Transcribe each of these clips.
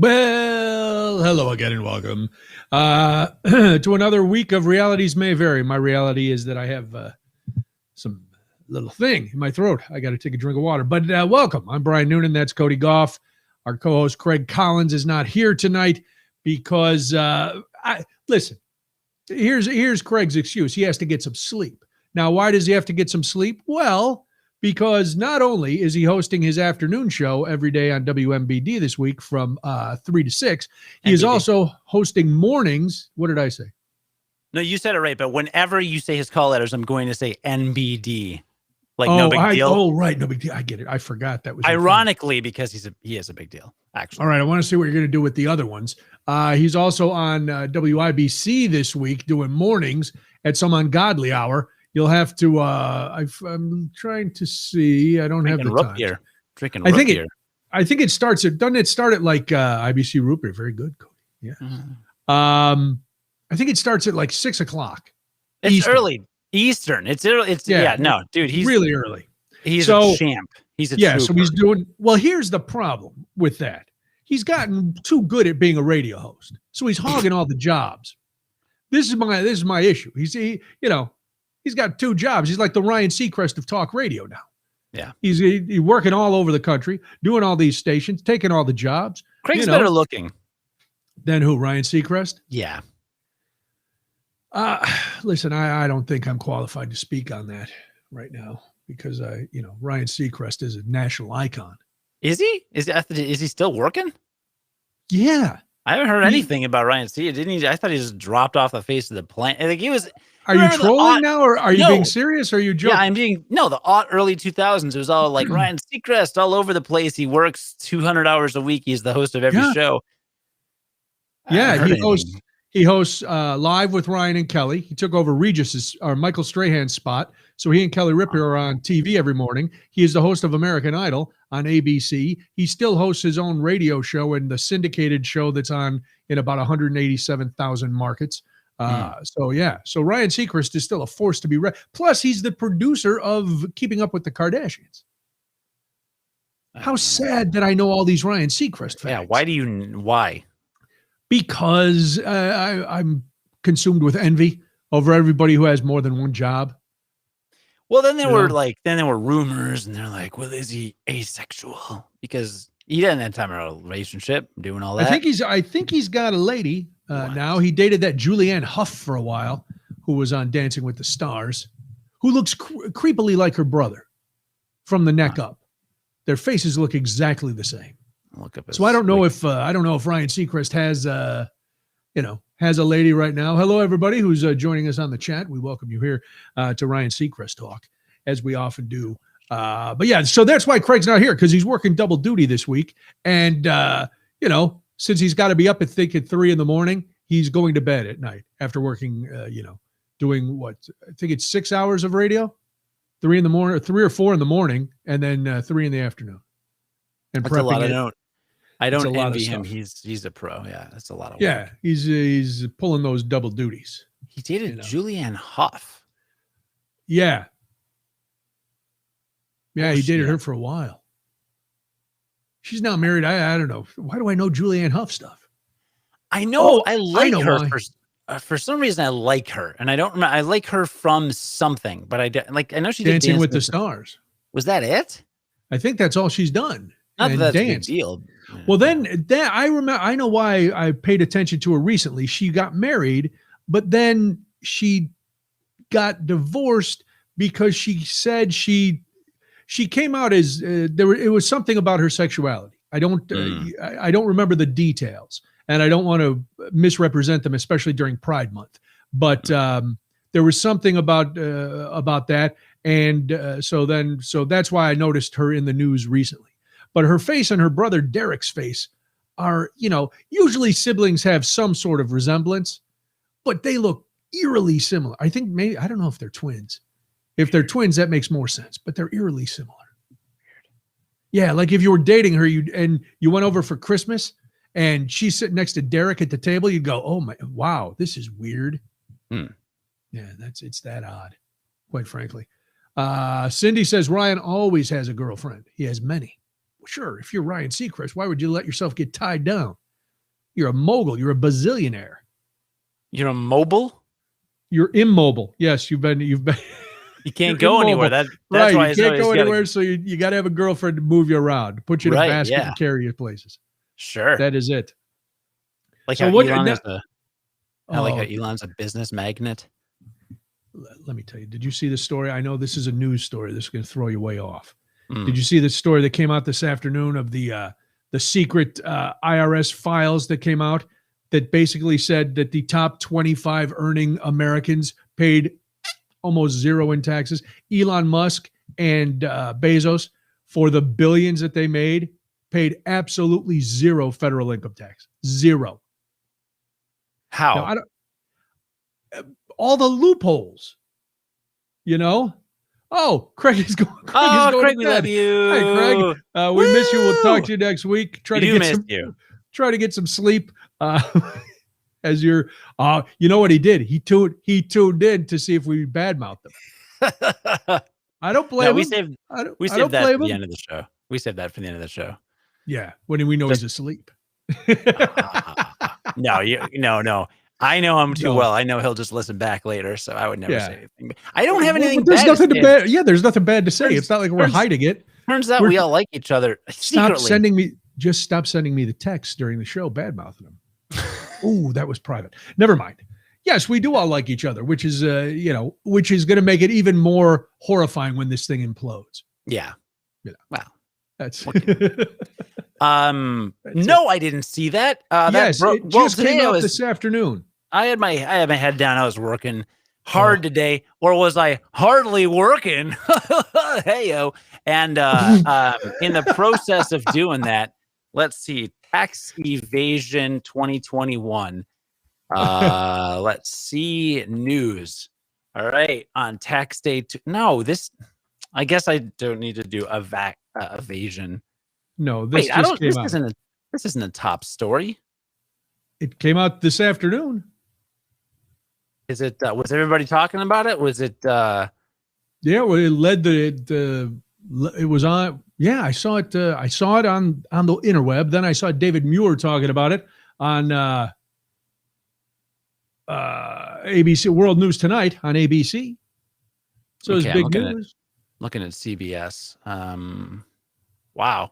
Well, hello again and welcome to another week of Realities May Vary. My reality is that I have some little thing in my throat. I got to take a drink of water. But welcome. I'm Brian Noonan. That's Cody Gough. Our co-host Craig Collins is not here tonight because, listen, here's Craig's excuse. He has to get some sleep. Now, why does he have to get some sleep? Well, because not only is he hosting his afternoon show every day on WMBD this week from 3 to 6, he is also hosting mornings. What did I say? No, you said it right, but whenever you say his call letters, I'm going to say NBD. Like no big deal. Oh, right. No big deal. I get it. I forgot that was ironically because he is a big deal, actually. All right. I want to see what you're going to do with the other ones. He's also on WIBC this week doing mornings at some ungodly hour. You'll have to. I'm trying to see. I don't have the time. Drinking root beer. I think it starts at. Doesn't it start at like IBC root beer? Very good, Cody. Yeah. Mm-hmm. I think it starts at like 6:00. It's Eastern. early Eastern. It's early. No, dude. He's really early. He's a champ. He's a trooper. So he's doing well. Here's the problem with that. He's gotten too good at being a radio host, so he's hogging all the jobs. This is my issue. He's got two jobs. He's like the Ryan Seacrest of talk radio now. Yeah. He's working all over the country, doing all these stations, taking all the jobs. Craig's better looking. Than who, Ryan Seacrest? Yeah. Listen, I don't think I'm qualified to speak on that right now because, Ryan Seacrest is a national icon. Is he? Is he still working? Yeah. I haven't heard anything about Ryan C. Didn't he? I thought he just dropped off the face of the planet. Like he was. Are you trolling now, or are you being serious? Or are you joking? Yeah, I'm being. No, the early 2000s. It was all like Ryan Seacrest all over the place. He works 200 hours a week. He's the host of every show. Yeah, he hosts Live with Ryan and Kelly. He took over Michael Strahan's spot. So he and Kelly Ripa are on TV every morning. He is the host of American Idol on ABC. He still hosts his own radio show and the syndicated show that's on in about 187,000 markets. So Ryan Seacrest is still a force to be Plus, he's the producer of Keeping Up with the Kardashians. How sad that I know all these Ryan Seacrest facts. Yeah, why? Because I'm consumed with envy over everybody who has more than one job. Well, then there were rumors, and they're like, well, is he asexual? Because he didn't have time in a relationship, doing all that. I think he's got a lady now. He dated that Julianne Hough for a while, who was on Dancing with the Stars, who looks creepily like her brother from the neck up. Their faces look exactly the same. So I don't know if Ryan Seacrest has a lady right now. Hello, everybody who's joining us on the chat. We welcome you here to Ryan Seacrest Talk, as we often do. So that's why Craig's not here, because he's working double duty this week. And, since he's got to be up at 3 a.m, he's going to bed at night after working, doing what? I think it's 6 hours of radio, 3 in the morning, or 3 or 4 in the morning, and then 3 in the afternoon. And that's a lot. I don't envy envy him. He's a pro. Yeah, that's a lot of work. Yeah, he's pulling those double duties. He dated Julianne Hough. Yeah. Yeah, he dated her for a while. She's now married. I don't know. Why do I know Julianne Hough stuff? I know. I like her for some reason. I like her, and I don't remember. I like her from something, but I know she did Dancing with the Stars. Was that it? I think that's all she's done. Not that that's a big deal. Well, then that I remember. I know why I paid attention to her recently. She got married, but then she got divorced because she said she came out as it was something about her sexuality. I don't remember the details, and I don't want to misrepresent them, especially during Pride Month. But there was something about that, and so that's why I noticed her in the news recently. But her face and her brother Derek's face are, usually siblings have some sort of resemblance, but they look eerily similar. I think I don't know if they're twins. If they're twins, that makes more sense, but they're eerily similar. Yeah, like if you were dating her and you went over for Christmas and she's sitting next to Derek at the table, you'd go, oh my, wow, this is weird. Yeah, it's that odd, quite frankly. Cindy says Ryan always has a girlfriend. He has many. Well, sure, if you're Ryan Seacrest, why would you let yourself get tied down? You're a mogul. You're a bazillionaire. You're a mobile? You're immobile. Yes, you've been You can't go anywhere. That's right. why You can't go anywhere, so you got to have a girlfriend to move you around, put you in a basket and carry you places. Sure. That is it. Like so how Elon's a business magnet. Let me tell you, did you see the story? I know this is a news story. This is going to throw you way off. Did you see the story that came out this afternoon of the secret IRS files that came out that basically said that the top 25 earning Americans paid almost zero in taxes? Elon Musk and Bezos, for the billions that they made, paid absolutely zero federal income tax. Zero. How? Now, all the loopholes, Oh, Craig is going. Craig, we love you. Hi, Craig. We miss you. We'll talk to you next week. Try to get some sleep. As you're, you know what he did? He tuned in to see if we badmouth them. I don't blame him. We saved that for the end of the show. We saved that for the end of the show. Yeah, when we know he's asleep. No. I know him too well. I know he'll just listen back later, so I would never say anything. But I don't have anything there's bad nothing to say. bad. Yeah, there's nothing bad to say. It's not like we're hiding it. Turns out we all like each other secretly. Stop sending me the text during the show badmouthing him. Ooh, that was private. Never mind. Yes, we do all like each other, which is which is going to make it even more horrifying when this thing implodes. Yeah. Wow. That's no, I didn't see that. It just came out this afternoon. I had my head down. I was working hard today, or was I hardly working? Hey-o. And in the process of doing that, let's see, tax evasion 2021. Let's see news. All right, on tax day I guess I don't need to do evasion. No, this isn't a top story. It came out this afternoon. Is it? Was everybody talking about it? Was it? Yeah, well, it led it was on. Yeah, I saw it. I saw it on the interweb. Then I saw David Muir talking about it on ABC World News Tonight on ABC. So it's big news. Looking at CBS. Wow.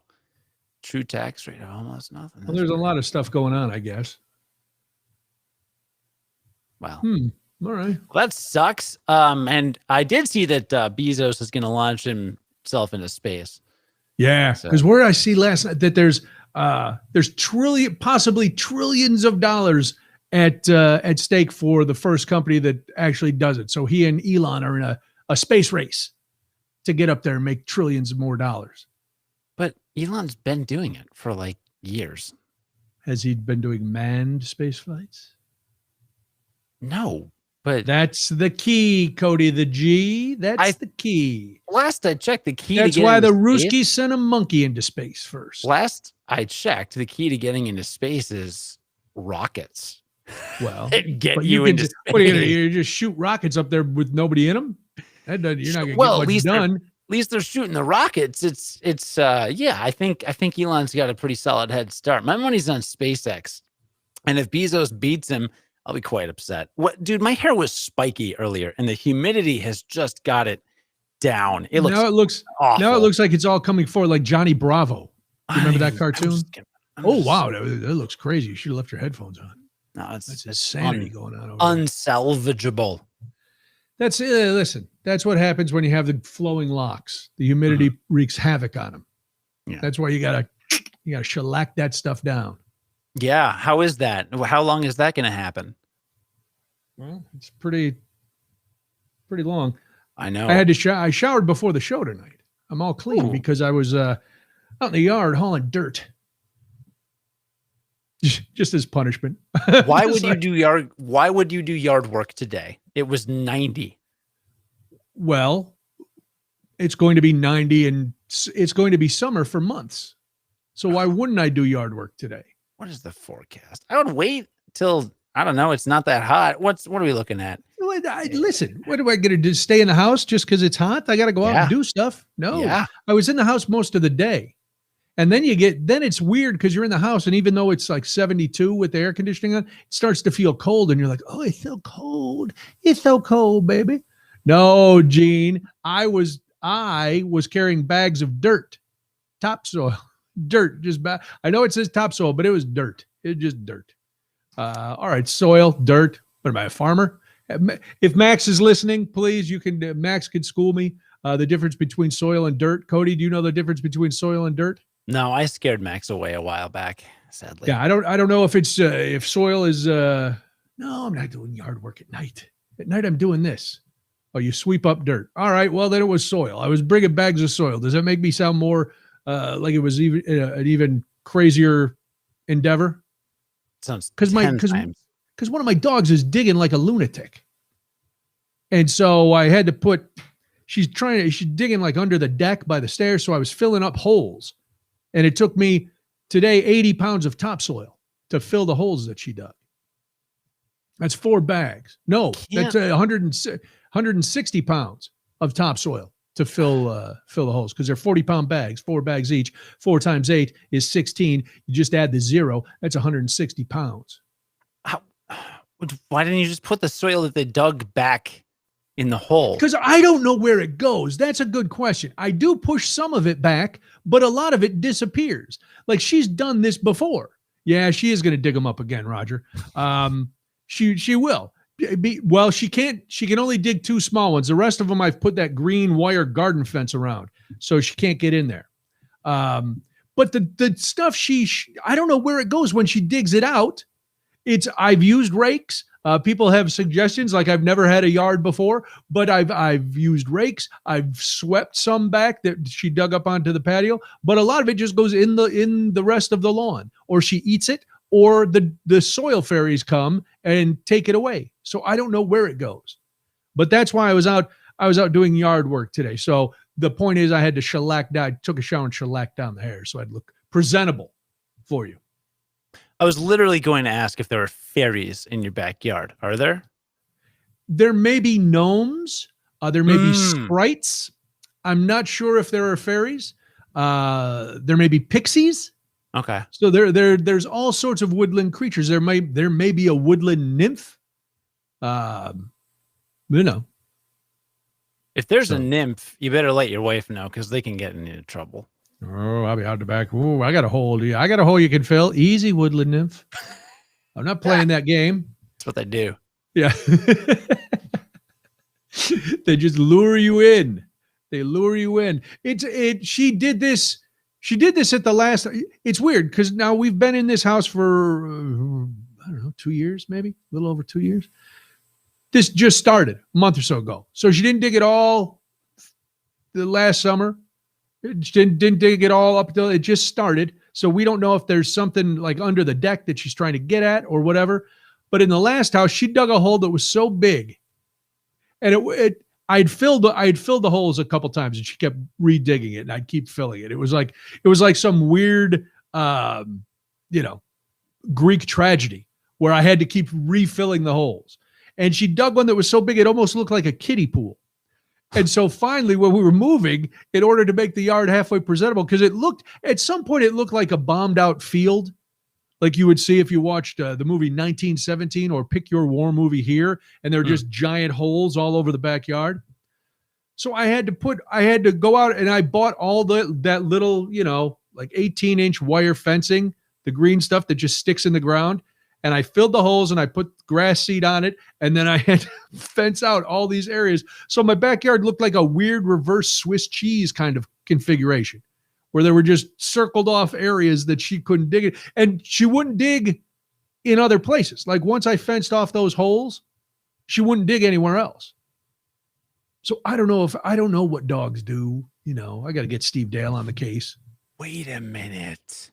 True tax rate of almost nothing. Well, there's a lot of stuff going on, I guess. Wow. All right. Well, that sucks. And I did see that Bezos is going to launch himself into space. Yeah, because where I see last night that there's possibly trillions of dollars at stake for the first company that actually does it. So he and Elon are in a space race to get up there and make trillions more dollars. But Elon's been doing it for like years. Has he been doing manned space flights? No, but that's the key, Cody. The G. That's the key. Last I checked, the key. That's why the Ruskies sent a monkey into space first. Last I checked, the key to getting into space is rockets. Well, get you into space. What are you gonna do? You just shoot rockets up there with nobody in them? You're not gonna get much done. At least they're shooting the rockets. It's I think Elon's got a pretty solid head start. My money's on SpaceX, and if Bezos beats him, I'll be quite upset. Dude, my hair was spiky earlier, and the humidity has just got it down. It looks awful. Now it looks like it's all coming forward, like Johnny Bravo. You remember that cartoon? Wow, that looks crazy. You should have left your headphones on. No, it's insanity going on over unsalvageable. That's listen. That's what happens when you have the flowing locks. The humidity wreaks havoc on them. Yeah. That's why you gotta shellac that stuff down. Yeah. How is that? How long is that going to happen? Well, it's pretty long. I know. I had to I showered before the show tonight. I'm all clean because I was out in the yard hauling dirt. Just as punishment. Why would you do yard work today? It was 90. Well, it's going to be 90 and it's going to be summer for months. So why wouldn't I do yard work today? What is the forecast? I would wait till, I don't know, it's not that hot. What are we looking at? Listen, what am I going to do? Stay in the house just because it's hot? I got to go out and do stuff. No, I was in the house most of the day. And then then it's weird because you're in the house, and even though it's like 72 with the air conditioning on, it starts to feel cold, and you're like, oh, it's so cold. It's so cold, baby. No, Gene, I was carrying bags of dirt, topsoil, dirt, just I know it says topsoil, but it was dirt. It was just dirt. All right, soil, dirt. What am I, a farmer? If Max is listening, please, Max can school me. The difference between soil and dirt. Cody, do you know the difference between soil and dirt? No, I scared Max away a while back, sadly. Yeah, I don't know if it's if soil is no, I'm not doing yard work at night. At night I'm doing this. Oh, you sweep up dirt. All right, well then it was soil. I was bringing bags of soil. Does that make me sound more like it was even an even crazier endeavor? Sounds because one of my dogs is digging like a lunatic. And so I had to she's digging like under the deck by the stairs. So I was filling up holes. And it took me today 80 pounds of topsoil to fill the holes that she dug. That's 4 bags. No, that's 160 pounds of topsoil to fill the holes because they're 40-pound bags, 4 bags each. 4 times 8 is 16. You just add the 0. That's 160 pounds. Why didn't you just put the soil that they dug back in the hole? Because I don't know where it goes. That's a good question. I do push some of it back, but a lot of it disappears. Like she's done this before. Yeah, she is going to dig them up again, Roger. She will. Well, she can't. She can only dig 2 small ones. The rest of them, I've put that green wire garden fence around, so she can't get in there. But the stuff I don't know where it goes when she digs it out. I've used rakes. People have suggestions, like I've never had a yard before, but I've used rakes. I've swept some back that she dug up onto the patio, but a lot of it just goes in the rest of the lawn, or she eats it, or the soil fairies come and take it away. So I don't know where it goes, but that's why I was out doing yard work today. So the point is I had to shellac down. I took a shower and shellac down the hair so I'd look presentable for you. I was literally going to ask if there are fairies in your backyard. Are there? There may be gnomes. There may be sprites. I'm not sure if there are fairies. There may be pixies. Okay. So there's all sorts of woodland creatures. There may be a woodland nymph. If there's a nymph, you better let your wife know because they can get into trouble. Oh, I'll be out the back. Ooh, I got a hole. I got a hole you can fill. Easy, woodland nymph. I'm not playing that game. That's what they do. Yeah. They just lure you in. They lure you in. She did this at the last. It's weird because now we've been in this house for, I don't know, 2 years, maybe a little over 2 years. This just started a month or so ago. So she didn't dig it all the last summer. Didn't dig it all up until it just started. So we don't know if there's something like under the deck that she's trying to get at or whatever. But in the last house, she dug a hole that was so big, and I'd filled the holes a couple times, and she kept redigging it, and I'd keep filling it. It was like some weird, Greek tragedy where I had to keep refilling the holes. And she dug one that was so big it almost looked like a kiddie pool. And so finally, when we were moving, in order to make the yard halfway presentable, because at some point it looked like a bombed out field, like you would see if you watched the movie 1917 or Pick Your War Movie Here, and there are just giant holes all over the backyard. So I had to go out and I bought all that little, like 18-inch wire fencing, the green stuff that just sticks in the ground. And I filled the holes and I put grass seed on it. And then I had to fence out all these areas. So my backyard looked like a weird reverse Swiss cheese kind of configuration where there were just circled off areas that she couldn't dig it. And she wouldn't dig in other places. Like once I fenced off those holes, she wouldn't dig anywhere else. So I don't know what dogs do. I got to get Steve Dale on the case. Wait a minute.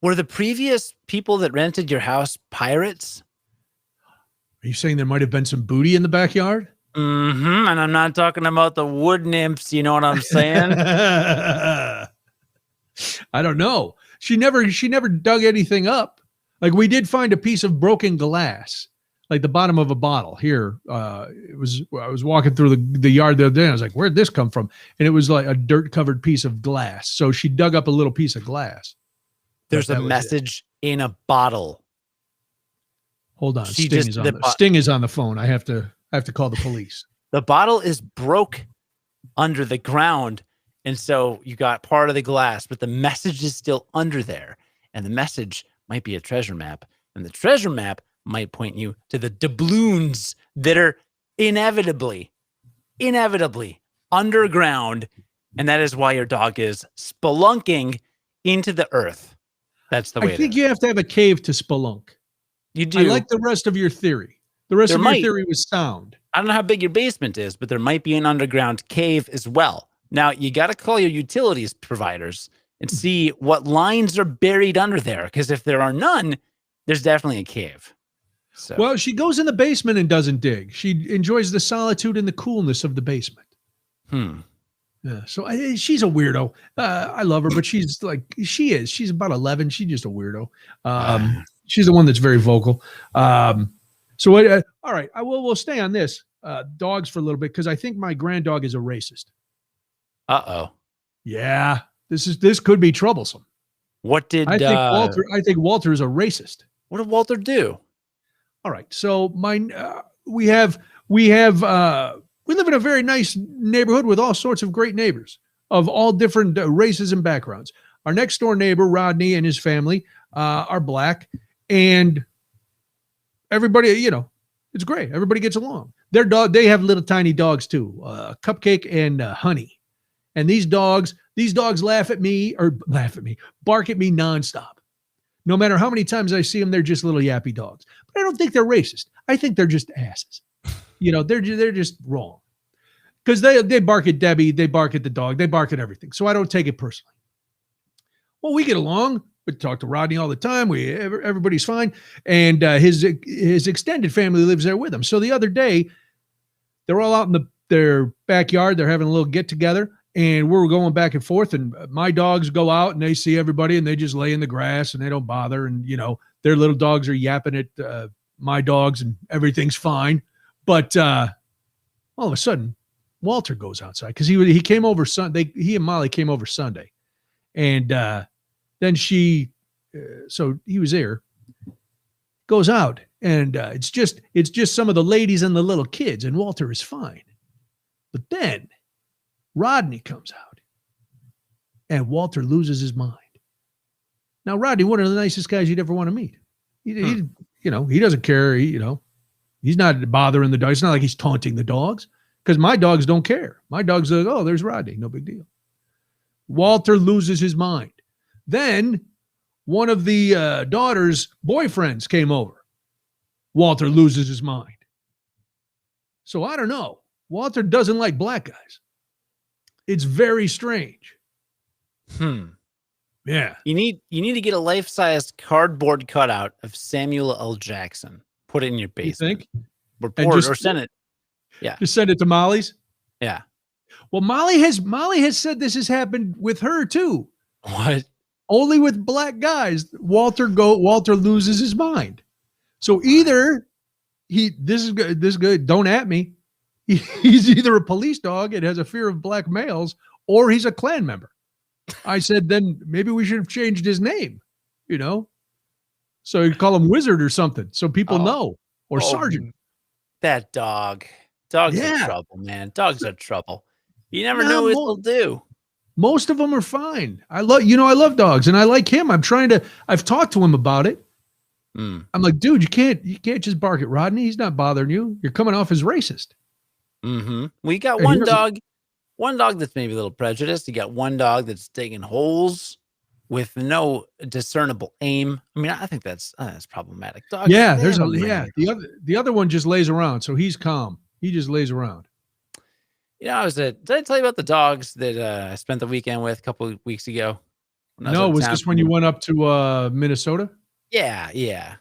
Were the previous people that rented your house pirates? Are you saying there might have been some booty in the backyard? Mm-hmm. And I'm not talking about the wood nymphs. You know what I'm saying? I don't know. She never dug anything up. Like we did find a piece of broken glass like the bottom of a bottle. Here, I was walking through the yard the other day. And I was like, "Where'd this come from?" And it was like a dirt covered piece of glass. So she dug up a little piece of glass. There's a message in a bottle. Hold on, Sting is on the phone. I have to call the police. The bottle is broke under the ground, and so you got part of the glass, but the message is still under there, and the message might be a treasure map, and the treasure map might point you to the doubloons that are inevitably underground, and that is why your dog is spelunking into the earth. That's the way I think you have to have a cave to spelunk. You do. I like the rest of your theory. The rest of your theory was sound. I don't know how big your basement is, but there might be an underground cave as well. Now, you got to call your utilities providers and see what lines are buried under there, because if there are none, there's definitely a cave. So. Well, she goes in the basement and doesn't dig. She enjoys the solitude and the coolness of the basement. Yeah, so she's a weirdo. I love her, but she's about 11. She's just a weirdo. She's the one that's very vocal. All right, we'll stay on this dogs for a little bit, because I think my grand dog is a racist. Uh-oh. Yeah, this could be troublesome. What did I think Walter is a racist. What did Walter do? All right, so we live in a very nice neighborhood with all sorts of great neighbors of all different races and backgrounds. Our next door neighbor, Rodney, and his family are black, and everybody, it's great. Everybody gets along. They have little tiny dogs too, Cupcake and Honey. And these dogs bark at me nonstop. No matter how many times I see them, they're just little yappy dogs. But I don't think they're racist. I think they're just asses. They're just wrong. Because they bark at Debbie, they bark at the dog, they bark at everything. So I don't take it personally. Well, we get along. We talk to Rodney all the time. Everybody's fine. And his extended family lives there with him. So the other day, they're all out in their backyard. They're having a little get together. And we're going back and forth, and my dogs go out and they see everybody and they just lay in the grass and they don't bother. And, their little dogs are yapping at my dogs and everything's fine. But all of a sudden, Walter goes outside because he came over Sunday. He and Molly came over Sunday. And then so he was there, goes out, and it's just some of the ladies and the little kids, and Walter is fine. But then Rodney comes out, and Walter loses his mind. Now, Rodney, one of the nicest guys you'd ever want to meet. He doesn't care. He's not bothering the dogs. It's not like he's taunting the dogs, because my dogs don't care. My dogs are like, oh, there's Rodney. No big deal. Walter loses his mind. Then one of the daughter's boyfriends came over. Walter loses his mind. So I don't know. Walter doesn't like black guys. It's very strange. Yeah. You need to get a life-size cardboard cutout of Samuel L. Jackson. Put it in your basement. You think? Or send it. Yeah. Just send it to Molly's? Yeah. Well, Molly has said this has happened with her too. What? Only with black guys. Walter loses his mind. So either this is good. Don't at me. He's either a police dog and has a fear of black males, or he's a Klan member. I said, then maybe we should have changed his name, so you call him Wizard or something, so people know, or Sergeant. That dog. Dogs are trouble, man. Dogs are trouble. You never know what they'll do. Most of them are fine. I love dogs, and I like him. I've talked to him about it. I'm like, dude, you can't just bark at Rodney. He's not bothering you. You're coming off as racist. Mm-hmm. Well, you got one dog that's maybe a little prejudiced. You got one dog that's digging holes with no discernible aim. I mean, I think that's problematic. Dogs, the other one just lays around, so he's calm. He just lays around. Did I tell you about the dogs that I spent the weekend with a couple of weeks ago? No, was this when you went up to Minnesota? Yeah.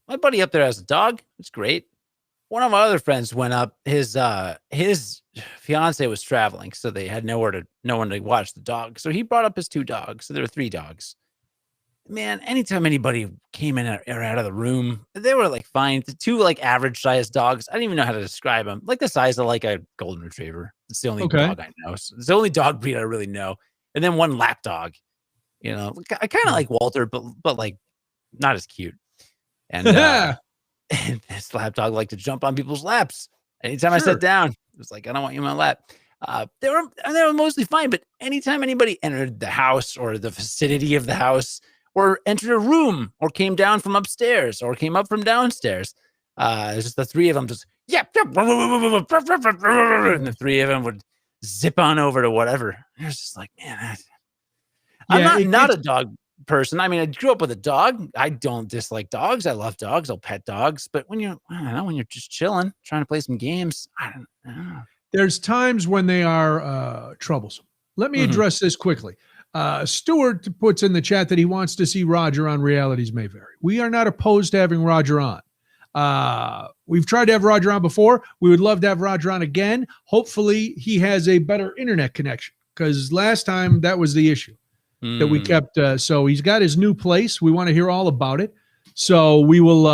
My buddy up there has a dog. It's great. One of my other friends went up. His fiance was traveling, so they had no one to watch the dog. So he brought up his two dogs. So there were three dogs. man, anytime anybody came in or out of the room, they were like fine. The two like average sized dogs. I don't even know how to describe them. Like the size of like a golden retriever. It's the only dog I know. It's the only dog breed I really know. And then one lap dog. You know, I kind of like Walter, but like not as cute. And, and this lap dog liked to jump on people's laps. Anytime I sat down, it was like, I don't want you in my lap. They were mostly fine, but anytime anybody entered the house or the vicinity of the house or entered a room or came down from upstairs or came up from downstairs, it's just the three of them just, and the three of them would zip on over to whatever. It was just like, man, I'm not a dog person. I mean, I grew up with a dog. I don't dislike dogs. I love dogs. I'll pet dogs. But when you're just chilling, trying to play some games, I don't know. There's times when they are troublesome. Let me address this quickly. Stuart puts in the chat that he wants to see Roger on Realities May Vary. We are not opposed to having Roger on. We've tried to have Roger on before. We would love to have Roger on again. Hopefully he has a better internet connection, because last time that was the issue that we kept. So he's got his new place. We want to hear all about it. So we will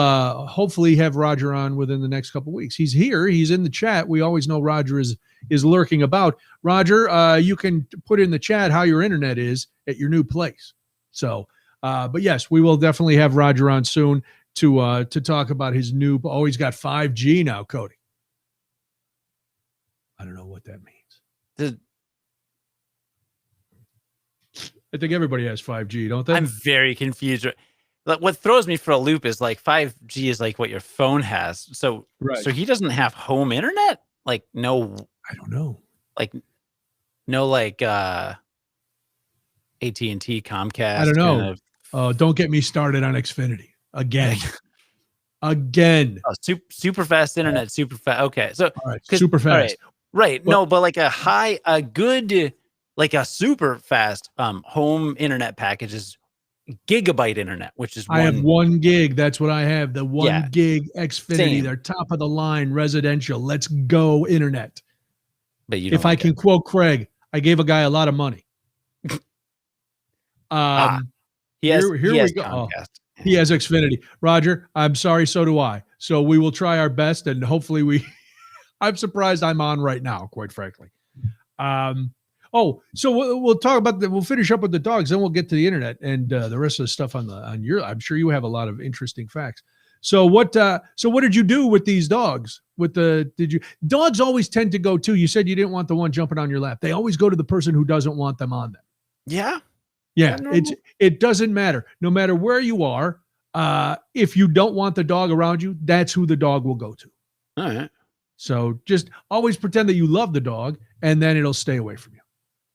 hopefully have Roger on within the next couple of weeks. He's here. He's in the chat. We always know Roger is lurking about. Roger, you can put in the chat how your internet is at your new place. So, but yes, we will definitely have Roger on soon to talk about his new. Oh, he's got 5G now, Cody. I don't know what that means. I think everybody has 5G, don't they? I'm very confused. What throws me for a loop is like 5G is like what your phone has. So he doesn't have home internet? Like no, I don't know. Like no, like AT&T, Comcast. I don't know. Oh, don't get me started on Xfinity again. Again. Oh, super fast internet, super fast. Okay, so all right, super fast. Right. Well, no, but like a good, like a super fast home internet package is gigabyte internet, which is I have 1 gig. That's what I have. The 1 gig Xfinity. They're top of the line residential. Let's go internet. But you, if I can quote Craig, I gave a guy a lot of money. He has we go. Oh, he has Xfinity. Roger, I'm sorry. So do I. So we will try our best, and hopefully I'm surprised I'm on right now, quite frankly. So we'll talk about we'll finish up with the dogs, then we'll get to the internet and the rest of the stuff on your. I'm sure you have a lot of interesting facts. So what did you do with these dogs? Dogs always tend to go too. You said you didn't want the one jumping on your lap. They always go to the person who doesn't want them on them. Yeah. Yeah. It doesn't matter. No matter where you are, if you don't want the dog around you, that's who the dog will go to. All right. So just always pretend that you love the dog, and then it'll stay away from you.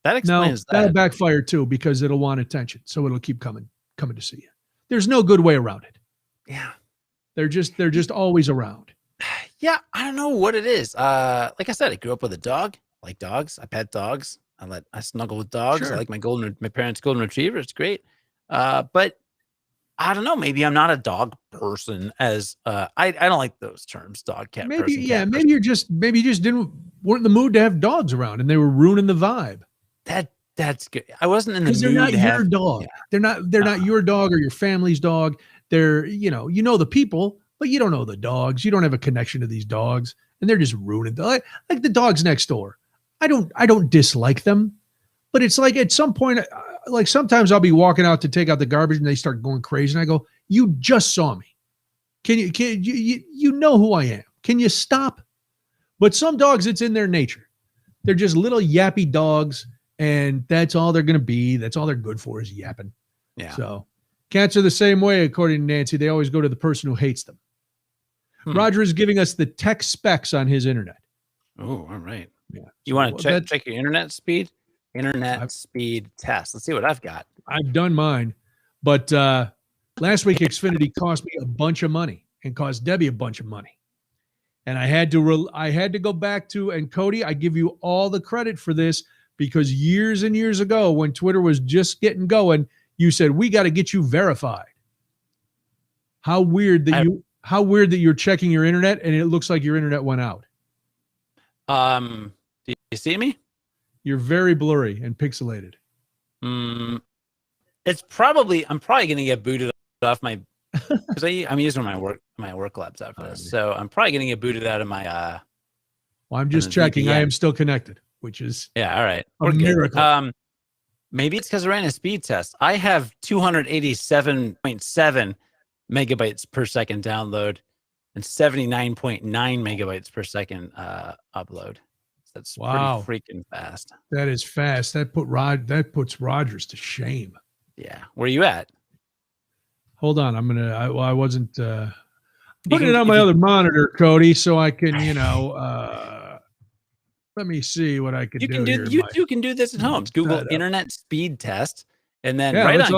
That explains that. That'll backfire too, because it'll want attention. So it'll keep coming to see you. There's no good way around it. Yeah. They're just always around. Yeah. I don't know what it is. Like I said, I grew up with a dog. I like dogs. I pet dogs. I snuggle with dogs. Sure. I like my parents' golden retriever. It's great. But I don't know. Maybe I'm not a dog person. As I don't like those terms, dog, cat. Maybe person, cat maybe you just weren't in the mood to have dogs around, and they were ruining the vibe. That's good. I wasn't in the mood. Because they're not your dog. Yeah. They're not your dog or your family's dog. They're the people, but you don't know the dogs. You don't have a connection to these dogs, and they're just ruining like the dogs next door. I don't dislike them, but it's like at some point, like sometimes I'll be walking out to take out the garbage and they start going crazy, and I go, "You just saw me. Can you know who I am? Can you stop?" But some dogs, it's in their nature. They're just little yappy dogs, and that's all they're going to be. That's all they're good for is yapping. Yeah. So cats are the same way, according to Nancy. They always go to the person who hates them. Roger is giving us the tech specs on his internet. Oh, all right. Yeah. You want to check your internet speed? Speed test. Let's see what I've got. I've done mine, but last week Xfinity cost me a bunch of money and cost Debbie a bunch of money, and I had to go back to, and Cody, I give you all the credit for this, because years and years ago, when Twitter was just getting going, you said we got to get you verified. How weird that you're checking your internet and it looks like your internet went out. Do you see me? You're very blurry and pixelated. It's probably I'm probably gonna get booted off my because I'm using my work laptop for this, so I'm probably gonna get booted out of my Well, I'm just checking. I am still connected, which is all right. a miracle. Maybe it's because I ran a speed test. I have 287.7 megabytes per second download and 79.9 megabytes per second upload. So that's pretty freaking fast. That is fast. That puts Rogers to shame. Yeah. Where are you at? Hold on. I wasn't putting it on my other monitor, Cody, so I can, let me see what I can do here. You can do this at home. Google internet speed test, and then right on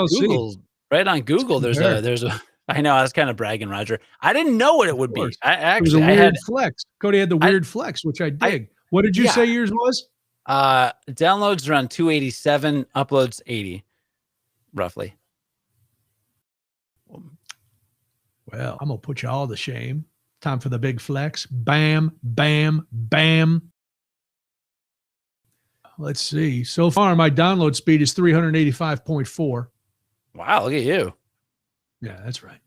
Google, there's a. I know I was kind of bragging, Roger. I didn't know what it would be. I had flex. Cody had the weird flex, which I dig. What did you say yours was? Downloads around 287, uploads 80, roughly. Well, I'm gonna put you all to shame. Time for the big flex. Bam, bam, bam. Let's see. So far, my download speed is 385.4. Wow, look at you. Yeah, that's right.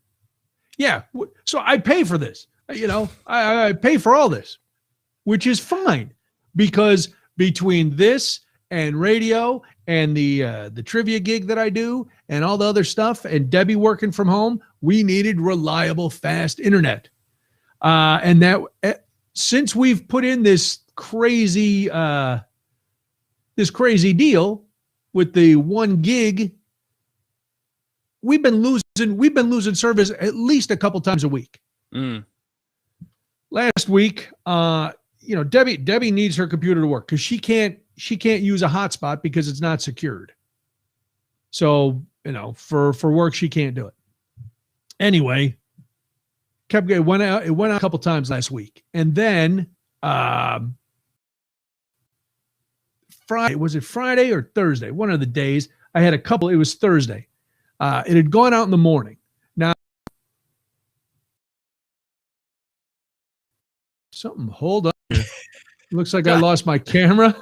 Yeah. So I pay for this. I pay for all this, which is fine because between this and radio and the trivia gig that I do and all the other stuff and Debbie working from home, we needed reliable, fast internet. And that since we've put in this crazy deal with the 1 gig, we've been losing service at least a couple times a week. Last week, Debbie needs her computer to work because she can't use a hotspot because it's not secured. So, for work, she can't do it. Anyway, it went out a couple times last week. And then Friday, was it Friday or Thursday? One of the days I had it was Thursday. It had gone out in the morning. Now, hold on here. Looks like I lost my camera.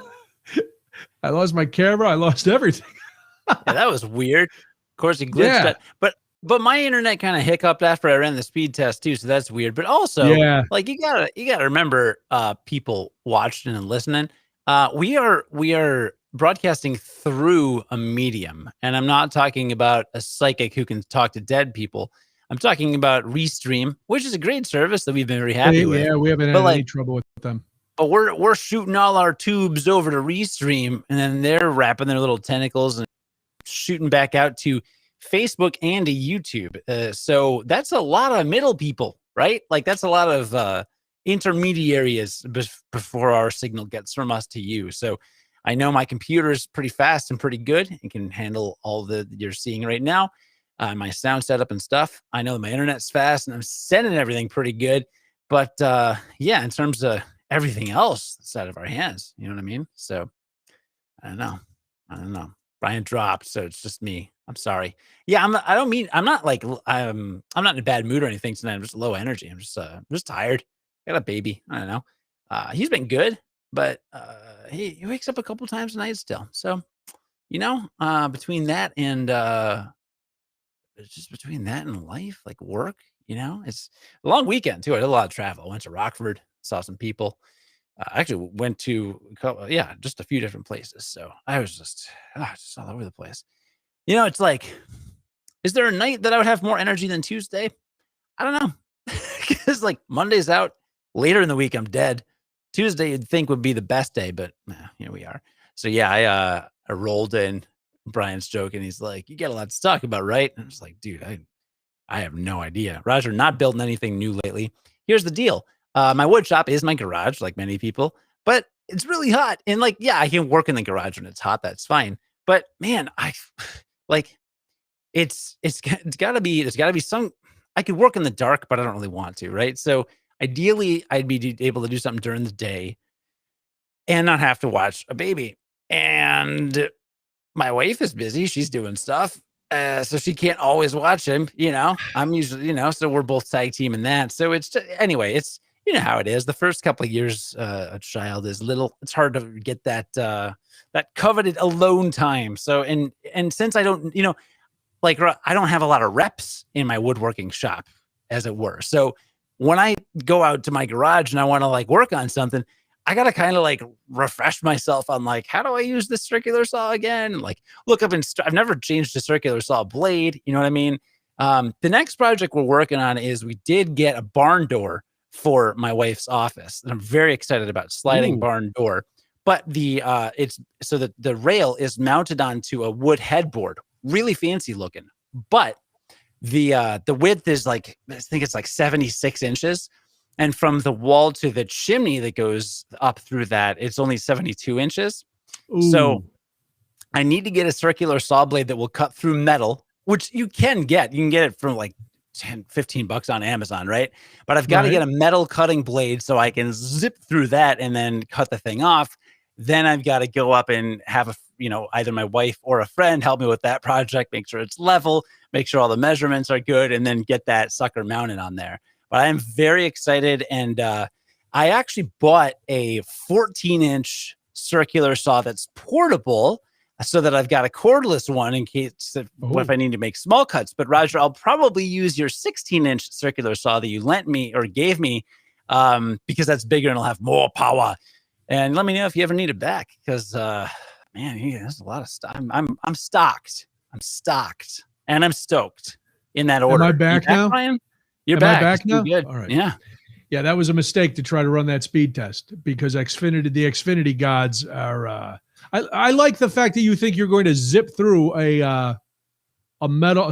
I lost everything. Yeah, that was weird. Of course, it glitched. Yeah. But my internet kind of hiccuped after I ran the speed test too, so that's weird. But also, like you gotta remember, people watching and listening. We are broadcasting through a medium, and I'm not talking about a psychic who can talk to dead people. I'm talking about Restream, which is a great service that we've been very happy with. Yeah, we haven't had any trouble with them. But we're shooting all our tubes over to Restream, and then they're wrapping their little tentacles and shooting back out to Facebook and to YouTube. So that's a lot of middle people, right? Like that's a lot of intermediaries before our signal gets from us to you. So I know my computer is pretty fast and pretty good. It can handle all that you're seeing right now. My sound setup and stuff. I know my internet's fast and I'm sending everything pretty good. But in terms of everything else, it's out of our hands. You know what I mean? So I don't know. Brian dropped, so it's just me. I'm sorry. Yeah, I'm not in a bad mood or anything tonight. I'm just low energy. I'm just tired. I got a baby. I don't know. He's been good, but he wakes up a couple times a night still. So, between that and life, like work, it's a long weekend too. I did a lot of travel. I went to Rockford, saw some people. I actually went to just a few different places. So I was just all over the place. It's like, is there a night that I would have more energy than Tuesday? I don't know. Because like Monday's out, later in the week I'm dead. Tuesday you'd think would be the best day, but here we are. So I rolled in. Brian's joking. He's like, "You got a lot to talk about, right?" And I was like, "Dude, I have no idea." Roger, not building anything new lately. Here's the deal. My wood shop is my garage, like many people, but it's really hot. And I can work in the garage when it's hot. That's fine. But man, it's gotta be some, I could work in the dark, but I don't really want to. Right. So ideally I'd be able to do something during the day and not have to watch a baby. And my wife is busy. She's doing stuff. So she can't always watch him, I'm usually, so we're both tag team in that. So it's just, anyway, it's, how it is. The first couple of years, a child is little. It's hard to get that coveted alone time. So, and since I don't, like, I don't have a lot of reps in my woodworking shop, as it were. So when I go out to my garage and I want to like work on something, I got to kind of like refresh myself on like, how do I use this circular saw again? Like look up I've never changed a circular saw blade. You know what I mean? The next project we're working on is we did get a barn door for my wife's office. And I'm very excited about sliding barn door. But it's so that the rail is mounted onto a wood headboard, really fancy looking. But the width is like, I think it's like 76 inches. And from the wall to the chimney that goes up through that, it's only 72 inches. Ooh. So I need to get a circular saw blade that will cut through metal, which you can get. You can get it from like 10, 15 bucks on Amazon, right? But I've got to get a metal cutting blade so I can zip through that and then cut the thing off. Then I've got to go up and have either my wife or a friend help me with that project, make sure it's level, make sure all the measurements are good, and then get that sucker mounted on there. But I am very excited, and I actually bought a 14-inch circular saw that's portable so that I've got a cordless one in case if I need to make small cuts. But Roger, I'll probably use your 16-inch circular saw that you lent me or gave me because that's bigger and it'll have more power. And let me know if you ever need it back because, man, there's a lot of stuff. I'm stocked. I'm stocked, and I'm stoked in that order. Am I back now, Brian? You're back. Am I back now? Good. All right. Yeah. Yeah, that was a mistake to try to run that speed test because the Xfinity gods are. I like the fact that you think you're going to zip through a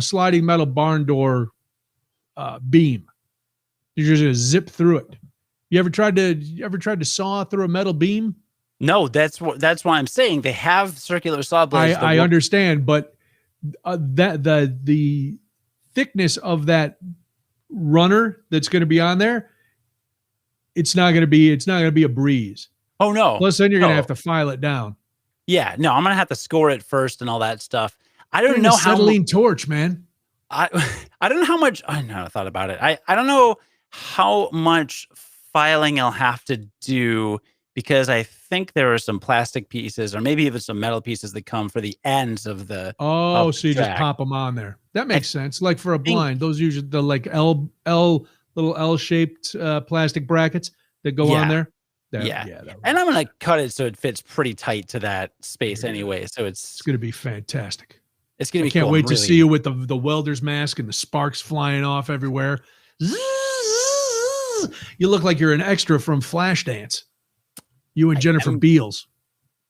sliding metal barn door beam. You're just going to zip through it. You ever tried to saw through a metal beam? No, that's why I'm saying they have circular saw blades. I understand, but the thickness of that runner that's going to be on there, it's not going to be a breeze. Oh no. Plus then you're going to have to file it down. Yeah, no, I'm going to have to score it first and all that stuff. I don't know how acetylene torch, man. I don't know how much I never thought about it. I don't know how much filing I'll have to do because I think there are some plastic pieces or maybe even some metal pieces that come for the ends of the so you just pop them on there. That makes sense. Like for a blind, those usually the like little L-shaped plastic brackets that go on there. And I'm gonna cut it so it fits pretty tight to that space anyway. So it's gonna be fantastic. It's gonna be. Can't wait to see you with the welder's mask and the sparks flying off everywhere. You look like you're an extra from Flashdance. You and Jennifer Beals.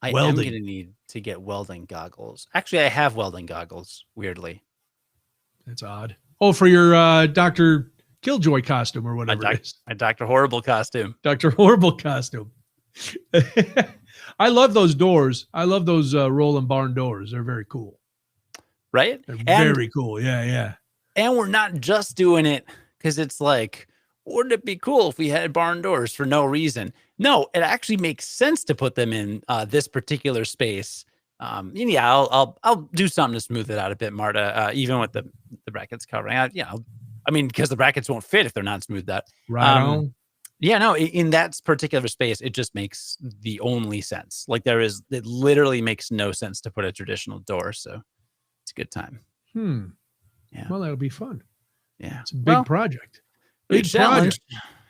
I am going to need to get welding goggles. Actually, I have welding goggles, weirdly. That's odd. Oh, for your Dr. Killjoy costume or whatever it is. My Dr. Horrible costume. Dr. Horrible costume. I love those doors. I love those rolling barn doors. They're very cool. Right? They're very cool. Yeah. And we're not just doing it because it's like, wouldn't it be cool if we had barn doors for no reason? No, it actually makes sense to put them in this particular space. I'll do something to smooth it out a bit, Marta, even with the brackets covering. Because the brackets won't fit if they're not smoothed out. Right on. Yeah, no, in that particular space, it just makes the only sense. Like it literally makes no sense to put a traditional door. So it's a good time. Yeah. Well, that'll be fun. Yeah. It's a big project. Big challenge.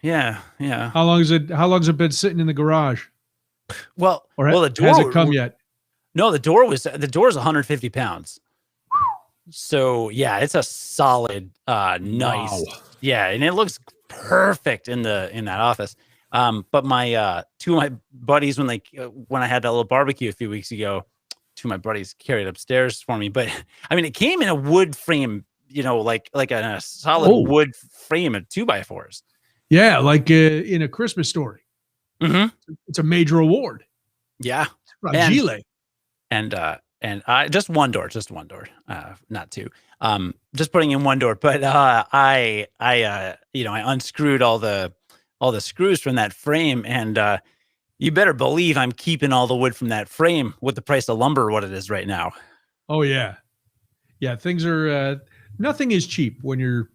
Yeah. How long has it been sitting in the garage? The door hasn't come yet. No, the door is 150 pounds. So yeah, it's a solid, nice. Wow. Yeah, and it looks perfect in that office. But my two of my buddies when I had that little barbecue a few weeks ago, two of my buddies carried it upstairs for me. But I mean, it came in a wood frame. Like a solid wood frame of 2x4s. Yeah, like in A Christmas Story. Mm-hmm. It's a major award. Yeah, Fragile. And I just one door, not two. Just putting in one door. But I unscrewed all the screws from that frame, and you better believe I'm keeping all the wood from that frame with the price of lumber what it is right now. Oh yeah, things are. Nothing is cheap when you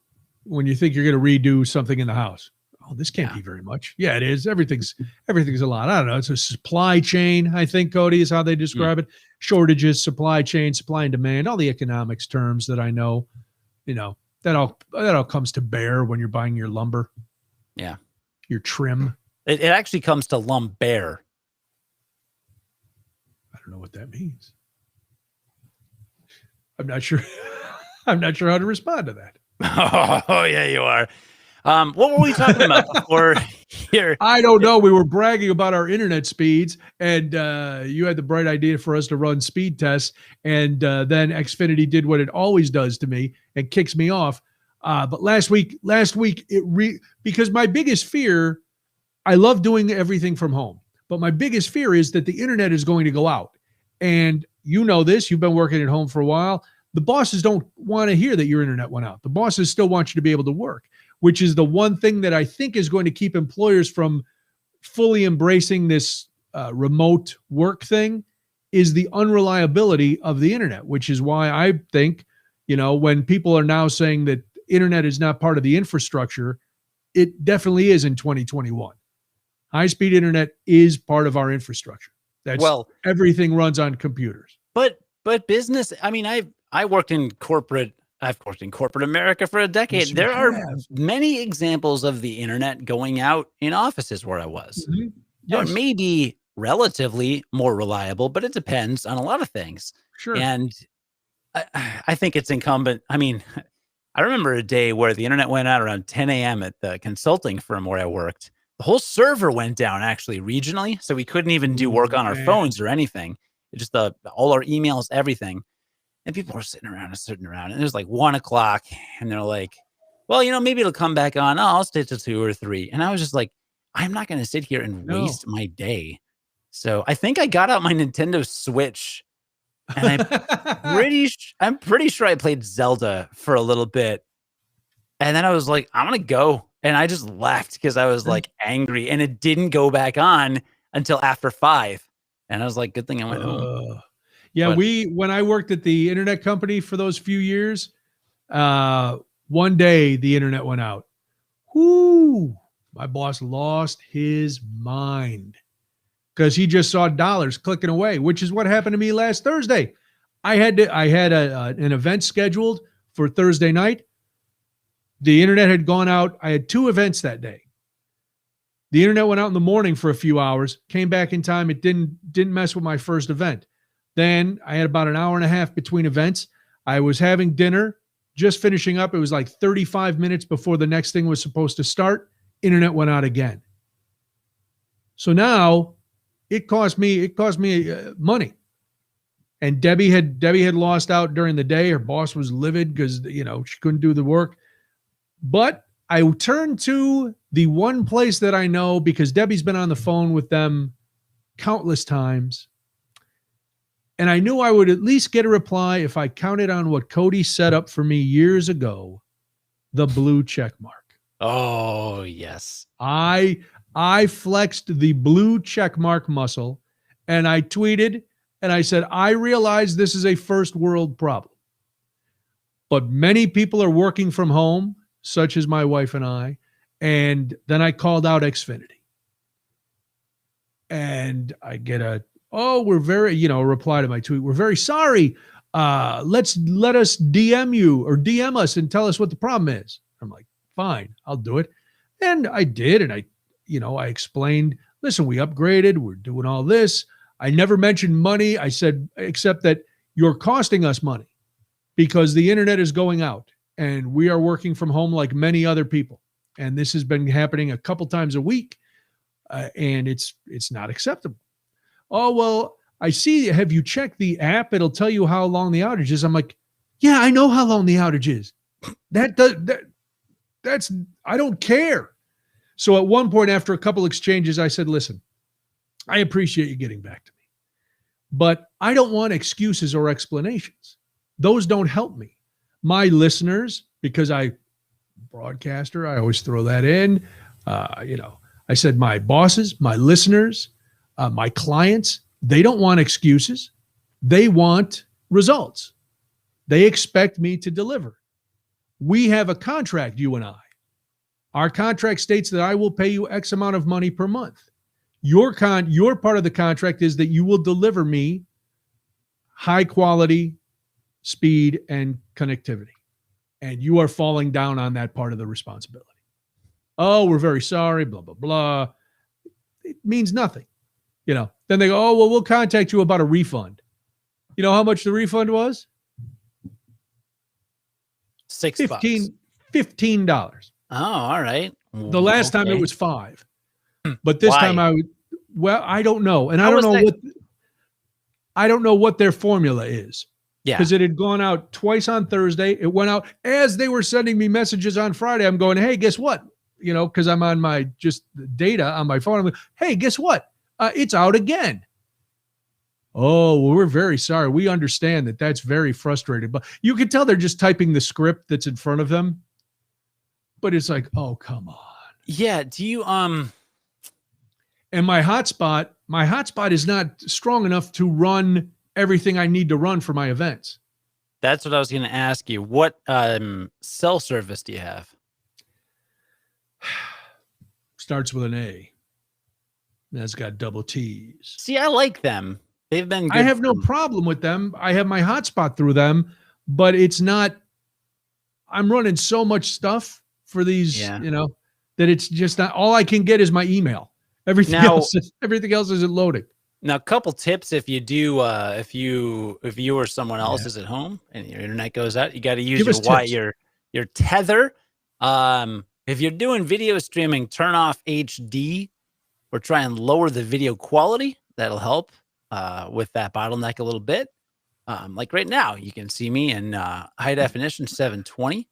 think you're going to redo something in the house. Oh, this can't be very much. Yeah, it is. Everything's a lot. I don't know. It's a supply chain, I think, Cody, is how they describe it. Shortages, supply chain, supply and demand, all the economics terms that I know, that all comes to bear when you're buying your lumber. Yeah. Your trim. It actually comes to lumber. I don't know what that means. I'm not sure. I'm not sure how to respond to that. Oh, yeah, you are. What were we talking about before here? I don't know. We were bragging about our internet speeds, and you had the bright idea for us to run speed tests, and then Xfinity did what it always does to me and kicks me off. But last week, because my biggest fear, I love doing everything from home, but my biggest fear is that the internet is going to go out. And you know this, you've been working at home for a while. The bosses don't want to hear that your internet went out. The bosses still want you to be able to work, which is the one thing that I think is going to keep employers from fully embracing this remote work thing, is the unreliability of the internet, which is why I think, when people are now saying that internet is not part of the infrastructure, it definitely is in 2021. High-speed internet is part of our infrastructure. Everything runs on computers. But business, I mean, I've worked in corporate America for a decade. Yes, there are many examples of the internet going out in offices where I was. Mm-hmm. Yes. It may be relatively more reliable, but it depends on a lot of things. Sure. And I think it's incumbent. I mean, I remember a day where the internet went out around 10 a.m. at the consulting firm where I worked. The whole server went down actually regionally. So we couldn't even do work on our phones or anything. It just all our emails, everything. And people were sitting around. And it was like 1 o'clock. And they're like, well, maybe it'll come back on. Oh, I'll stay till 2 or 3. And I was just like, I'm not going to sit here and waste my day. So I think I got out my Nintendo Switch. And I'm pretty sure I played Zelda for a little bit. And then I was like, I'm going to go. And I just left because I was like angry. And it didn't go back on until after 5. And I was like, good thing I went home. Yeah, when I worked at the internet company for those few years, one day the internet went out. Whoo! My boss lost his mind because he just saw dollars clicking away, which is what happened to me last Thursday. I had an event scheduled for Thursday night. The internet had gone out. I had 2 events that day. The internet went out in the morning for a few hours, came back in time. It didn't mess with my first event. Then I had about an hour and a half between events. I was having dinner, just finishing up. It was like 35 minutes before the next thing was supposed to start. Internet went out again. So now it cost me money. And Debbie had lost out during the day. Her boss was livid because she couldn't do the work. But I turned to the one place that I know, because Debbie's been on the phone with them countless times. And I knew I would at least get a reply if I counted on what Cody set up for me years ago, the blue check mark. Oh, yes. I flexed the blue check mark muscle, and I tweeted and I said, I realize this is a first world problem, but many people are working from home, such as my wife and I. And then I called out Xfinity. And I get we're very, reply to my tweet. We're very sorry. Let us DM you or DM us and tell us what the problem is. I'm like, fine, I'll do it. And I did. And I explained, listen, we upgraded. We're doing all this. I never mentioned money. I said, except that you're costing us money because the internet is going out and we are working from home like many other people. And this has been happening a couple times a week. And it's not acceptable. Oh, well, I see. Have you checked the app? It'll tell you how long the outage is. I'm like, yeah, I know how long the outage is. That's I don't care. So at one point after a couple exchanges, I said, listen, I appreciate you getting back to me, but I don't want excuses or explanations. Those don't help me. My listeners, because broadcaster, I always throw that in. I said my bosses, my listeners, my clients, they don't want excuses. They want results. They expect me to deliver. We have a contract, you and I. Our contract states that I will pay you X amount of money per month. Your part of the contract is that you will deliver me high quality, speed, and connectivity. And you are falling down on that part of the responsibility. Oh, we're very sorry, blah, blah, blah. It means nothing. Then they go, oh, well, we'll contact you about a refund. You know how much the refund was? $6. $15. Oh, all right. The last time it was $5. But this time I don't know. And I don't know what their formula is. Yeah. Because it had gone out twice on Thursday. It went out as they were sending me messages on Friday. I'm going, hey, guess what? Because I'm on my just data on my phone. I'm like, hey, guess what? It's out again. Oh, well, we're very sorry. We understand that that's very frustrating. But you can tell they're just typing the script that's in front of them. But it's like, oh, come on. Yeah. Do you And my hotspot is not strong enough to run everything I need to run for my events. That's what I was going to ask you. What cell service do you have? Starts with an A. That's got double T's. See, I like them. They've been good. I have no problem with them. I have my hotspot through them, but it's not. I'm running so much stuff for these, that it's just not. All I can get is my email. Everything else isn't loading. Now, a couple tips: if you do, if you or someone else is at home and your internet goes out, you got to use your tether. If you're doing video streaming, turn off HD or try and lower the video quality. That'll help with that bottleneck a little bit. Like right now, you can see me in high definition 720.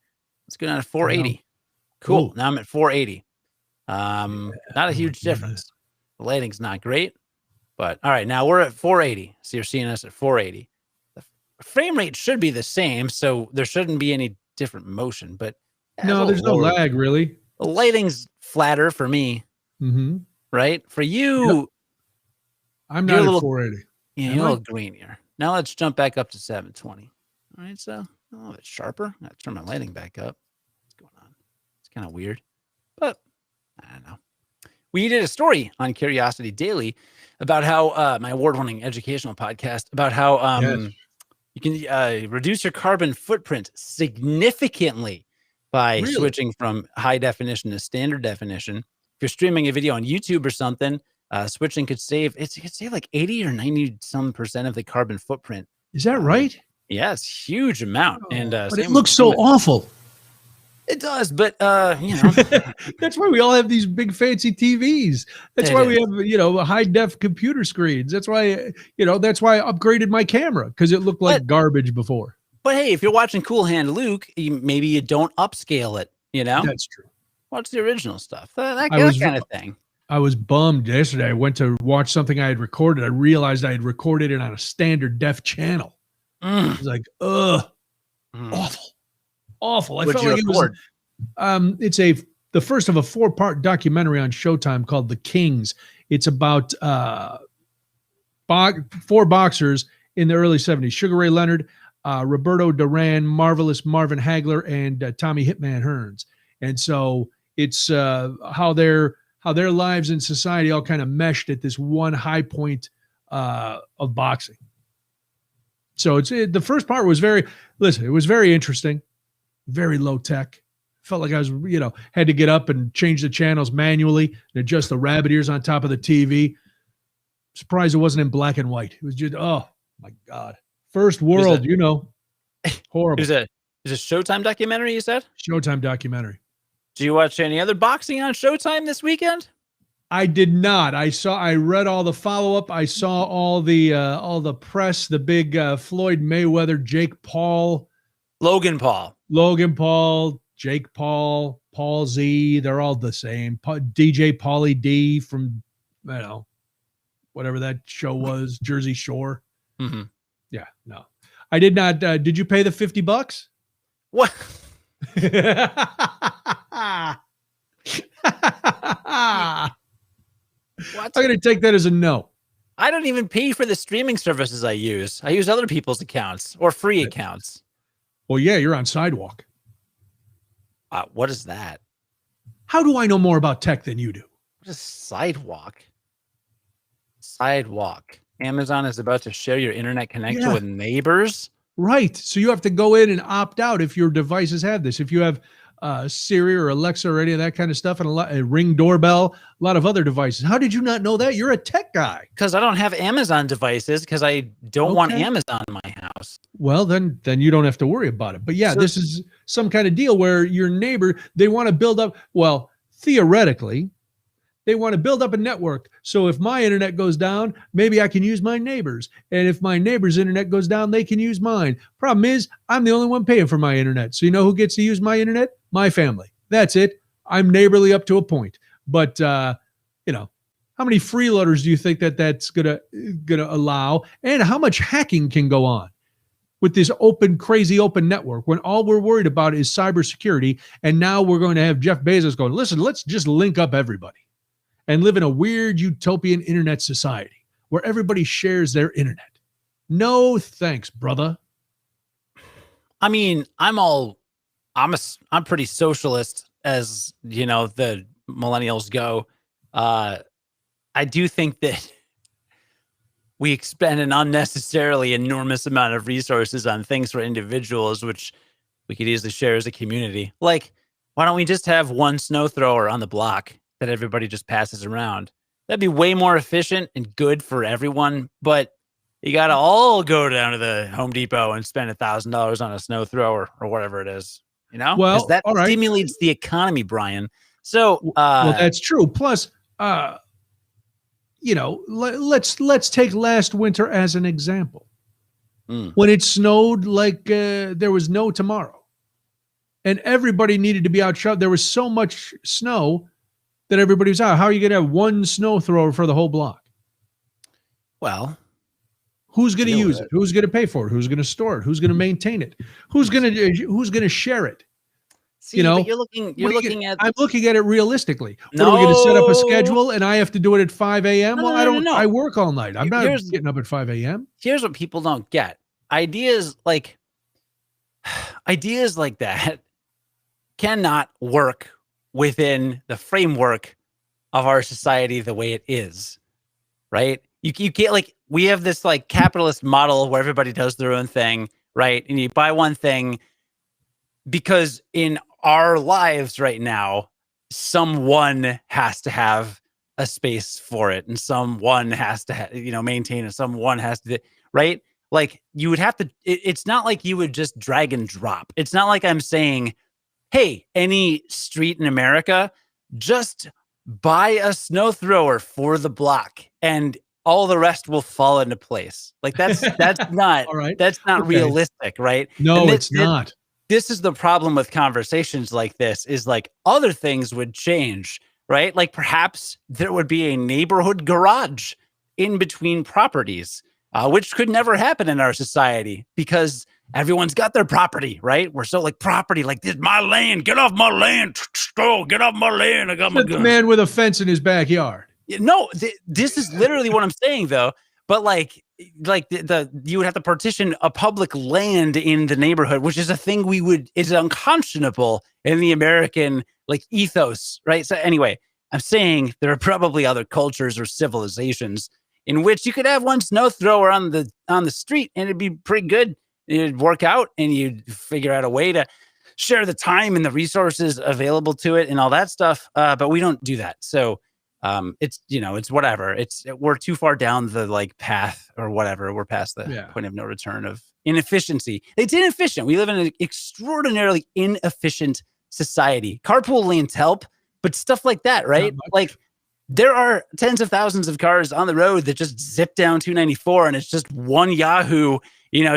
Let's go down to 480. Cool. Now I'm at 480. Not a huge difference. The lighting's not great, but all right. Now we're at 480. So you're seeing us at 480. The frame rate should be the same, so there shouldn't be any different motion. But no, there's no lag really. The lighting's flatter for me, right? For you, I'm not at 480. Yeah, you're a little greenier. Now let's jump back up to 720. All right, so a little bit sharper. I turn my lighting back up. What's going on? It's kind of weird, but I don't know. We did a story on Curiosity Daily about how my award-winning educational podcast about how you can reduce your carbon footprint significantly by switching from high definition to standard definition. If you're streaming a video on YouTube or something, switching could save like 80 or 90 some percent of the carbon footprint. Is that right? Yeah, it's a huge amount. And but it looks so awful. It does, but that's why we all have these big fancy TVs. That's why we have high def computer screens. That's why that's why I upgraded my camera, because it looked like garbage before. But hey, if you're watching Cool Hand Luke, maybe you don't upscale it. That's true. Watch the original stuff. That kind of thing. I was bummed yesterday. I went to watch something I had recorded. I realized I had recorded it on a standard def channel. I was like, awful. I felt like it was. It's the first of a 4-part documentary on Showtime called The Kings. It's about 4 boxers in the early 70s: Sugar Ray Leonard, Roberto Duran, Marvelous Marvin Hagler, and Tommy Hitman Hearns. And so it's how their lives in society all kind of meshed at this one high point of boxing. So the first part was it was very interesting, very low tech. Felt like I was, had to get up and change the channels manually and adjust the rabbit ears on top of the TV. Surprised it wasn't in black and white. It was just, oh my God. First world, horrible. Is it a Showtime documentary, you said? Showtime documentary. Do you watch any other boxing on Showtime this weekend? I did not. I read all the follow-up. I saw all the press, the big Floyd Mayweather, Jake Paul. Logan Paul, Jake Paul, Paul Z. They're all the same. DJ Pauly D from, whatever that show was, Jersey Shore. Mm-hmm. Yeah, no. I did not. Did you pay the $50? What? What? I'm going to take that as a no. I don't even pay for the streaming services I use. I use other people's accounts or free accounts. Well, yeah, you're on Sidewalk. What is that? How do I know more about tech than you do? Just sidewalk. Amazon is about to share your internet connection with neighbors. Right. So you have to go in and opt out if your devices have this. If you have Siri or Alexa or any of that kind of stuff, and a Ring doorbell, a lot of other devices. How did you not know that? You're a tech guy. Because I don't have Amazon devices because I don't want Amazon in my house. Well, then you don't have to worry about it. But yeah, this is some kind of deal where your neighbor, they want to build up, well, theoretically, they want to build up a network. So if my internet goes down, maybe I can use my neighbor's. And if my neighbor's internet goes down, they can use mine. Problem is, I'm the only one paying for my internet. So you know who gets to use my internet? My family. That's it. I'm neighborly up to a point. But, how many freeloaders do you think that's gonna allow? And how much hacking can go on with this crazy open network when all we're worried about is cybersecurity? And now we're going to have Jeff Bezos going, listen, let's just link up everybody and live in a weird utopian internet society where everybody shares their internet. No thanks, brother. I mean, I'm pretty socialist as, the millennials go. I do think that we expend an unnecessarily enormous amount of resources on things for individuals, which we could easily share as a community. Like, why don't we just have one snow thrower on the block that everybody just passes around? That'd be way more efficient and good for everyone. But you got to all go down to the Home Depot and spend $1,000 on a snow thrower or whatever it is, Well, that stimulates the economy, Brian. So, well, that's true. Plus, let's take last winter as an example. When it snowed like there was no tomorrow, and everybody needed to be out shop. There was so much snow that everybody was out. How are you going to have one snow thrower for the whole block? Well, who's going to use it? Who's going to pay for it? Who's going to store it? Who's going to maintain it? Who's going to share it? See, but you're looking at. I'm looking at it realistically. What are we going to set up a schedule and I have to do it at 5 a.m.? No. I work all night. I'm not getting up at 5 a.m. Here's what people don't get. Ideas like that cannot work within the framework of our society the way it is, right? You can't, we have this capitalist model where everybody does their own thing, right? And you buy one thing because in our lives right now, someone has to have a space for it, and someone has to maintain it. Someone has to, right? You would have to. It's not like you would just drag and drop. It's not like I'm saying, hey, any street in America, just buy a snow thrower for the block, and all the rest will fall into place. That's not that's not realistic, right? No, it's not. This is the problem with conversations like this, is other things would change, right? Perhaps there would be a neighborhood garage in between properties, which could never happen in our society because everyone's got their property, right? We're so property, this is my land. Get off my land. Get off my land. I got my the man with a fence in his backyard. No, this is literally what I'm saying, though. But you would have to partition a public land in the neighborhood, which is a thing it's unconscionable in the American ethos, right? So anyway, I'm saying there are probably other cultures or civilizations in which you could have one snow thrower on the street and it'd be pretty good. It'd work out and you'd figure out a way to share the time and the resources available to it and all that stuff. But we don't do that. So it's whatever. We're too far down the path or whatever. We're past the point of no return of inefficiency. It's inefficient. We live in an extraordinarily inefficient society. Carpool lanes help, but stuff like that, right? There are tens of thousands of cars on the road that just zip down 294 and it's just one Yahoo,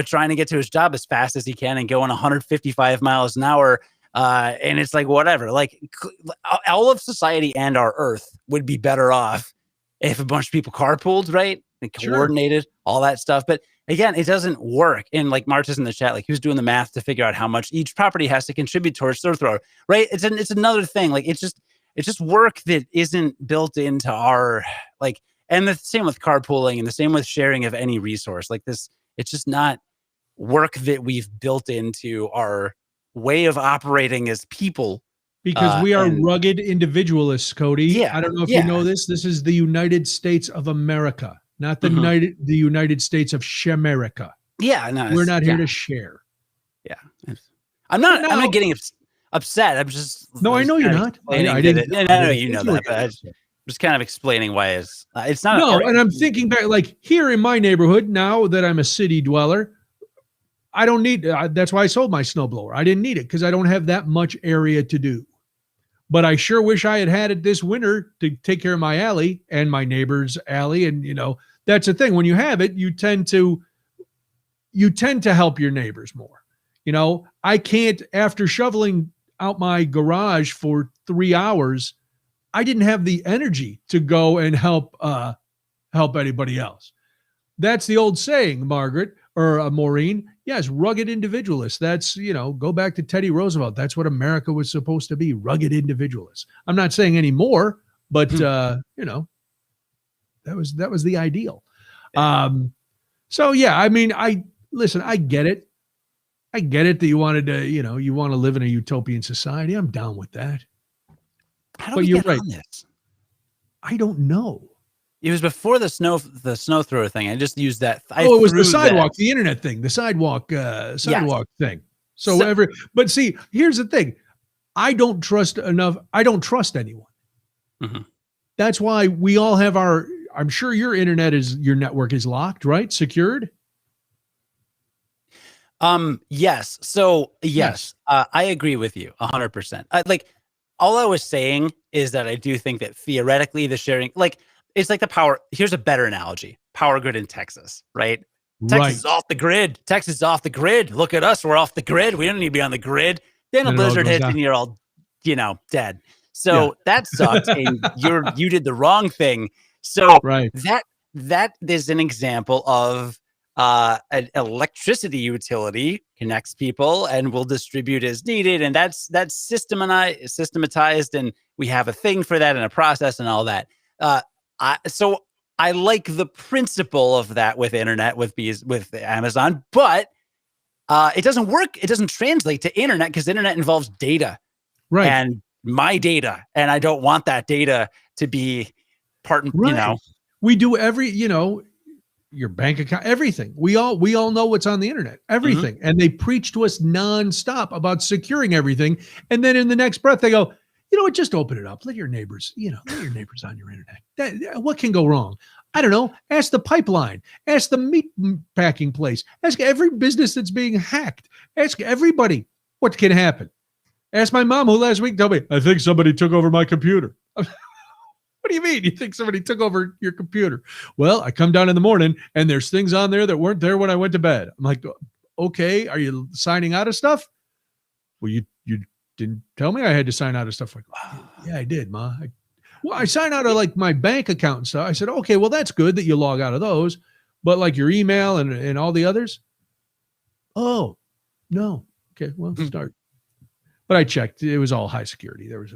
trying to get to his job as fast as he can and going 155 miles an hour. And it's whatever, all of society and our earth would be better off if a bunch of people carpooled, right? And coordinated, all that stuff. But again, it doesn't work. And March is in the chat, he was doing the math to figure out how much each property has to contribute towards snow thrower, right? It's another thing. It's just work that isn't built into our, and the same with carpooling and the same with sharing of any resource this. It's just not work that we've built into our way of operating as people Because we are And rugged individualists, Cody. yeah, I don't know if you yeah, know this. This is the United States of America, not the mhm. United States of Shamerica. Yeah, no, We're it's not yeah, here to share. yeah. But I'm not now, getting upset. no, I I was know you're kind of not. explaining that it, and I I know didn't you think know you were that, but getting I upset. just kind of explaining why it's not No, and I'm thinking back, like here in my neighborhood, now that I'm a city dweller, I don't need. That's why I sold my snowblower. I didn't need it because I don't have that much area to do. But I sure wish I had it this winter to take care of my alley and my neighbor's alley. And that's the thing. When you have it, you tend to help your neighbors more. I can't, after shoveling out my garage for 3 hours, I didn't have the energy to go and help anybody else. That's the old saying, Margaret or Maureen. Yes, rugged individualists. That's, go back to Teddy Roosevelt. That's what America was supposed to be, rugged individualists. I'm not saying any more, but that was the ideal. So yeah, I mean, listen, I get it. I get it that you wanted to, you want to live in a utopian society. I'm down with that. How do But we you're get right. on this? I don't know. It was before the snow thrower thing. I just used that. It was the sidewalk, the internet thing, the sidewalk thing. So but see, here's the thing. I don't trust anyone. Mhm. That's why we all have I'm sure your network is locked, right? Secured? Yes. So yes, I agree with you 100%. All I was saying is that I do think that theoretically the sharing, it's like the power. Here's a better analogy: power grid in Texas, right? Texas is off the grid. Texas is off the grid. Look at us. We're off the grid. We don't need to be on the grid. Then a blizzard hits and you're all, dead. So that sucked. And you did the wrong thing. So that is an example of an electricity utility connects people and will distribute as needed. And that's systematized. And we have a thing for that and a process and all that. So I like the principle of that with internet, with Amazon, but it doesn't work. It doesn't translate to internet because internet involves data, right? And my data, and I don't want that data to be part. Right. We do your bank account, everything. We all know what's on the internet, everything, and they preach to us nonstop about securing everything, and then in the next breath they go, just open it up. Let your neighbors, let your neighbors on your internet. What can go wrong? I don't know. Ask the pipeline. Ask the meat packing place. Ask every business that's being hacked. Ask everybody what can happen. Ask my mom, who last week told me, I think somebody took over my computer. What do you mean? You think somebody took over your computer? Well, I come down in the morning and there's things on there that weren't there when I went to bed. I'm like, okay, are you signing out of stuff? Well, you didn't tell me I had to sign out of stuff. Like, yeah, I did, Ma. I signed out of my bank account and stuff. I said, okay, well, that's good that you log out of those, but your email and all the others. Oh, no. Okay, well, start. But I checked. It was all high security. There was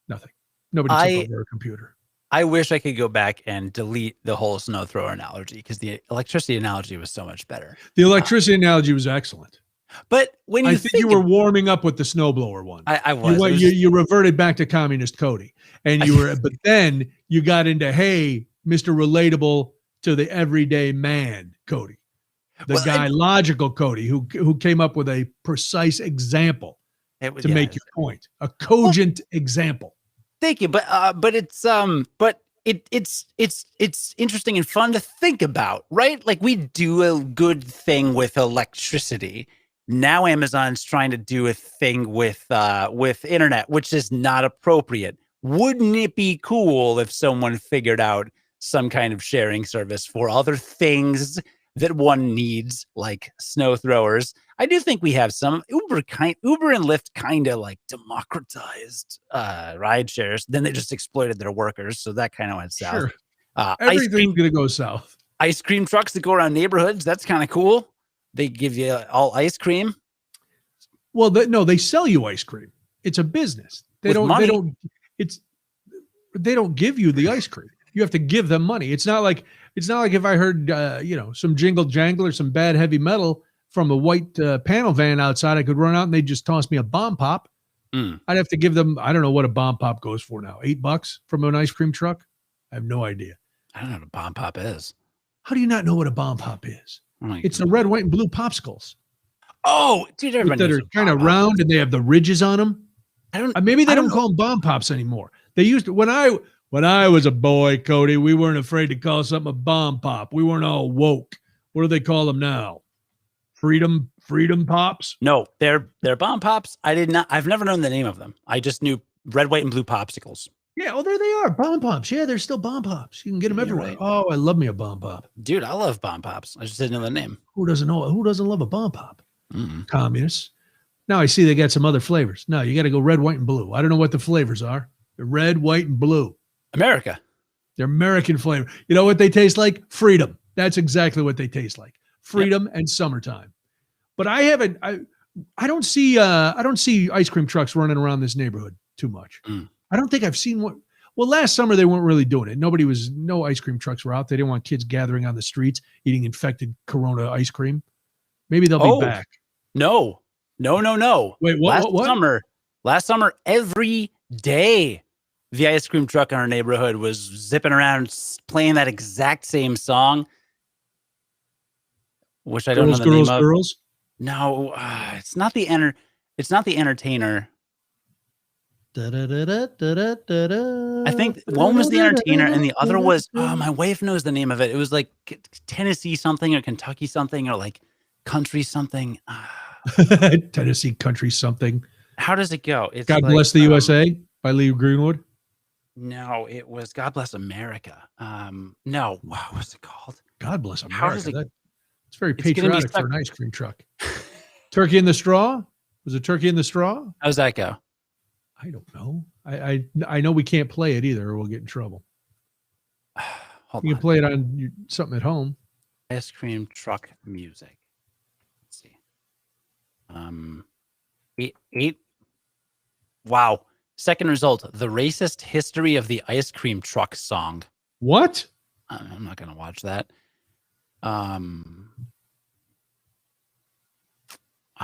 nothing. Nobody took over a computer. I wish I could go back and delete the whole snow thrower analogy because the electricity analogy was so much better. The electricity analogy was excellent. But when I think you were warming up with the snowblower one. I was. You reverted back to communist Cody, and but then you got into, hey, Mr. Relatable to the everyday man, Cody, logical Cody, who came up with a precise example to make your point, a cogent example. Thank you, but it's interesting and fun to think about, right? We do a good thing with electricity. Now Amazon's trying to do a thing with internet, which is not appropriate. Wouldn't it be cool if someone figured out some kind of sharing service for other things that one needs, like snow throwers? I do think we have some. Uber and Lyft kind of democratized ride shares. Then they just exploited their workers, so that kind of went south. Sure. Everything's gonna go south. Ice cream trucks that go around neighborhoods. That's kind of cool. They give you all ice cream. Well, no, they sell you ice cream. It's a business. They don't give you the ice cream. You have to give them money. It's not like if I heard some jingle jangle or some bad heavy metal from a white panel van outside, I could run out and they just toss me a bomb pop. Mm. I'd have to give them, I don't know what a bomb pop goes for now. $8 from an ice cream truck? I have no idea. I don't know what a bomb pop is. How do you not know what a bomb pop is? Oh, It's the red, white, and blue popsicles. Oh, dude, everybody That knows are what kind of bomb pop round is. and they have the ridges on them. Maybe they I don't don't know. call them bomb pops anymore. They used to, when I was a boy, Cody, we weren't afraid to call something a bomb pop. We weren't all woke. What do they call them now? Freedom pops? No, they're bomb pops. I've never known the name of them. I just knew red, white, and blue popsicles. Yeah, oh, there they are. Bomb pops. Yeah, they're still bomb pops. You can get them You're everywhere. right. Oh, I love me a bomb pop. Dude, I love bomb pops. I just didn't know the name. Who doesn't love a bomb pop? Communists. Now I see they got some other flavors. No, you got to go red, white, and blue. I don't know what the flavors are. They're red, white, and blue. America. They're American flavor. You know what they taste like? Freedom. That's exactly what they taste like. Freedom and summertime. But I don't see ice cream trucks running around this neighborhood too much. I don't think I've seen one. Well, last summer they weren't really doing it. No ice cream trucks were out. They didn't want kids gathering on the streets eating infected Corona ice cream. Maybe they'll be back. No. Wait, what? Last summer, every day, the ice cream truck in our neighborhood was zipping around playing that exact same song, which I don't know the name of. Girls. No, it's not the entertainer. I think one was the entertainer and the other was, my wife knows the name of it. It was like Tennessee something or Kentucky something or like country something. Tennessee country something. How does it go? It's God Bless the USA by Lee Greenwood. No, it was God Bless America. No, what was it called? God Bless America. How does it, it's very patriotic for an ice cream truck. Turkey in the Straw? Was it Turkey in the Straw? How does that go? I don't know. I know we can't play it either or we'll get in trouble. You can play it on something at home. Ice cream truck music. Let's see. Wow. Second result, the racist history of the ice cream truck song. What? I'm not going to watch that. I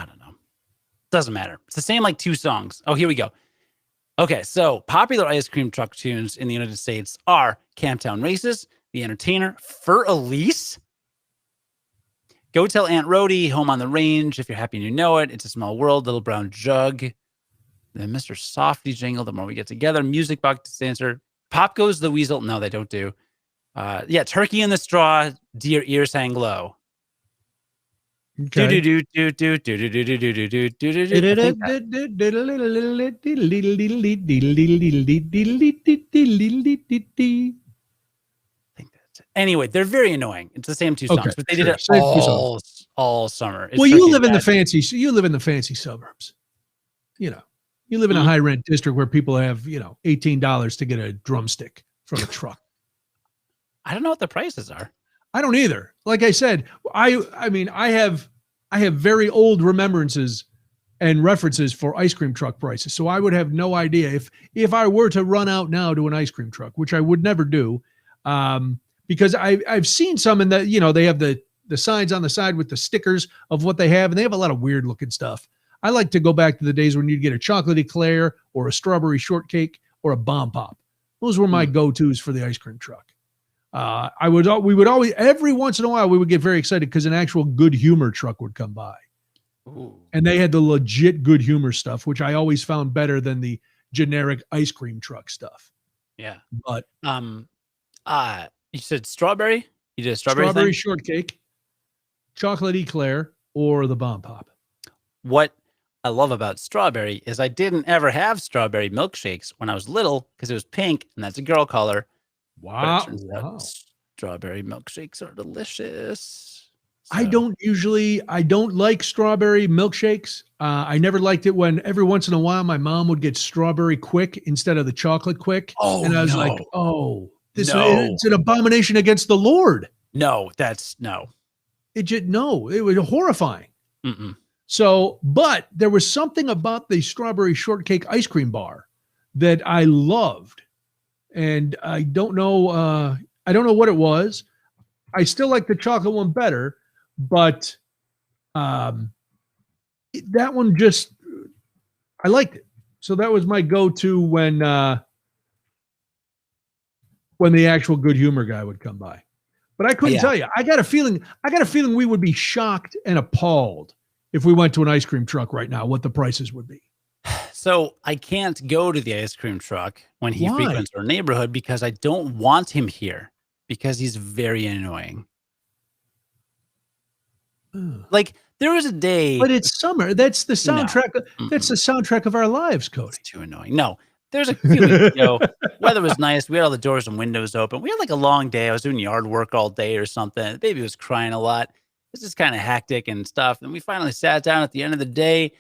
don't know. Doesn't matter. It's the same like two songs. Oh, here we go. Okay, so popular ice cream truck tunes in the United States are Camptown Races, The Entertainer, Fur Elise, Go Tell Aunt Rhody, Home on the Range, If You're Happy and You Know It, It's a Small World, Little Brown Jug, then Mr. Softy Jingle, The More We Get Together, Music Box Dancer, Pop Goes the Weasel. No, they don't do. Turkey in the Straw, Dear Ears Hang Low. Okay. Anyway, they're very annoying. It's the same two songs, but they did it all summer. Well, you live in the fancy suburbs. You know, you live in a high rent district where people have, $18 to get a drumstick from a truck. I don't know what the prices are. I don't either. Like I said, I mean, I have very old remembrances and references for ice cream truck prices. So I would have no idea if I were to run out now to an ice cream truck, which I would never do. Because I've seen some in the, they have the signs on the side with the stickers of what they have, and they have a lot of weird looking stuff. I like to go back to the days when you'd get a chocolate eclair or a strawberry shortcake or a bomb pop. Those were my go-tos for the ice cream truck. We would always, every once in a while, we would get very excited because an actual Good Humor truck would come by. Ooh. And they had the legit Good Humor stuff, which I always found better than the generic ice cream truck stuff. Yeah. But you said strawberry? You did a strawberry shortcake, chocolate eclair, or the bomb pop. What I love about strawberry is I didn't ever have strawberry milkshakes when I was little because it was pink and that's a girl color. Wow. Strawberry milkshakes are delicious. So. I don't like strawberry milkshakes. I never liked it when every once in a while my mom would get strawberry quick instead of the chocolate quick. Oh, and I was like, it's an abomination against the Lord. No. It was horrifying. Mm-mm. So, but there was something about the strawberry shortcake ice cream bar that I loved. And I don't know what it was. I still like the chocolate one better, but that one I liked it. So that was my go-to when the actual Good Humor guy would come by. But I couldn't tell you. I got a feeling we would be shocked and appalled if we went to an ice cream truck right now, what the prices would be. So I can't go to the ice cream truck when he frequents our neighborhood because I don't want him here because he's very annoying. Like there was a day, but it's summer. That's the soundtrack. No. That's the soundtrack of our lives, Cody. It's too annoying. No, there's a few weeks ago. Weather was nice. We had all the doors and windows open. We had like a long day. I was doing yard work all day or something. The baby was crying a lot. It was just kind of hectic and stuff. And we finally sat down at the end of the day.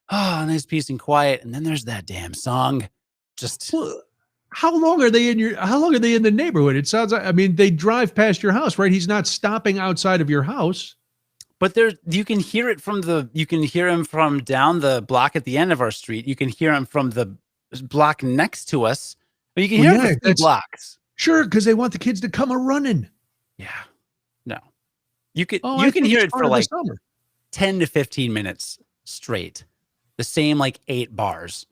Oh, nice peace and quiet. And then there's that damn song. Just how long are they in the neighborhood? It sounds like, I mean, they drive past your house, right? He's not stopping outside of your house. But you can hear it you can hear him from down the block at the end of our street. You can hear him from the block next to us. But you can hear him from 3 blocks. Sure, because they want the kids to come a running. Yeah. No. You can hear it for like 10 to 15 minutes straight. The same like 8 bars.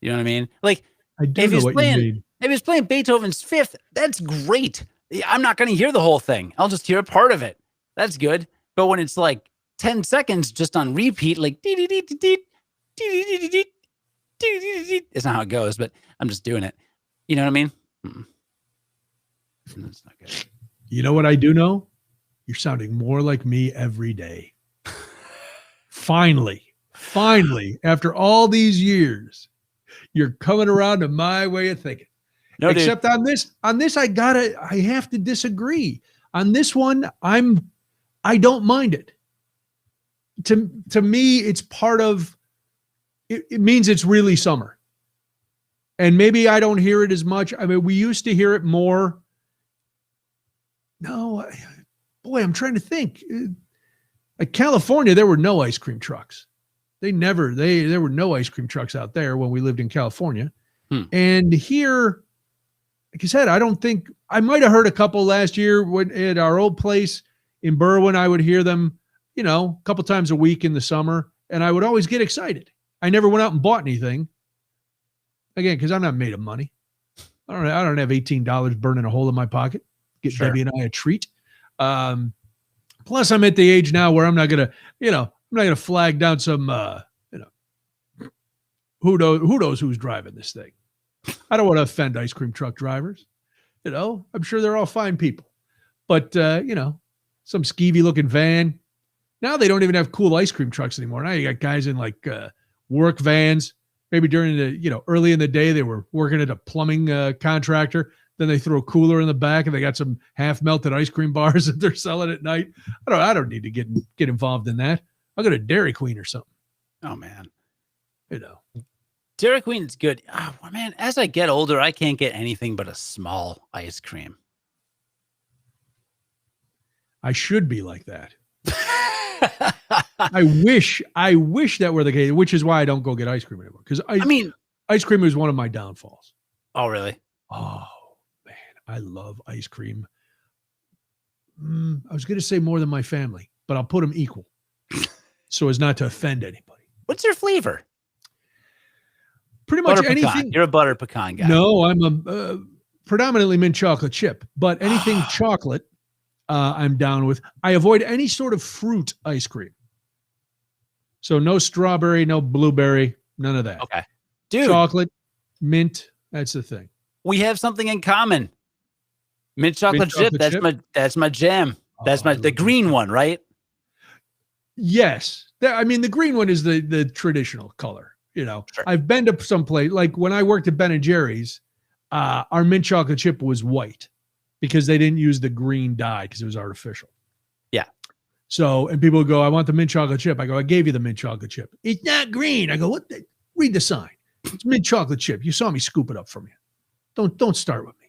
You know what I mean? Like I do know what you mean. If he's playing Beethoven's Fifth, that's great. I'm not going to hear the whole thing. I'll just hear a part of it. That's good. But when it's like 10 seconds just on repeat, like it's not how it goes, but I'm just doing it. You know what I mean? That's not good. You know what I do know? You're sounding more like me every day. Finally, after all these years, you're coming around to my way of thinking. No, except dude. on this, I have to disagree. On this one, I don't mind it. To me, it's part of it means it's really summer. And maybe I don't hear it as much. I mean, we used to hear it more. No, boy, I'm trying to think. Like California, there were no ice cream trucks. There were no ice cream trucks out there when we lived in California. And here, like I said, I might have heard a couple last year at our old place in Berwyn. I would hear them, a couple times a week in the summer, and I would always get excited. I never went out and bought anything. Again, because I'm not made of money. I don't have $18 burning a hole in my pocket. Get Debbie and I a treat. Plus, I'm at the age now where I'm not gonna flag down some, who knows who's driving this thing. I don't want to offend ice cream truck drivers. I'm sure they're all fine people, but some skeevy looking van. Now they don't even have cool ice cream trucks anymore. Now you got guys in like work vans. Maybe during the, early in the day, they were working at a plumbing contractor. Then they throw a cooler in the back and they got some half melted ice cream bars that they're selling at night. I don't need to get involved in that. I'll go to Dairy Queen or something. Oh man. Dairy Queen's good. Oh, man, as I get older, I can't get anything but a small ice cream. I should be like that. I wish that were the case, which is why I don't go get ice cream anymore. Because ice cream is one of my downfalls. Oh, really? Oh, man. I love ice cream. I was going to say more than my family, but I'll put them equal so as not to offend anybody. What's your flavor? Pretty much butter anything. Pecan. You're a butter pecan guy. No, I'm a predominantly mint chocolate chip, but anything chocolate, I'm down with. I avoid any sort of fruit ice cream. So no strawberry, no blueberry, none of that. Okay. Dude. Chocolate, mint, that's the thing. We have something in common. Mint chocolate chip, that's my jam. That's the green one, right? Yes. The green one is the traditional color. Sure. I've been to some place, like when I worked at Ben & Jerry's, our mint chocolate chip was white because they didn't use the green dye because it was artificial. Yeah. So, and people would go, I want the mint chocolate chip. I go, I gave you the mint chocolate chip. It's not green. I go, what? Read the sign. It's mint chocolate chip. You saw me scoop it up from you. Don't start with me.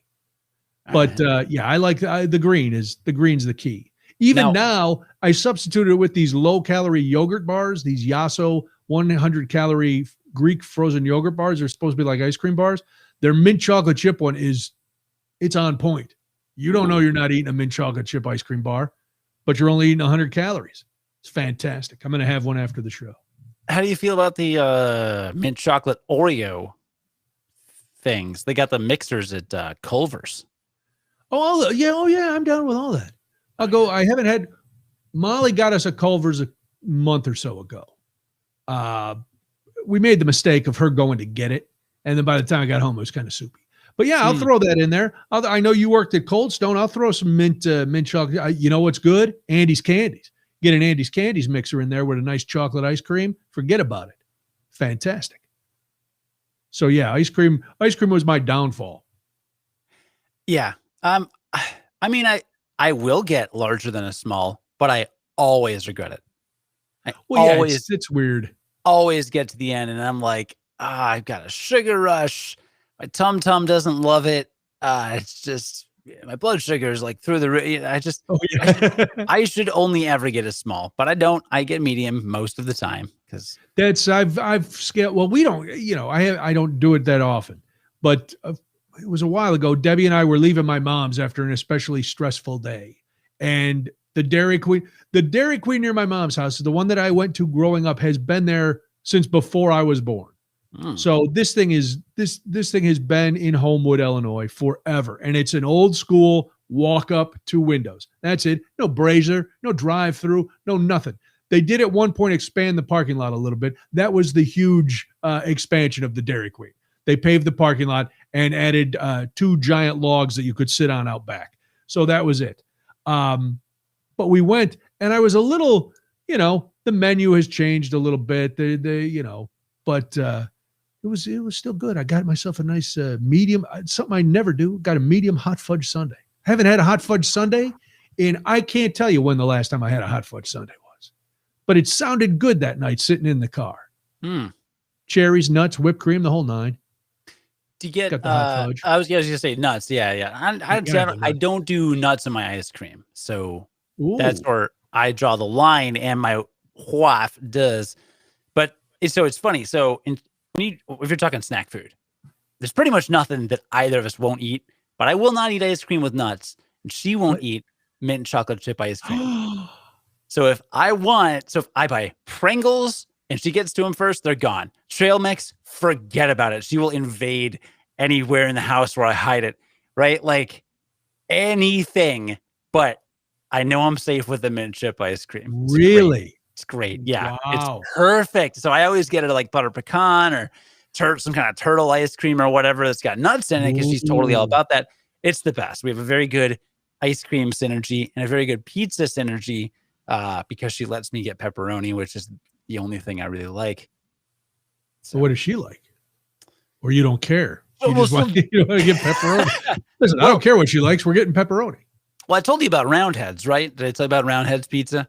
But I like the green's the key. Even now, I substituted it with these low-calorie yogurt bars, these Yasso 100-calorie Greek frozen yogurt bars. They're supposed to be like ice cream bars. Their mint chocolate chip one it's on point. You don't know you're not eating a mint chocolate chip ice cream bar, but you're only eating 100 calories. It's fantastic. I'm going to have one after the show. How do you feel about the mint chocolate Oreo things? They got the mixers at Culver's. Oh yeah, I'm down with all that. I'll go. I haven't had. Molly got us a Culver's a month or so ago. We made the mistake of her going to get it, and then by the time I got home, it was kind of soupy. But yeah, I'll throw that in there. I know you worked at Cold Stone. I'll throw some mint chocolate. You know what's good? Andy's Candies. Get an Andy's Candies mixer in there with a nice chocolate ice cream. Forget about it. Fantastic. So yeah, ice cream was my downfall. Yeah. I mean, I will get larger than a small, but I always regret it. It's weird. Always get to the end and I'm like, I've got a sugar rush. My tum-tum doesn't love it. It's just my blood sugar is like through the roof. I should only ever get a small, but I don't. I get medium most of the time because I've scaled. Well, we don't. I don't do it that often, but it was a while ago. Debbie and I were leaving my mom's after an especially stressful day, and the Dairy Queen near my mom's house, the one that I went to growing up, has been there since before I was born. So this thing has been in Homewood, Illinois forever. And it's an old school walk up, 2 windows. That's it. No brazier, no drive through, no nothing. They did at one point expand the parking lot a little bit. That was the huge expansion of the Dairy Queen. They paved the parking lot and added 2 giant logs that you could sit on out back. So that was it. But we went and I was a little, the menu has changed a little bit. But it was still good. I got myself a nice medium, something I never do. Got a medium hot fudge sundae. Haven't had a hot fudge sundae I can't tell you when the last time I had a hot fudge sundae was. But it sounded good that night sitting in the car. Cherries, nuts, whipped cream, the whole 9. Do you get the hot fudge? I was going to say nuts. Yeah. I don't do nuts in my ice cream. So that's where I draw the line, and my wife does. But it's funny. So if you're talking snack food, there's pretty much nothing that either of us won't eat, but I will not eat ice cream with nuts, and she won't eat mint chocolate chip ice cream. So if I buy Pringles and she gets to them first, they're gone. Trail mix, forget about it. She will invade anywhere in the house where I hide it, right? Like anything, but I know I'm safe with the mint chip ice cream. Really? It's great. Yeah. Wow. It's perfect. So I always get it like butter pecan or some kind of turtle ice cream or whatever that's got nuts in it, because she's totally all about that. It's the best. We have a very good ice cream synergy and a very good pizza synergy because she lets me get pepperoni, which is the only thing I really like. So what does she like? Or you don't care? You just want to get pepperoni. Listen, I don't care what she likes. We're getting pepperoni. Well, I told you about Roundheads, right? Did I tell you about Roundheads pizza?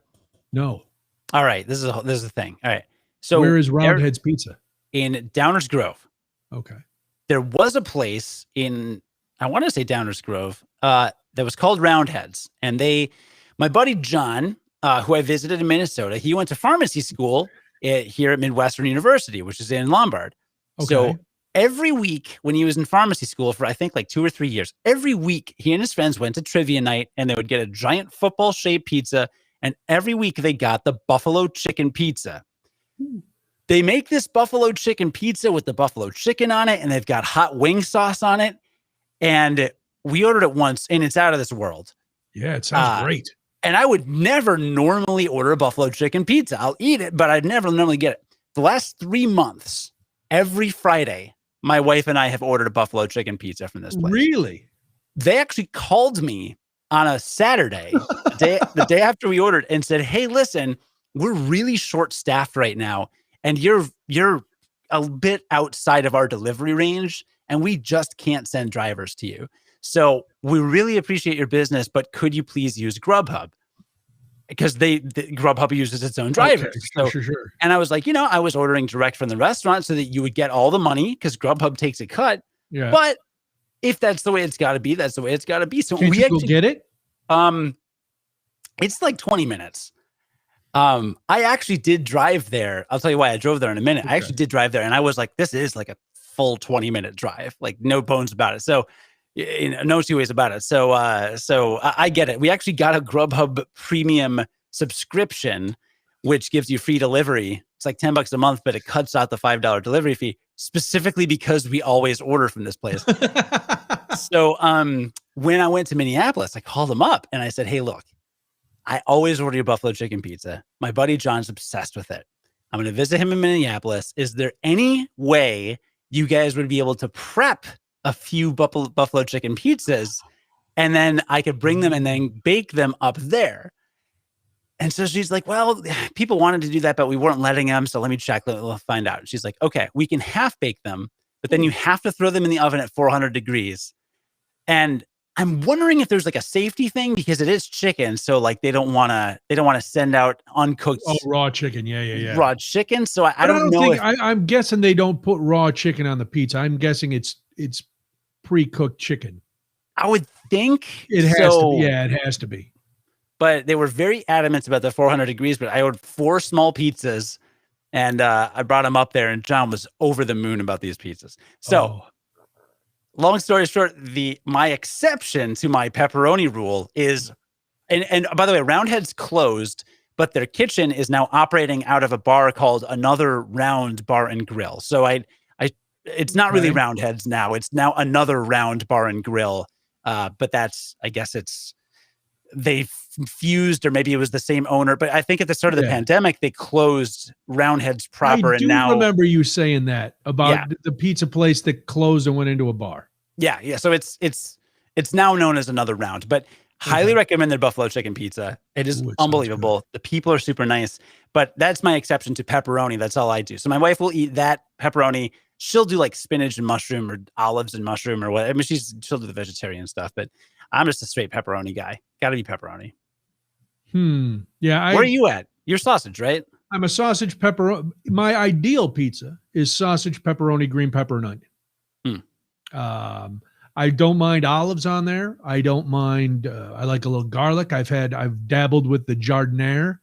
No. All right. This is the thing. All right. So where is Roundheads Pizza? In Downers Grove. Okay. There was a place in, I want to say Downers Grove, that was called Roundheads. And my buddy John, who I visited in Minnesota, he went to pharmacy school here at Midwestern University, which is in Lombard. Okay. So every week when he was in pharmacy school for, I think, like 2 or 3 years, every week he and his friends went to trivia night, and they would get a giant football-shaped pizza. And every week they got the buffalo chicken pizza. They make this buffalo chicken pizza with the buffalo chicken on it, and they've got hot wing sauce on it. And we ordered it once, and it's out of this world. Yeah, it sounds great. And I would never normally order a buffalo chicken pizza. I'll eat it, but I'd never normally get it. The last 3 months, every Friday, my wife and I have ordered a buffalo chicken pizza from this place. Really? They actually called me on a Saturday, the day after we ordered, and said, "Hey, listen, we're really short-staffed right now, and you're a bit outside of our delivery range, and we just can't send drivers to you. So we really appreciate your business, but could you please use Grubhub?" Because Grubhub uses its own drivers. Okay, sure. And I was like, I was ordering direct from the restaurant so that you would get all the money, because Grubhub takes a cut. Yeah. But if that's the way it's got to be, that's the way it's got to be. So we actually get it. It's like 20 minutes. I actually did drive there. I'll tell you why I drove there in a minute. Okay. I actually did drive there, and I was like, this is like a full 20-minute drive, like no bones about it. So, no 2 ways about it. So I get it. We actually got a Grubhub premium subscription, which gives you free delivery. It's like $10 a month, but it cuts out the $5 delivery fee specifically because we always order from this place. So when I went to Minneapolis, I called them up and I said, hey, look, I always order your buffalo chicken pizza. My buddy John's obsessed with it. I'm going to visit him in Minneapolis. Is there any way you guys would be able to prep a few buffalo chicken pizzas and then I could bring them and then bake them up there? And so she's like, well, people wanted to do that, but we weren't letting them. So let me check. We'll find out. She's like, okay, we can half bake them, but then you have to throw them in the oven at 400 degrees. And I'm wondering if there's like a safety thing because it is chicken. So like they don't want to send out uncooked. Oh, raw chicken. Yeah. Raw chicken. So I don't know. Think, I'm guessing they don't put raw chicken on the pizza. I'm guessing it's pre-cooked chicken. I would think it has to be. Yeah, it has to be. But they were very adamant about the 400 degrees, but I ordered 4 small pizzas and I brought them up there and John was over the moon about these pizzas. So long story short, my exception to my pepperoni rule is, and by the way, Roundhead's closed, but their kitchen is now operating out of a bar called Another Round Bar and Grill. So it's not really Roundhead's now. It's now Another Round Bar and Grill. But I guess they fused, or maybe it was the same owner. But I think at the start of the pandemic, they closed Roundhead's proper. I remember you saying that about the pizza place that closed and went into a bar. Yeah. So it's now known as Another Round, but highly recommend their buffalo chicken pizza. It is unbelievable. The people are super nice, but that's my exception to pepperoni. That's all I do. So my wife will eat that pepperoni. She'll do like spinach and mushroom or olives and mushroom or what. I mean, she'll do the vegetarian stuff, but I'm just a straight pepperoni guy. Got to be pepperoni. Yeah. Where are you at? You're sausage, right? I'm a sausage pepperoni. My ideal pizza is sausage, pepperoni, green pepper, and onion. I don't mind olives on there. I don't mind. I like a little garlic. I've dabbled with the jardiniere.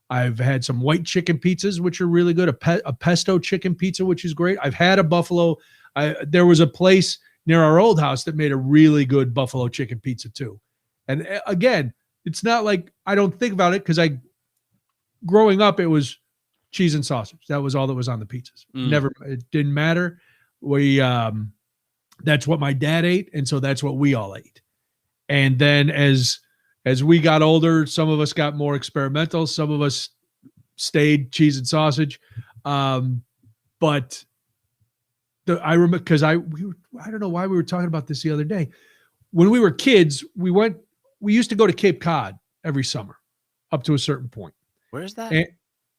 I've had some white chicken pizzas, which are really good. A pesto chicken pizza, which is great. I've had a buffalo. There was a place near our old house that made a really good buffalo chicken pizza too. And again, it's not like I don't think about it because growing up, it was cheese and sausage. That was all that was on the pizzas. It didn't matter. That's what my dad ate. And so that's what we all ate. And then as we got older, some of us got more experimental. Some of us stayed cheese and sausage. But I remember because I don't know why we were talking about this the other day. When we were kids, we used to go to Cape Cod every summer up to a certain point. Where's that?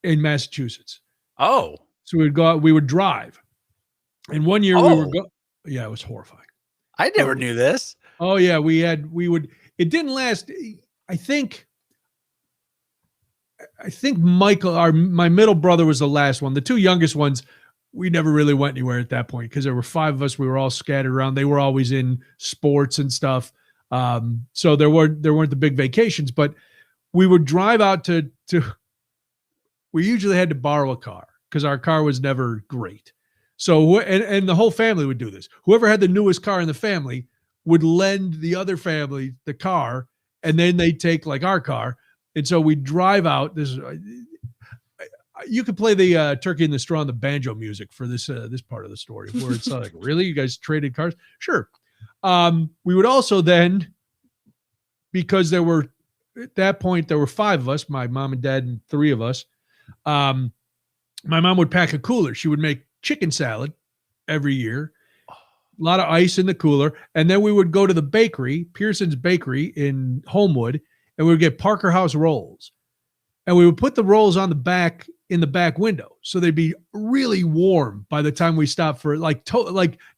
In Massachusetts. Oh. So we would drive. And one year yeah, it was horrifying. I never knew this. Oh yeah, it didn't last. I think Michael, my middle brother, was the last one. The 2 youngest ones, we never really went anywhere at that point because there were 5 of us. We were all scattered around. They were always in sports and stuff. So there weren't the big vacations, but we would drive out to we usually had to borrow a car because our car was never great. So, and the whole family would do this. Whoever had the newest car in the family would lend the other family the car, and then they'd take like our car. And so we drive out. You could play the Turkey in the Straw and the banjo music for this part of the story, where it's like, really, you guys traded cars? Sure. We would also then, because at that point there were 5 of us, my mom and dad and 3 of us. My mom would pack a cooler. She would make chicken salad every year, a lot of ice in the cooler. And then we would go to the bakery, Pearson's Bakery in Homewood, and we would get Parker House rolls. And we would put the rolls in the back window. So they'd be really warm by the time we stopped for like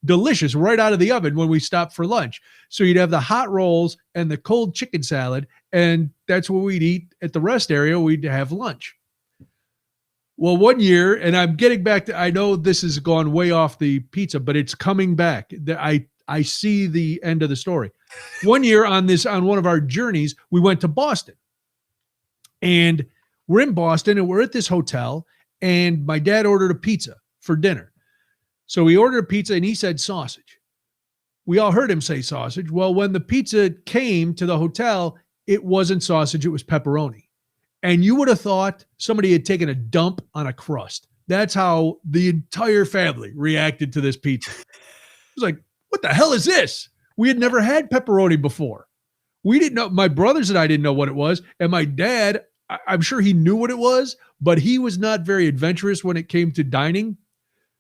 delicious right out of the oven when we stopped for lunch. So you'd have the hot rolls and the cold chicken salad. And that's what we'd eat at the rest area. We'd have lunch. Well, one year, and I'm getting back to, I know this has gone way off the pizza, but it's coming back. I see the end of the story. One year on one of our journeys, we went to Boston. And we're in Boston and we're at this hotel, and my dad ordered a pizza for dinner. So we ordered a pizza and he said sausage. We all heard him say sausage. Well, when the pizza came to the hotel, it wasn't sausage, it was pepperoni. and you would have thought somebody had taken a dump on a crust. That's how the entire family reacted to this pizza. It was like, what the hell is this? We had never had pepperoni before. We didn't know. My brothers and I didn't know what it was. And my dad, I'm sure he knew what it was, but he was not very adventurous when it came to dining.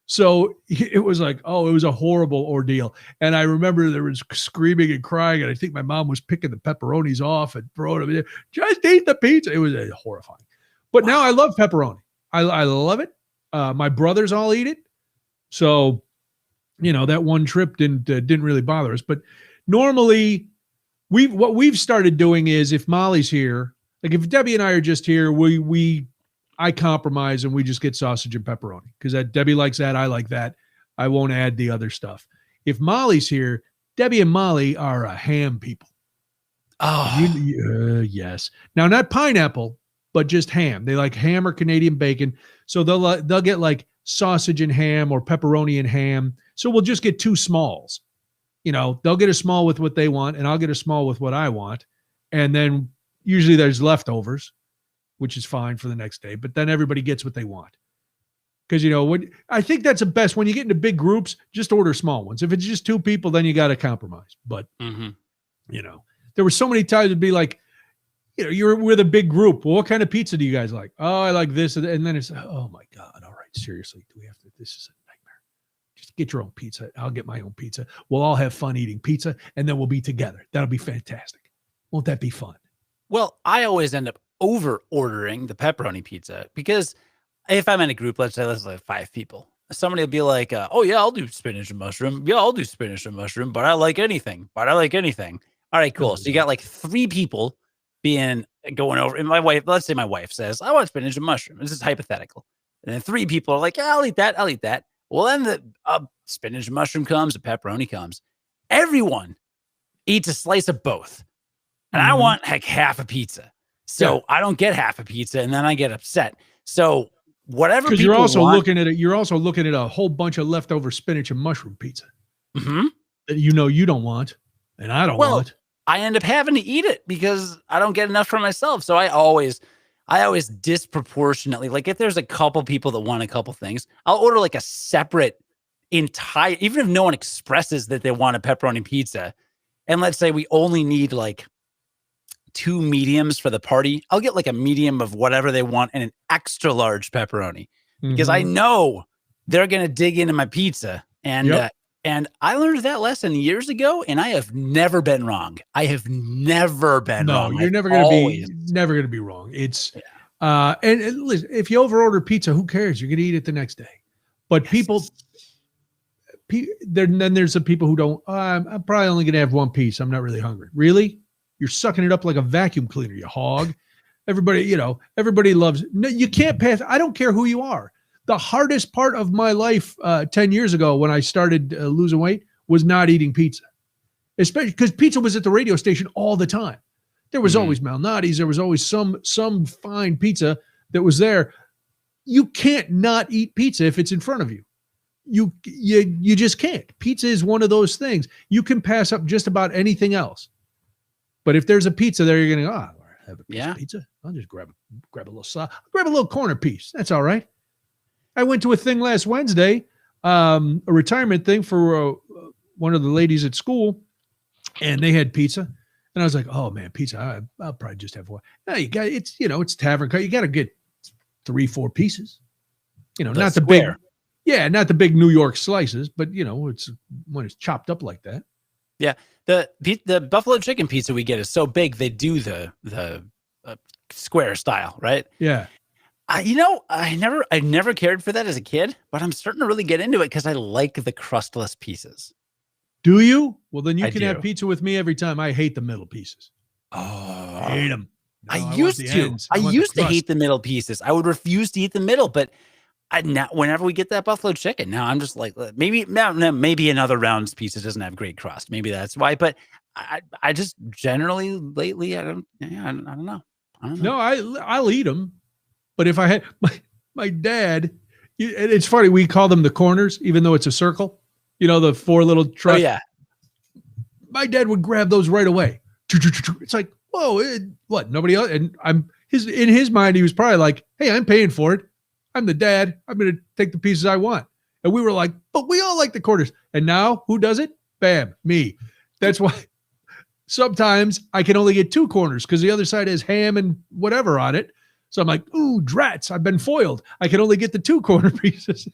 So it was like, oh, it was a horrible ordeal. And I remember there was screaming and crying. And I think my mom was picking the pepperonis off and throwing them in. Just eat the pizza. It was horrifying. But now I love pepperoni. I love it. My brothers all eat it. So, that one trip didn't really bother us. But normally what we've started doing is, if Molly's here, like if Debbie and I are just here, I compromise and we just get sausage and pepperoni because Debbie likes that. I like that. I won't add the other stuff. If Molly's here, Debbie and Molly are a ham people. Oh, yes. Now, not pineapple, but just ham. They like ham or Canadian bacon. So they'll get like sausage and ham or pepperoni and ham. So we'll just get 2 smalls. They'll get a small with what they want, and I'll get a small with what I want. And then usually there's leftovers, which is fine for the next day. But then everybody gets what they want. Because, I think that's the best. When you get into big groups, just order small ones. If it's just 2 people, then you got to compromise. But, there were so many times it'd be like, you're with a big group. Well, what kind of pizza do you guys like? Oh, I like this. And then it's, oh my God. All right. Seriously. Do we have to? This is a nightmare. Just get your own pizza. I'll get my own pizza. We'll all have fun eating pizza and then we'll be together. That'll be fantastic. Won't that be fun? Well, I always end up over ordering the pepperoni pizza because if I'm in a group, let's say like 5 people, somebody will be like, oh yeah, I'll do spinach and mushroom. Yeah, I'll do spinach and mushroom, but I like anything. All right, cool. So you got like 3 people going over, and my wife, let's say my wife says, I want spinach and mushroom. This is hypothetical. And then 3 people are like, yeah, I'll eat that. Well, then the spinach and mushroom comes, the pepperoni comes. Everyone eats a slice of both. And I want like half a pizza. So I don't get half a pizza and then I get upset. So whatever people you're also want, looking at it, you're also looking at a whole bunch of leftover spinach and mushroom pizza that you don't want and I don't want. I end up having to eat it because I don't get enough for myself. So I always disproportionately, like if there's a couple people that want a couple things, I'll order like a separate entire, even if no one expresses that they want a pepperoni pizza. And let's say we only need like 2 mediums for the party. I'll get like a medium of whatever they want and an extra large pepperoni because I know they're going to dig into my pizza. And I learned that lesson years ago, and I have never been wrong. I have never been wrong. No, you're never going to be wrong. It's, and listen, if you overorder pizza, who cares? You're going to eat it the next day. But then there's the people who don't, I'm probably only going to have 1 piece. I'm not really hungry. Really? You're sucking it up like a vacuum cleaner, you hog. Everybody loves it. No, you can't pass. I don't care who you are. The hardest part of my life 10 years ago when I started losing weight was not eating pizza, especially because pizza was at the radio station all the time. There was always Malnati's. There was always some fine pizza that was there. You can't not eat pizza if it's in front of you. You just can't. Pizza is one of those things. You can pass up just about anything else. But if there's a pizza there, you're going to have a piece of pizza. I'll just grab a little sauce. Grab a little corner piece. That's all right. I went to a thing last Wednesday, a retirement thing for one of the ladies at school, and they had pizza. And I was like, oh man, pizza. I'll probably just have 1. No, it's tavern cut. You got to get 3-4 pieces. Not the big, not the big New York slices, but it's when it's chopped up like that. Yeah. The buffalo chicken pizza we get is so big they do the square style, right? Yeah. I never cared for that as a kid, but I'm starting to really get into it because I like the crustless pieces. Do you? Well, then you can have pizza with me every time. I hate the middle pieces. Oh, I hate them. No, I used to hate the middle pieces. I would refuse to eat the middle, but now whenever we get that buffalo chicken, now I'm just like, maybe another round pizza doesn't have great crust. Maybe that's why. But I just generally lately, I don't know. No, I'll eat them. But if I had my dad, it's funny. We call them the corners, even though it's a circle. The 4 little trucks. Oh, yeah. My dad would grab those right away. It's like, whoa, what? Nobody else? And in his mind, he was probably like, hey, I'm paying for it. I'm the dad. I'm going to take the pieces I want. And we were like, but we all like the quarters. And now who does it? Bam, me. That's why sometimes I can only get 2 corners because the other side has ham and whatever on it. So I'm like, ooh, drats, I've been foiled. I can only get the 2 corner pieces.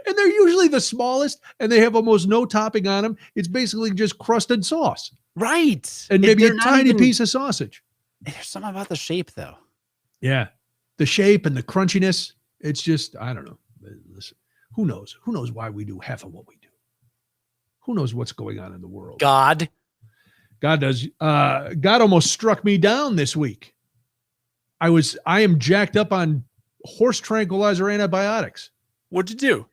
And they're usually the smallest and they have almost no topping on them. It's basically just crust and sauce. Right. And maybe a tiny piece of sausage. There's something about the shape, though. Yeah. The shape and the crunchiness. It's just, I don't know. Listen, who knows? Who knows why we do half of what we do? Who knows what's going on in the world? God does. God almost struck me down this week. I am jacked up on horse tranquilizer antibiotics. What'd you do?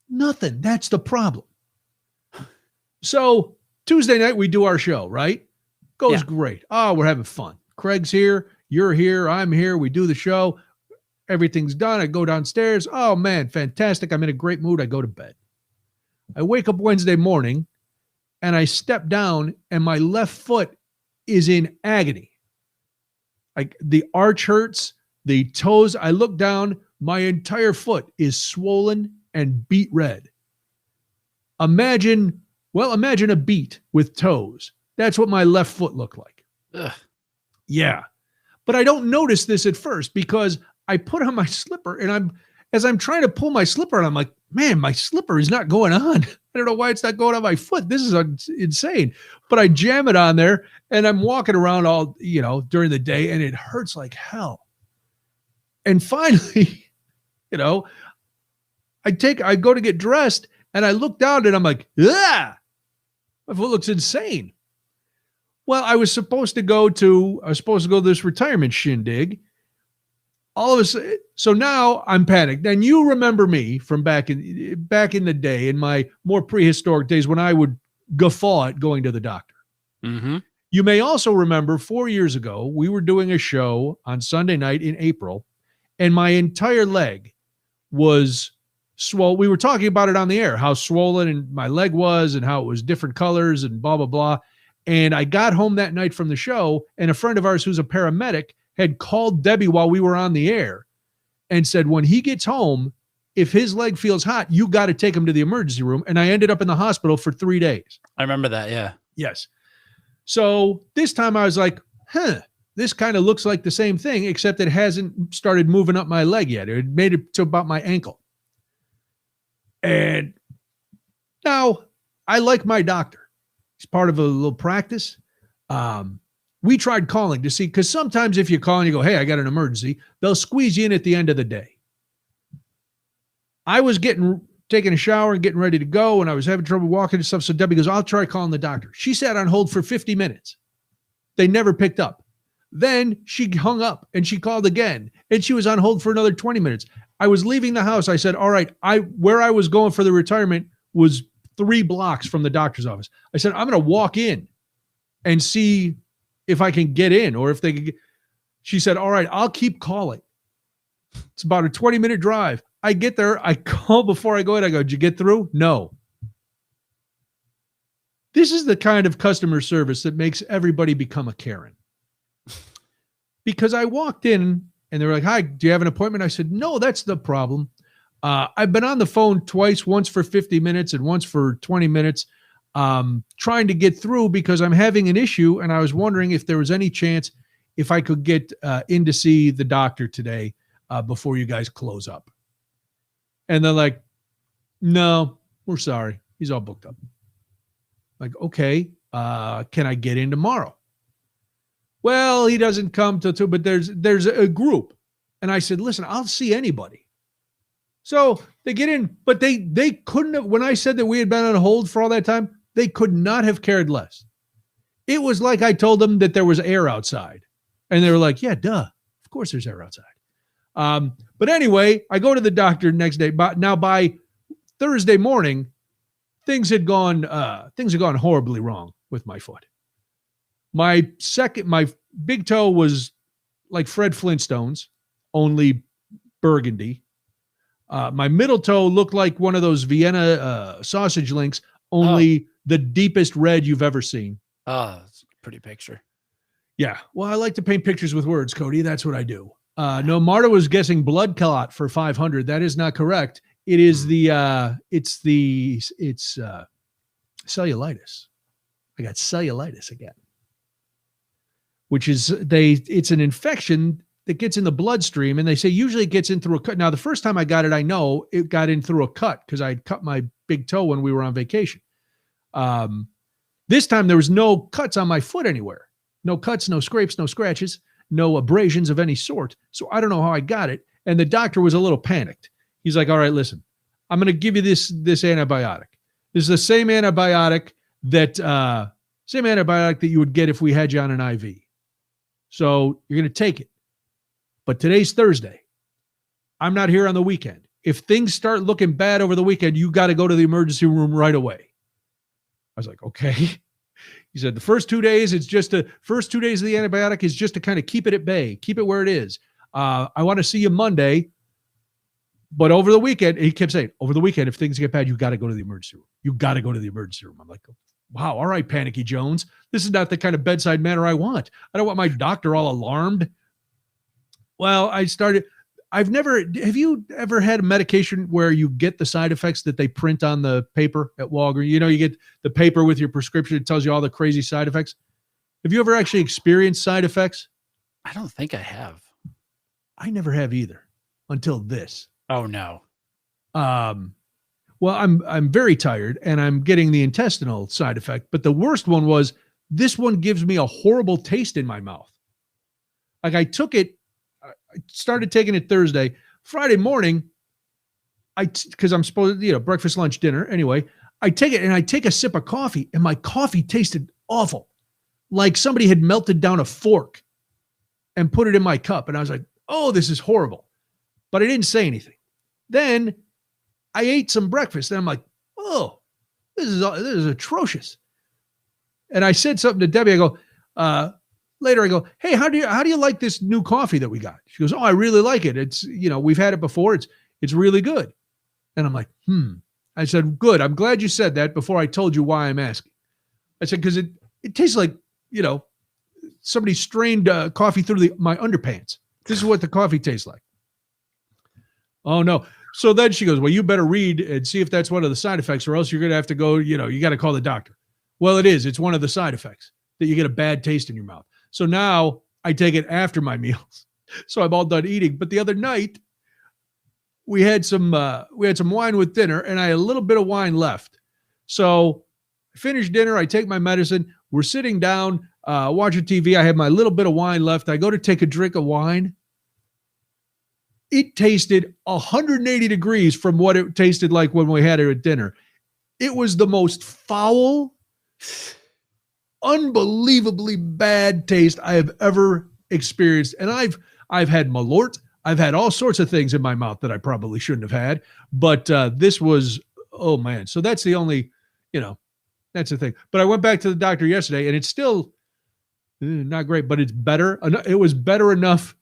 Nothing. That's the problem. So Tuesday night, we do our show, right? Goes great. Oh, we're having fun. Craig's here. You're here. I'm here. We do the show. Everything's done. I go downstairs. Oh, man, fantastic. I'm in a great mood. I go to bed. I wake up Wednesday morning, and I step down, and my left foot is in agony. Like the arch hurts, the toes. I look down. My entire foot is swollen and beet red. Imagine a beet with toes. That's what my left foot looked like. Ugh. Yeah. But I don't notice this at first because I put on my slipper and as I'm trying to pull my slipper on, I'm like, man, my slipper is not going on. I don't know why it's not going on my foot. This is insane. But I jam it on there and I'm walking around all, during the day and it hurts like hell. And finally, I go to get dressed and I look down and I'm like, ah, my foot looks insane. Well, I was supposed to go to this retirement shindig. All of a sudden, so now I'm panicked. And you remember me from back in the day, in my more prehistoric days when I would guffaw at going to the doctor. Mm-hmm. You may also remember 4 years ago, we were doing a show on Sunday night in April, and my entire leg was swollen. We were talking about it on the air, how swollen and my leg was and how it was different colors and blah, blah, blah. And I got home that night from the show, and a friend of ours who's a paramedic had called Debbie while we were on the air and said, when he gets home, if his leg feels hot, you got to take him to the emergency room. And I ended up in the hospital for 3 days. I remember that. Yeah. Yes. So this time I was like, this kind of looks like the same thing, except it hasn't started moving up my leg yet. It made it to about my ankle. And now I like my doctor. He's part of a little practice. We tried calling to see, because sometimes if you call and you go, hey, I got an emergency, they'll squeeze you in at the end of the day. I was taking a shower and getting ready to go, and I was having trouble walking and stuff. So Debbie goes, I'll try calling the doctor. She sat on hold for 50 minutes. They never picked up. Then she hung up and she called again, and she was on hold for another 20 minutes. I was leaving the house. I said, all right, where I was going for the retirement was 3 blocks from the doctor's office. I said, I'm going to walk in and see if I can get in or if they can get. She said, all right, I'll keep calling. It's about a 20-minute drive. I get there. I call before I go in. I go, did you get through? No. This is the kind of customer service that makes everybody become a Karen. Because I walked in and they were like, hi, do you have an appointment? I said, no, that's the problem. I've been on the phone twice, once for 50 minutes and once for 20 minutes, trying to get through because I'm having an issue. And I was wondering if there was any chance if I could get in to see the doctor today before you guys close up. And they're like, no, we're sorry. He's all booked up. Like, okay, can I get in tomorrow? Well, he doesn't come till 2, but there's a group. And I said, listen, I'll see anybody. So they get in, but they couldn't have, when I said that we had been on hold for all that time, they could not have cared less. It was like I told them that there was air outside. And they were like, yeah, duh. Of course there's air outside. But anyway, I go to the doctor next day. But now by Thursday morning, things had gone horribly wrong with my foot. My big toe was like Fred Flintstone's, only burgundy. My middle toe looked like one of those Vienna sausage links, only the deepest red you've ever seen. Oh, that's a pretty picture. Yeah. Well, I like to paint pictures with words, Cody. That's what I do. No, Marta was guessing blood clot for 500. That is not correct. It is it's cellulitis. I got cellulitis again, which is it's an infection that gets in the bloodstream, and they say usually it gets in through a cut. Now, the first time I got it, I know it got in through a cut because I cut my big toe when we were on vacation. This time there was no cuts on my foot anywhere. No cuts, no scrapes, no scratches, no abrasions of any sort. So I don't know how I got it. And the doctor was a little panicked. He's like, all right, listen, I'm going to give you this antibiotic. This is the same antibiotic that you would get if we had you on an IV. So you're going to take it. But today's Thursday. I'm not here on the weekend. If things start looking bad over the weekend, you got to go to the emergency room right away. I was like, okay. He said the first 2 days, of the antibiotic is just to kind of keep it at bay, keep it where it is. I want to see you Monday, but over the weekend, he kept saying, over the weekend, if things get bad, you got to go to the emergency room. You got to go to the emergency room. I'm like, wow, all right, Panicky Jones. This is not the kind of bedside manner I want. I don't want my doctor all alarmed. Well, have you ever had a medication where you get the side effects that they print on the paper at Walgreens? You know, you get the paper with your prescription. It tells you all the crazy side effects. Have you ever actually experienced side effects? I don't think I have. I never have either until this. Oh, no. Well, I'm very tired and I'm getting the intestinal side effect. But the worst one was this one gives me a horrible taste in my mouth. Like I started taking it Thursday. Friday morning, because I'm supposed to, breakfast, lunch, dinner. Anyway, I take it and I take a sip of coffee and my coffee tasted awful. Like somebody had melted down a fork and put it in my cup. And I was like, oh, this is horrible. But I didn't say anything. Then I ate some breakfast and I'm like, oh, this is atrocious. And I said something to Debbie. I go, later I go, hey, how do you like this new coffee that we got? She goes, oh, I really like it. It's, we've had it before. It's really good. And I'm like, I said, good. I'm glad you said that before I told you why I'm asking. I said, because it tastes like, somebody strained coffee through my underpants. This is what the coffee tastes like. Oh, no. So then she goes, well, you better read and see if that's one of the side effects or else you're going to have to go, you got to call the doctor. Well, it is. It's one of the side effects that you get a bad taste in your mouth. So now I take it after my meals. So I'm all done eating. But the other night we had some wine with dinner and I had a little bit of wine left. So I finish dinner. I take my medicine. We're sitting down, watching TV. I have my little bit of wine left. I go to take a drink of wine. It tasted 180 degrees from what it tasted like when we had it at dinner. It was the most foul, unbelievably bad taste I have ever experienced. And I've had Malort. I've had all sorts of things in my mouth that I probably shouldn't have had. But this was, oh man. So that's the only, that's the thing. But I went back to the doctor yesterday and it's still not great, but it's better. It was better enough.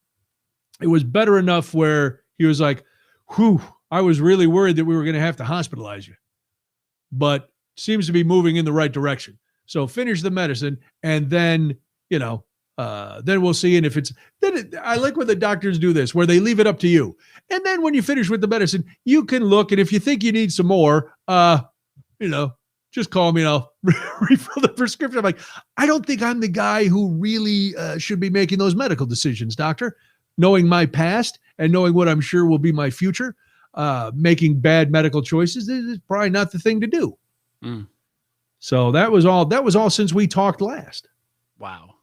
It was better enough where he was like, whew, I was really worried that we were going to have to hospitalize you. But seems to be moving in the right direction. So finish the medicine and then, then we'll see. And if I like when the doctors do this, where they leave it up to you. And then when you finish with the medicine, you can look. And if you think you need some more, just call me and I'll refill the prescription. I'm like, I don't think I'm the guy who really should be making those medical decisions, doctor. Knowing my past and knowing what I'm sure will be my future, making bad medical choices is probably not the thing to do. So that was all since we talked last. Wow.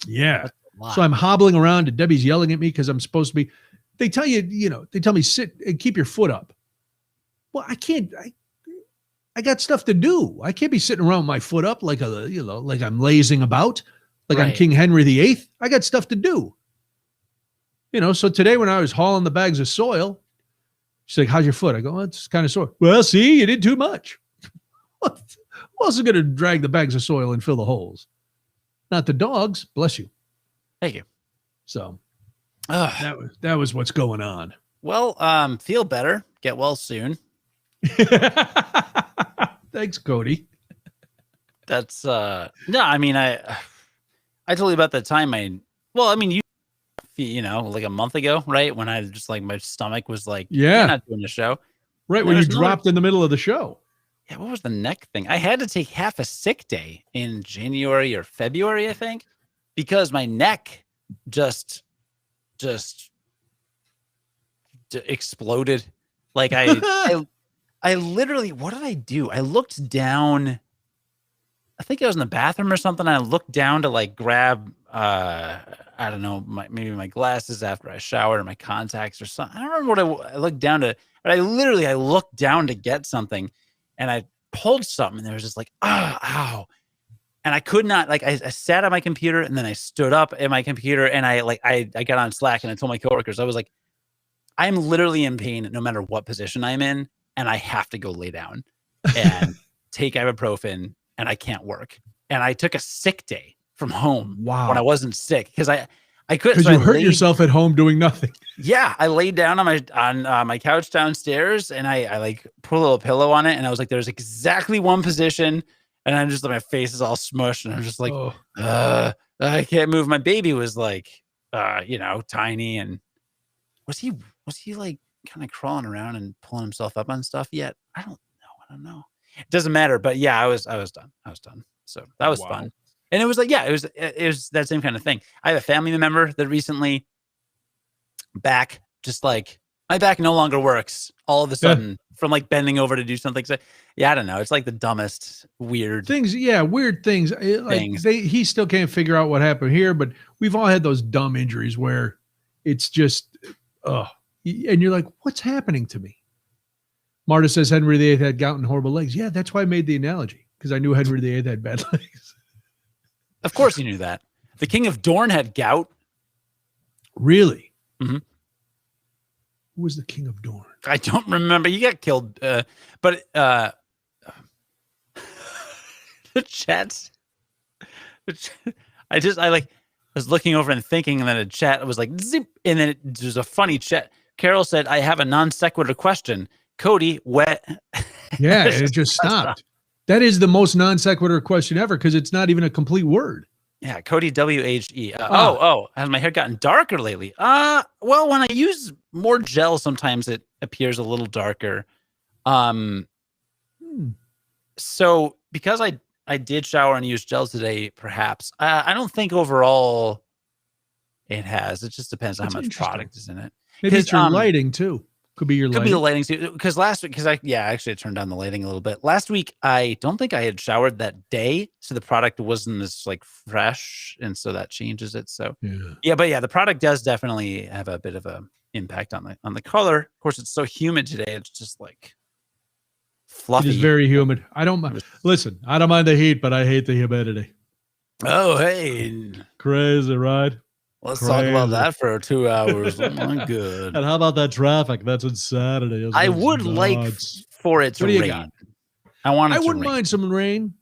Yeah. So I'm hobbling around and Debbie's yelling at me because I'm supposed to be, they tell me sit and keep your foot up. Well, I can't, I got stuff to do. I can't be sitting around with my foot up like like I'm lazing about, like I'm King Henry VIII. I got stuff to do. So today when I was hauling the bags of soil, she's like, how's your foot? I go, it's kind of sore. Well, see, you did too much. Who else is going to drag the bags of soil and fill the holes? Not the dogs. Bless you. Thank you. So that was what's going on. Well, feel better. Get well soon. Thanks, Cody. That's no, I mean, I told you about the time you know, like a month ago, right? When I just like my stomach was like, Yeah. you're not doing the show. Right, when you dropped in the middle of the show. Yeah, what was the neck thing? I had to take half a sick day in January or February, I think, because my neck just exploded. Like I literally, what did I do? I looked down. I think I was in the bathroom or something. I looked down to like grab, I don't know, maybe my glasses after I showered or my contacts or something. I don't remember what I looked down to, but I looked down to get something and I pulled something and there was just like, ow. And I could not, like, I sat at my computer and then I stood up at my computer and I got on Slack and I told my coworkers, I was like, I'm literally in pain no matter what position I'm in. And I have to go lay down and take ibuprofen and I can't work. And I took a sick day from home when I wasn't sick because I couldn't. Because you hurt yourself at home doing nothing. Yeah, I laid down on my couch downstairs and I like put a little pillow on it and I was like, there's exactly one position, and I'm just like my face is all smushed and I'm just like, I can't move. My baby was like, you know, tiny, and was he like kind of crawling around and pulling himself up on stuff yet? I don't know. It doesn't matter, but yeah, I was done. So that was fun. And it was like, yeah, it was that same kind of thing. I have a family member that recently just like my back no longer works all of a sudden from like bending over to do something. So yeah, I don't know. It's like the dumbest weird things. Yeah. Weird things. He still can't figure out what happened here, but we've all had those dumb injuries where it's just, and you're like, what's happening to me? Marta says Henry VIII had gout and horrible legs. Yeah, that's why I made the analogy, because I knew Henry VIII had bad legs. Of course you knew that. The King of Dorne had gout. Really? Mm-hmm. Who was the King of Dorne? I don't remember. He got killed. But the chat. I was looking over and thinking, and then a chat was like, zip, and then there's a funny chat. Carol said, I have a non sequitur question. Cody, wet. Yeah, it just stopped. That is the most non sequitur question ever because it's not even a complete word. Yeah, Cody, W-H-E. Has my hair gotten darker lately? Well, when I use more gel, sometimes it appears a little darker. So because I did shower and use gel today, perhaps. I don't think overall it has. It just depends on how much product is in it. Maybe it's your lighting too. Could be your lighting. Could be the lighting too. Because last week, actually I turned down the lighting a little bit. Last week, I don't think I had showered that day, so the product wasn't as like fresh, and so that changes it. So the product does definitely have a bit of a impact on the color. Of course, it's so humid today; it's just like fluffy. It is very humid. I don't mind. Listen, I don't mind the heat, but I hate the humidity. Oh, hey, crazy, right? Let's talk about that for 2 hours. Oh my god! And how about that traffic? That's on Saturday. I would like for it to rain. I wouldn't mind some rain.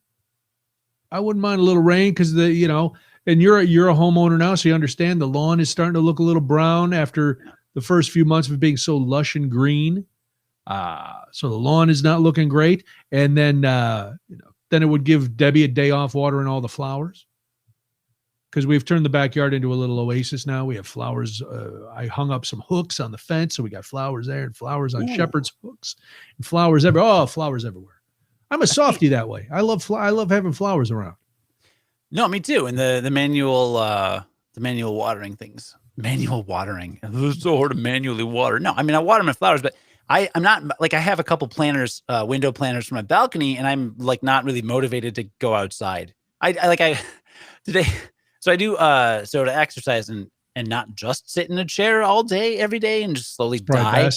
I wouldn't mind a little rain because and you're a homeowner now, so you understand the lawn is starting to look a little brown after the first few months of being so lush and green. So the lawn is not looking great, and then then it would give Debbie a day off watering all the flowers. Because we've turned the backyard into a little oasis now. We have flowers. I hung up some hooks on the fence, so we got flowers there and flowers on shepherd's hooks and flowers everywhere. Oh, flowers everywhere. I'm a softie that way. I love having flowers around. No, me too. And the manual watering things. Manual watering. It's so hard to manually water. No, I mean I water my flowers, but I'm not like I have a couple planters, window planters for my balcony, and I'm like not really motivated to go outside. Today. So I do so to exercise and not just sit in a chair all day, every day, and just slowly die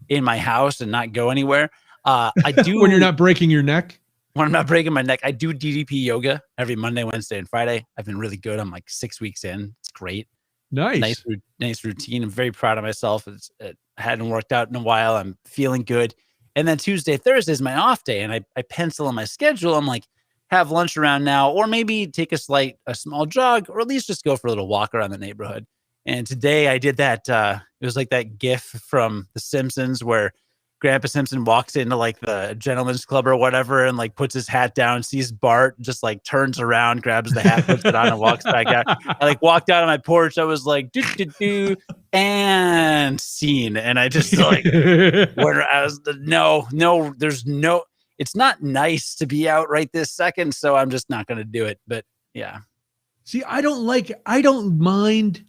in my house and not go anywhere. I do when you're not breaking your neck. When I'm not breaking my neck, I do DDP yoga every Monday, Wednesday, and Friday. I've been really good. I'm like 6 weeks in. It's great. Nice routine. I'm very proud of myself. It hadn't worked out in a while. I'm feeling good. And then Tuesday, Thursday is my off day, and I pencil in my schedule. I'm like, have lunch around now, or maybe take a small jog, or at least just go for a little walk around the neighborhood. And today I did that. It was like that GIF from The Simpsons where Grandpa Simpson walks into like the gentleman's club or whatever and like puts his hat down, sees Bart, just like turns around, grabs the hat, puts it on, and walks back out. I like walked out on my porch. I was like, and scene. And I just like, no, there's no, it's not nice to be out right this second. So I'm just not going to do it. But yeah. See, I don't mind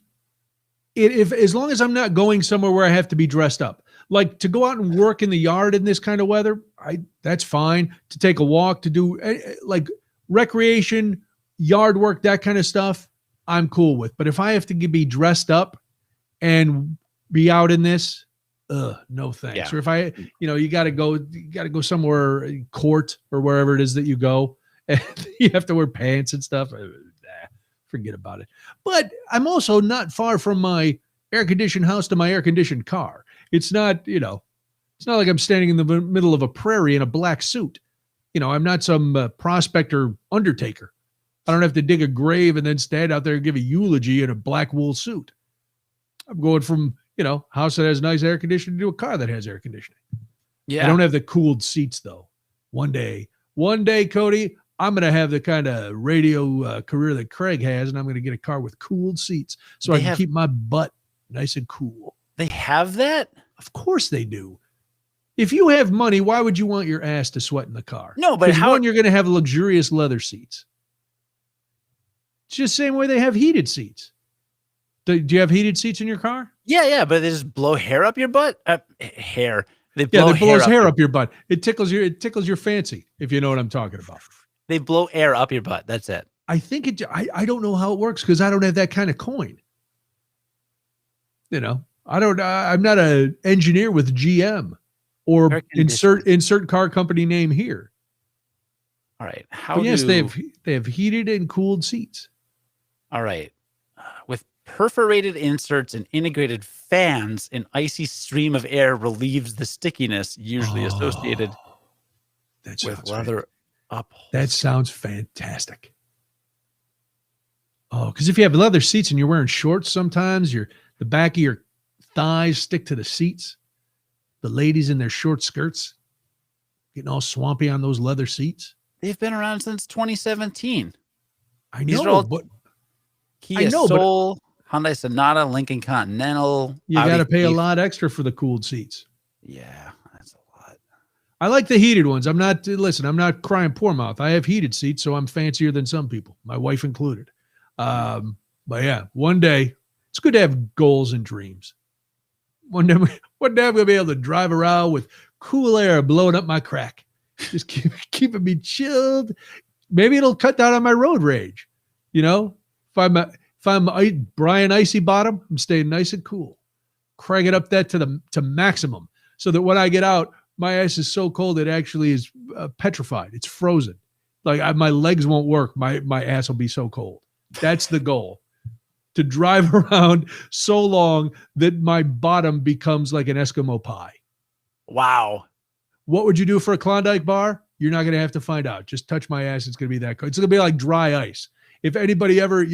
it if, as long as I'm not going somewhere where I have to be dressed up. Like to go out and work in the yard in this kind of weather, that's fine. To take a walk, to do like recreation, yard work, that kind of stuff, I'm cool with. But if I have to be dressed up and be out in this, no thanks. Yeah. Or if I, you got to go somewhere, court or wherever it is that you go, and you have to wear pants and stuff. Forget about it. But I'm also not far from my air-conditioned house to my air-conditioned car. It's not, it's not like I'm standing in the middle of a prairie in a black suit. I'm not some prospector undertaker. I don't have to dig a grave and then stand out there and give a eulogy in a black wool suit. I'm going from, house that has nice air conditioning to a car that has air conditioning. Yeah. I don't have the cooled seats though. One day, Cody, I'm going to have the kind of radio career that Craig has, and I'm going to get a car with cooled seats so I can keep my butt nice and cool. They have that? Of course they do. If you have money, why would you want your ass to sweat in the car? No, but one, you're going to have luxurious leather seats. It's just the same way they have heated seats. Do you have heated seats in your car? Yeah, but they just blow hair up your butt? Hair. They blows hair up your butt. It tickles your fancy, if you know what I'm talking about. They blow air up your butt. That's it. I think I don't know how it works because I don't have that kind of coin. I'm not an engineer with GM or insert car company name here. All right. They have heated and cooled seats. All right. With perforated inserts and integrated fans, an icy stream of air relieves the stickiness usually associated with leather upholstery. That sounds fantastic. Oh, because if you have leather seats and you're wearing shorts sometimes, the back of your thighs stick to the seats. The ladies in their short skirts getting all swampy on those leather seats. They've been around since 2017. I know, but Kia Soul, Hyundai Sonata, Lincoln Continental. You got to pay a lot extra for the cooled seats. Yeah, that's a lot. I like the heated ones. I'm not crying poor mouth. I have heated seats, so I'm fancier than some people, my wife included. But yeah, one day it's good to have goals and dreams. One day I'm going to be able to drive around with cool air blowing up my crack. Just keeping me chilled. Maybe it'll cut down on my road rage. If I'm Brian Icy Bottom, I'm staying nice and cool. Crank it up that to maximum so that when I get out, my ass is so cold it actually is petrified. It's frozen. Like my legs won't work. My ass will be so cold. That's the goal. To drive around so long that my bottom becomes like an Eskimo pie. Wow. What would you do for a Klondike bar? You're not going to have to find out. Just touch my ass. It's going to be that cold. It's going to be like dry ice. If anybody ever,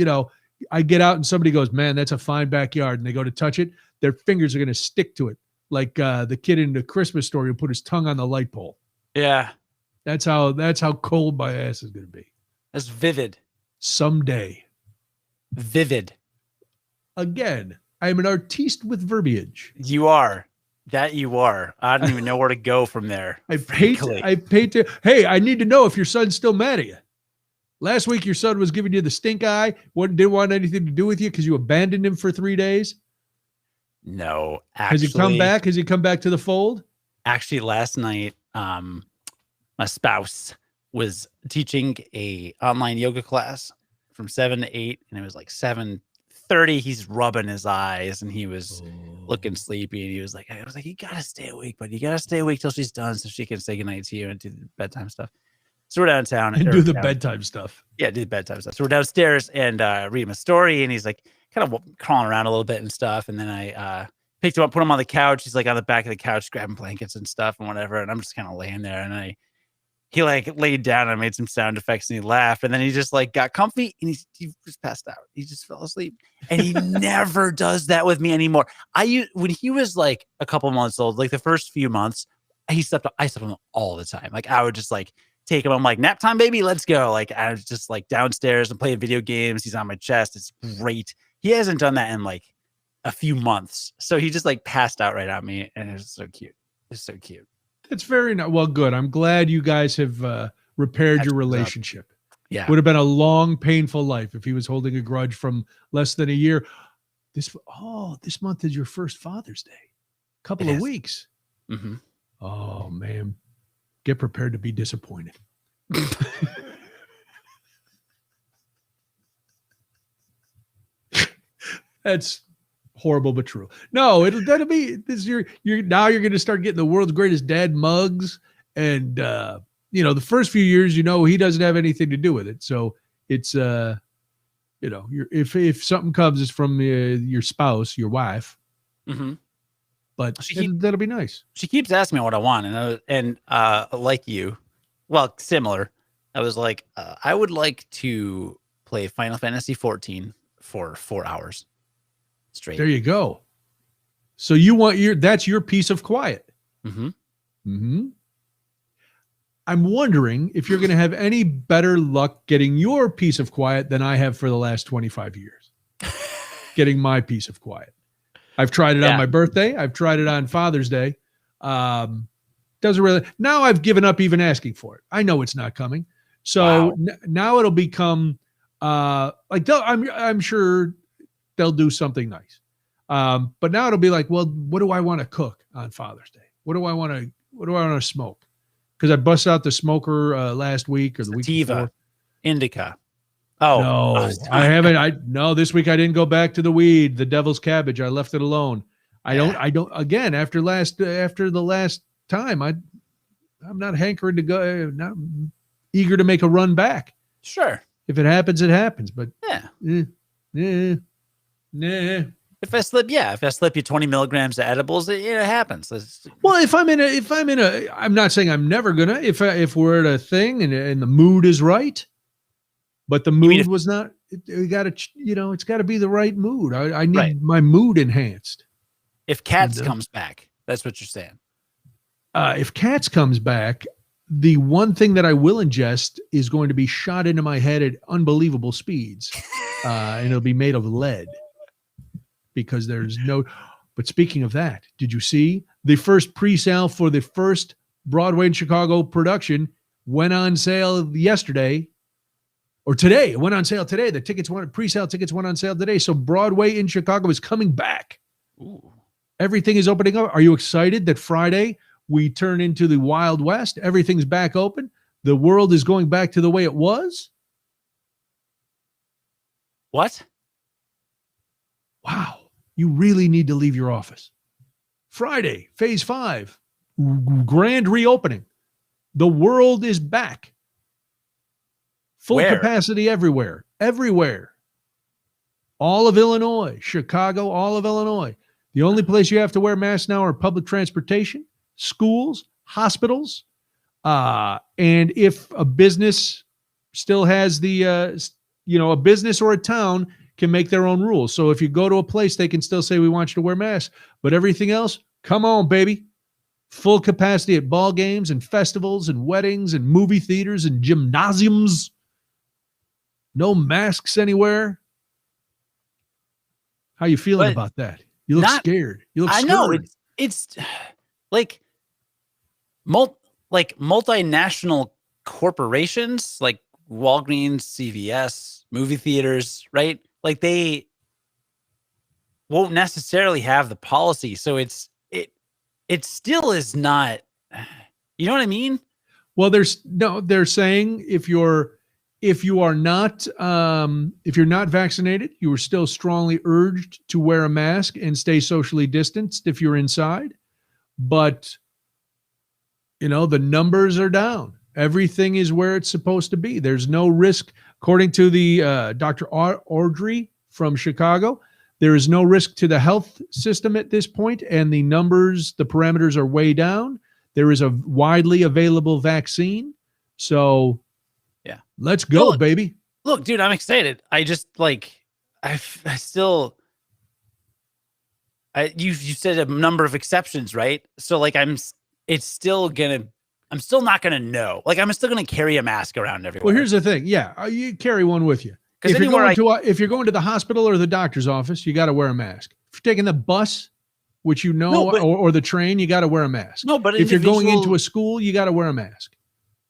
I get out and somebody goes, man, that's a fine backyard. And they go to touch it. Their fingers are going to stick to it. Like the kid in the Christmas Story who put his tongue on the light pole. Yeah. That's how cold my ass is going to be. That's vivid. Someday. Vivid. Again, I am an artiste with verbiage. You are. That you are. I don't even know where to go from there. I paid to. Hey, I need to know if your son's still mad at you. Last week, your son was giving you the stink eye. Didn't want anything to do with you because you abandoned him for 3 days. No, actually. Has he come back? Has he come back to the fold? Actually, last night, my spouse was teaching a online yoga class from 7 to 8, and it was like 7:30. He's rubbing his eyes, and he was looking sleepy. And he was like, you gotta stay awake, but you gotta stay awake till she's done, so she can say goodnight to you and do the bedtime stuff. So we're downtown and do the bedtime stuff. Yeah, do the bedtime stuff. So we're downstairs and read him a story, and he's like kind of crawling around a little bit and stuff. And then I picked him up, put him on the couch. He's like on the back of the couch, grabbing blankets and stuff and whatever. And I'm just kind of laying there, and he like laid down and made some sound effects, and he laughed, and then he just like got comfy, and he just passed out. He just fell asleep, and he never does that with me anymore. When he was like a couple months old, like the first few months, I slept on him all the time. Like I would just like take him. I'm like, nap time, baby, let's go. Like I was just like downstairs and playing video games. He's on my chest. It's great. He hasn't done that in like a few months. So he just like passed out right on me, and it was so cute. It's so cute. It's very nice. Well, good. I'm glad you guys have repaired your relationship. Yeah. Would have been a long, painful life if he was holding a grudge from less than a year. This month is your first Father's Day. Couple of weeks. Mm-hmm. Oh, man. Get prepared to be disappointed. That's horrible but true. No, that'll be this year. You're going to start getting the world's greatest dad mugs, and the first few years, he doesn't have anything to do with it. So it's if something comes, it's from your spouse, your wife. Mm-hmm. But that'll be nice. She keeps asking me what I want, and like you, well, similar. I was like, I would like to play Final Fantasy 14 for 4 hours straight. There you go. So that's your piece of quiet. Mm-hmm. Mm-hmm. I'm wondering if you're going to have any better luck getting your piece of quiet than I have for the last 25 years. Getting my piece of quiet. I've tried it on my birthday. I've tried it on Father's Day. Doesn't really. Now I've given up even asking for it. I know it's not coming. So now it'll become I'm sure they'll do something nice. But now it'll be like, well, what do I want to cook on Father's Day? What do I want to smoke? Because I busted out the smoker last week or the week before. Indica. Oh no, I haven't. This week I didn't go back to the weed, the devil's cabbage. I left it alone. I don't. Again, after the last time, I'm not hankering to go. Not eager to make a run back. Sure. If it happens, it happens. But nah. If I slip you 20 milligrams of edibles, it happens. Well, I'm not saying I'm never gonna. If we're at a thing and the mood is right. But the mood was not. It's got to be the right mood. I need my mood enhanced. If Cats comes back, that's what you're saying. If Cats comes back, the one thing that I will ingest is going to be shot into my head at unbelievable speeds, and it'll be made of lead because there's no. But speaking of that, did you see the first pre-sale for the first Broadway in Chicago production went on sale yesterday? Or today, it went on sale today. The pre-sale tickets went on sale today. So Broadway in Chicago is coming back. Ooh. Everything is opening up. Are you excited that Friday we turn into the Wild West? Everything's back open. The world is going back to the way it was. What? Wow. You really need to leave your office. Friday, phase 5, grand reopening. The world is back. Full capacity everywhere. All of Illinois, Chicago, all of Illinois. The only place you have to wear masks now are public transportation, schools, hospitals. And if a business still has a business or a town can make their own rules. So if you go to a place, they can still say, we want you to wear masks. But everything else, come on, baby. Full capacity at ball games and festivals and weddings and movie theaters and gymnasiums. No masks anywhere. How you feeling about that? You look scared. You look scared. I know it's like multinational corporations like Walgreens, CVS, movie theaters, right? Like they won't necessarily have the policy. So it still is not, you know what I mean? Well, they're saying if you're not vaccinated, you are still strongly urged to wear a mask and stay socially distanced if you're inside. But, the numbers are down. Everything is where it's supposed to be. There's no risk. According to the Dr. Audrey from Chicago, there is no risk to the health system at this point, and the parameters are way down. There is a widely available vaccine. So, yeah, let's go, baby. Look, dude, I'm excited. I just you said a number of exceptions, right? So I'm it's still I'm still not gonna know. Like, I'm still gonna carry a mask around everywhere. Well, here's the thing. Yeah, you carry one with you. Because If you're going to the hospital or the doctor's office, you got to wear a mask. If you're taking the bus, which or the train, you got to wear a mask. No, but if you're going into a school, you got to wear a mask.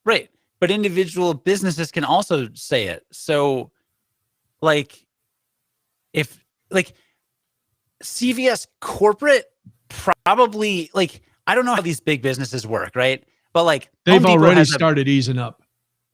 Right. But individual businesses can also say it. So, like, if like CVS corporate probably, like, I don't know how these big businesses work, right? But like they've already started easing up.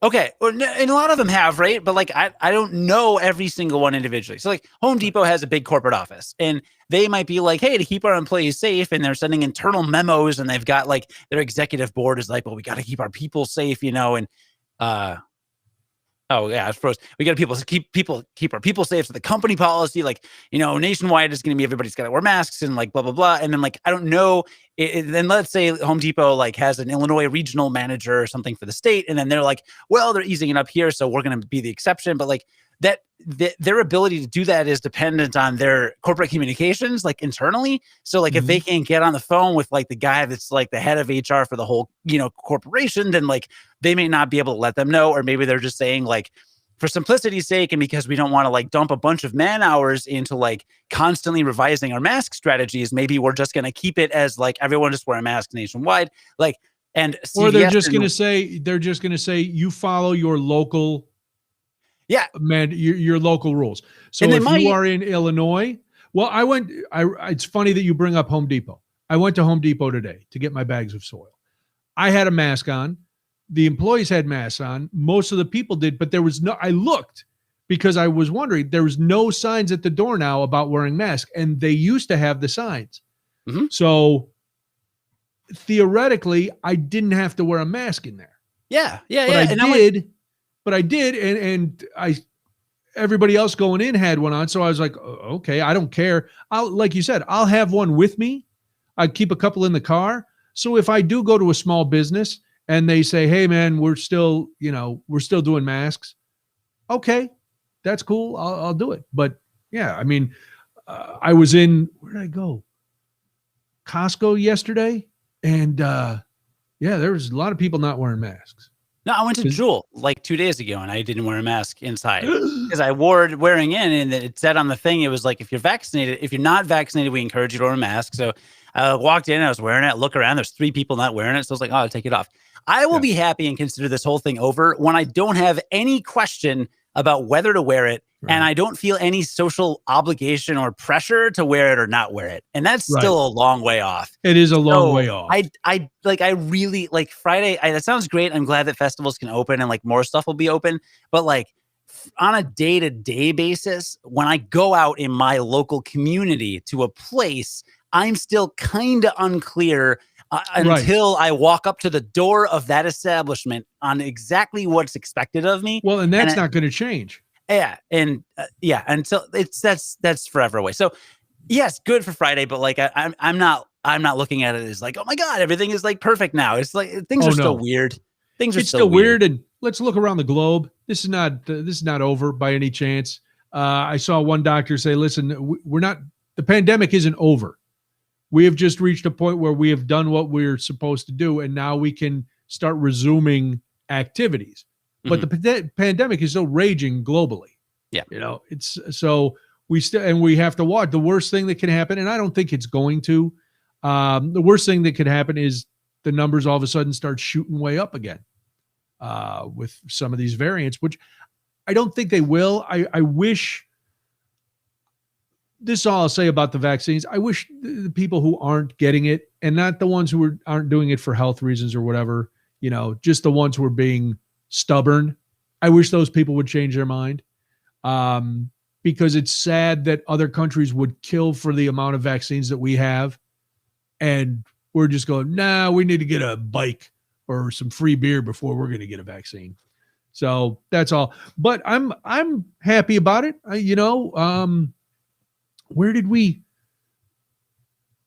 Okay, and a lot of them have, right? But like, I don't know every single one individually. So like Home Depot has a big corporate office, and they might be like, hey, to keep our employees safe, and they're sending internal memos, and they've got like their executive board is like, well, we got to keep our people safe, you know, and oh yeah, I suppose we got to keep our people safe. So the company policy, like, you know, nationwide is going to be everybody's got to wear masks and like blah blah blah. And then like I don't know. Then let's say Home Depot like has an Illinois regional manager or something for the state, and then they're like, well, they're easing it up here, so we're going to be the exception. But like their ability to do that is dependent on their corporate communications, like internally. So like if they can't get on the phone with like the guy that's like the head of HR for the whole, you know, corporation, then like they may not be able to let them know, or maybe they're just saying like, for simplicity's sake, and because we don't want to like dump a bunch of man hours into like constantly revising our mask strategies, maybe we're just going to keep it as like everyone just wear a mask nationwide. Like, and CVS, or they're just going to say you follow your local. Yeah, man, your local rules. So if you are in Illinois, well, it's funny that you bring up Home Depot. I went to Home Depot today to get my bags of soil. I had a mask on. The employees had masks on. Most of the people did, but I looked because I was wondering, there was no signs at the door now about wearing masks, and they used to have the signs. So theoretically, I didn't have to wear a mask in there. Yeah. But I did, and everybody else going in had one on, so I was like, okay, I don't care. Like you said, I'll have one with me. I keep a couple in the car. So if I do go to a small business and they say, hey man, we're still doing masks. Okay, that's cool. I'll do it. But yeah, I mean, I was where did I go? Costco yesterday. And there was a lot of people not wearing masks. No, I went to Jewel like 2 days ago, and I didn't wear a mask inside because I wore it wearing in, and it said on the thing, it was like, if you're not vaccinated, we encourage you to wear a mask. So I walked in, I was wearing it, look around, there's 3 people not wearing it. So I was like, oh, I'll take it off. I will be happy and consider this whole thing over when I don't have any question about whether to wear it. Right. And I don't feel any social obligation or pressure to wear it or not wear it. And that's still a long way off. It is a long way off. I really like Friday. That sounds great. I'm glad that festivals can open and like more stuff will be open. But like on a day-to-day basis, when I go out in my local community to a place, I'm still kind of unclear until I walk up to the door of that establishment on exactly what's expected of me. Well, and that's not going to change. Yeah. And until that's forever away. So yes, good for Friday, but like, I'm not looking at it as like, oh my God, everything is like perfect now. It's like, things are still weird. Things are still weird. And let's look around the globe. This is not over by any chance. I saw one doctor say, listen, the pandemic isn't over. We have just reached a point where we have done what we're supposed to do, and now we can start resuming activities. But the pandemic is still raging globally. Yeah. You know, it's so we have to watch. The worst thing that can happen, and I don't think it's going to, the worst thing that could happen is the numbers all of a sudden start shooting way up again with some of these variants, which I don't think they will. I wish. This is all I'll say about the vaccines. I wish the people who aren't getting it, and not the ones who aren't doing it for health reasons or whatever, you know, just the ones who are being stubborn. I wish those people would change their mind, because it's sad that other countries would kill for the amount of vaccines that we have, and we're just going, nah, we need to get a bike or some free beer before we're going to get a vaccine. So that's all. But I'm happy about it. Where did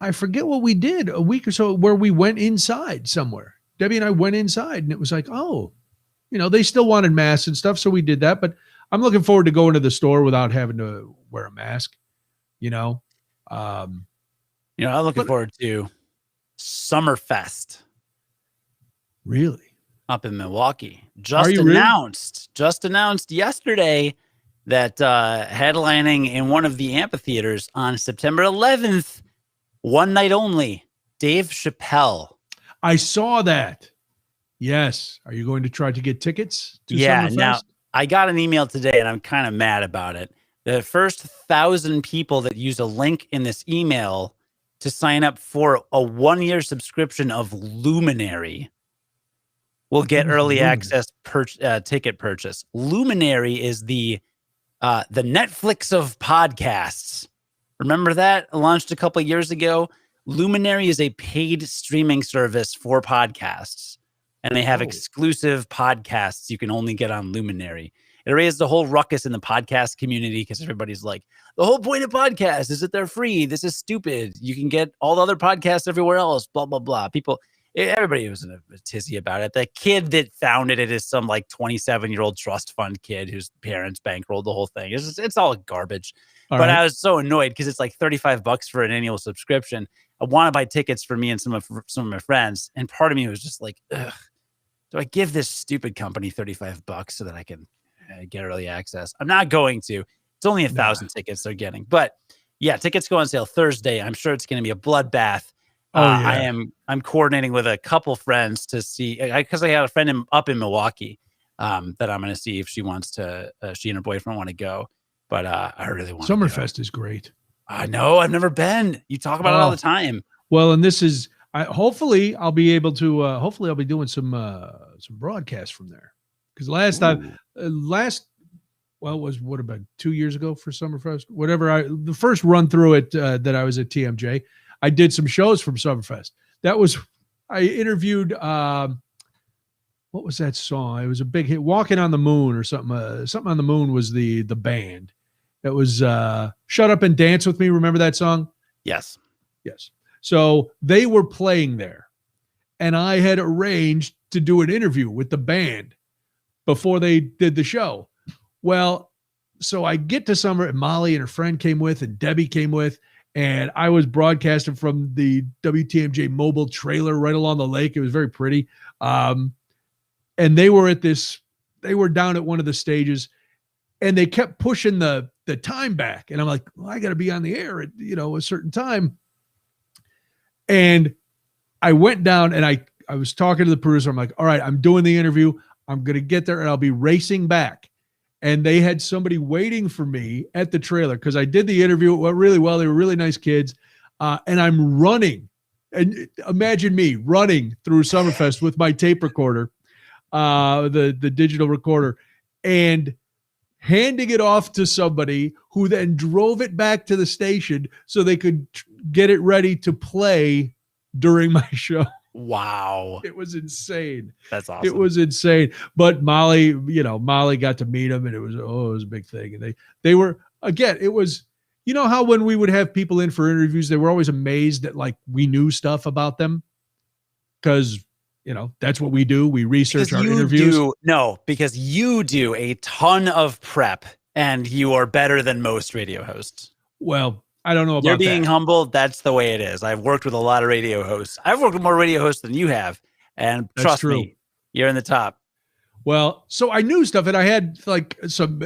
I forget what we did a week or so where we went inside somewhere. Debbie and I went inside, and it was like, oh, you know, they still wanted masks and stuff. So we did that, but I'm looking forward to going to the store without having to wear a mask, you know? I'm looking forward to Summerfest. Really? Up in Milwaukee. Are you really? Just announced yesterday that headlining in one of the amphitheaters on September 11th, one night only, Dave Chappelle. I saw that. Yes. Are you going to try to get tickets to Yeah, Summerfest? now I got an email today and I'm kind of mad about it. The first 1,000 people that use a link in this email to sign up for a 1-year subscription of Luminary will get early access ticket purchase. Luminary is the Netflix of podcasts. Remember that? Launched a couple of years ago. Luminary is a paid streaming service for podcasts, and they have exclusive podcasts you can only get on Luminary. It raised a whole ruckus in the podcast community because everybody's like, the whole point of podcasts is that they're free. This is stupid. You can get all the other podcasts everywhere else, blah, blah, blah. Everybody was in a tizzy about it. The kid that founded it is some like 27-year-old trust fund kid whose parents bankrolled the whole thing. It's all garbage. But I was so annoyed because it's like $35 for an annual subscription. I want to buy tickets for me and some of my friends. And part of me was just like, ugh, do I give this stupid company $35 so that I can get early access? I'm not going to. It's only 1,000 tickets they're getting. But yeah, tickets go on sale Thursday. I'm sure it's going to be a bloodbath. I'm coordinating with a couple friends to see, because I had a friend up in Milwaukee that I'm going to see if she wants to, she and her boyfriend want to go. But I really want Summerfest is great. I know. I've never been. You talk about it all the time. Well, and this is, hopefully I'll be able to, hopefully I'll be doing some broadcasts from there. Because last what about 2 years ago for Summerfest? The first run through it that I was at TMJ, I did some shows from Summerfest. I interviewed, what was that song? It was a big hit, Walking on the Moon or something. Something on the Moon was the band. It was Shut Up and Dance With Me. Remember that song? Yes. So they were playing there. And I had arranged to do an interview with the band before they did the show. Well, so I get to Summer, and Molly and her friend came with, and Debbie came with, and I was broadcasting from the WTMJ mobile trailer right along the lake. It was very pretty. And they were down at one of the stages, and they kept pushing the time back. And I'm like, well, I got to be on the air at, a certain time. And I went down and I was talking to the producer. I'm like, all right, I'm doing the interview. I'm going to get there and I'll be racing back. And they had somebody waiting for me at the trailer because I did the interview. It went really well. They were really nice kids. And I'm running. And imagine me running through Summerfest with my tape recorder, the digital recorder, and handing it off to somebody who then drove it back to the station so they could get it ready to play during my show. Wow. It was insane. That's awesome. It was insane. But Molly got to meet him, and it was a big thing. And they were, again, it was, how when we would have people in for interviews, they were always amazed that like we knew stuff about them because, that's what we do. We research our interviews. Because you do a ton of prep and you are better than most radio hosts. Well, I don't know about You're being that. humble. That's the way it is. I've worked with a lot of radio hosts. I've worked with more radio hosts than you have. And trust me, you're in the top. Well, so I knew stuff and I had like some,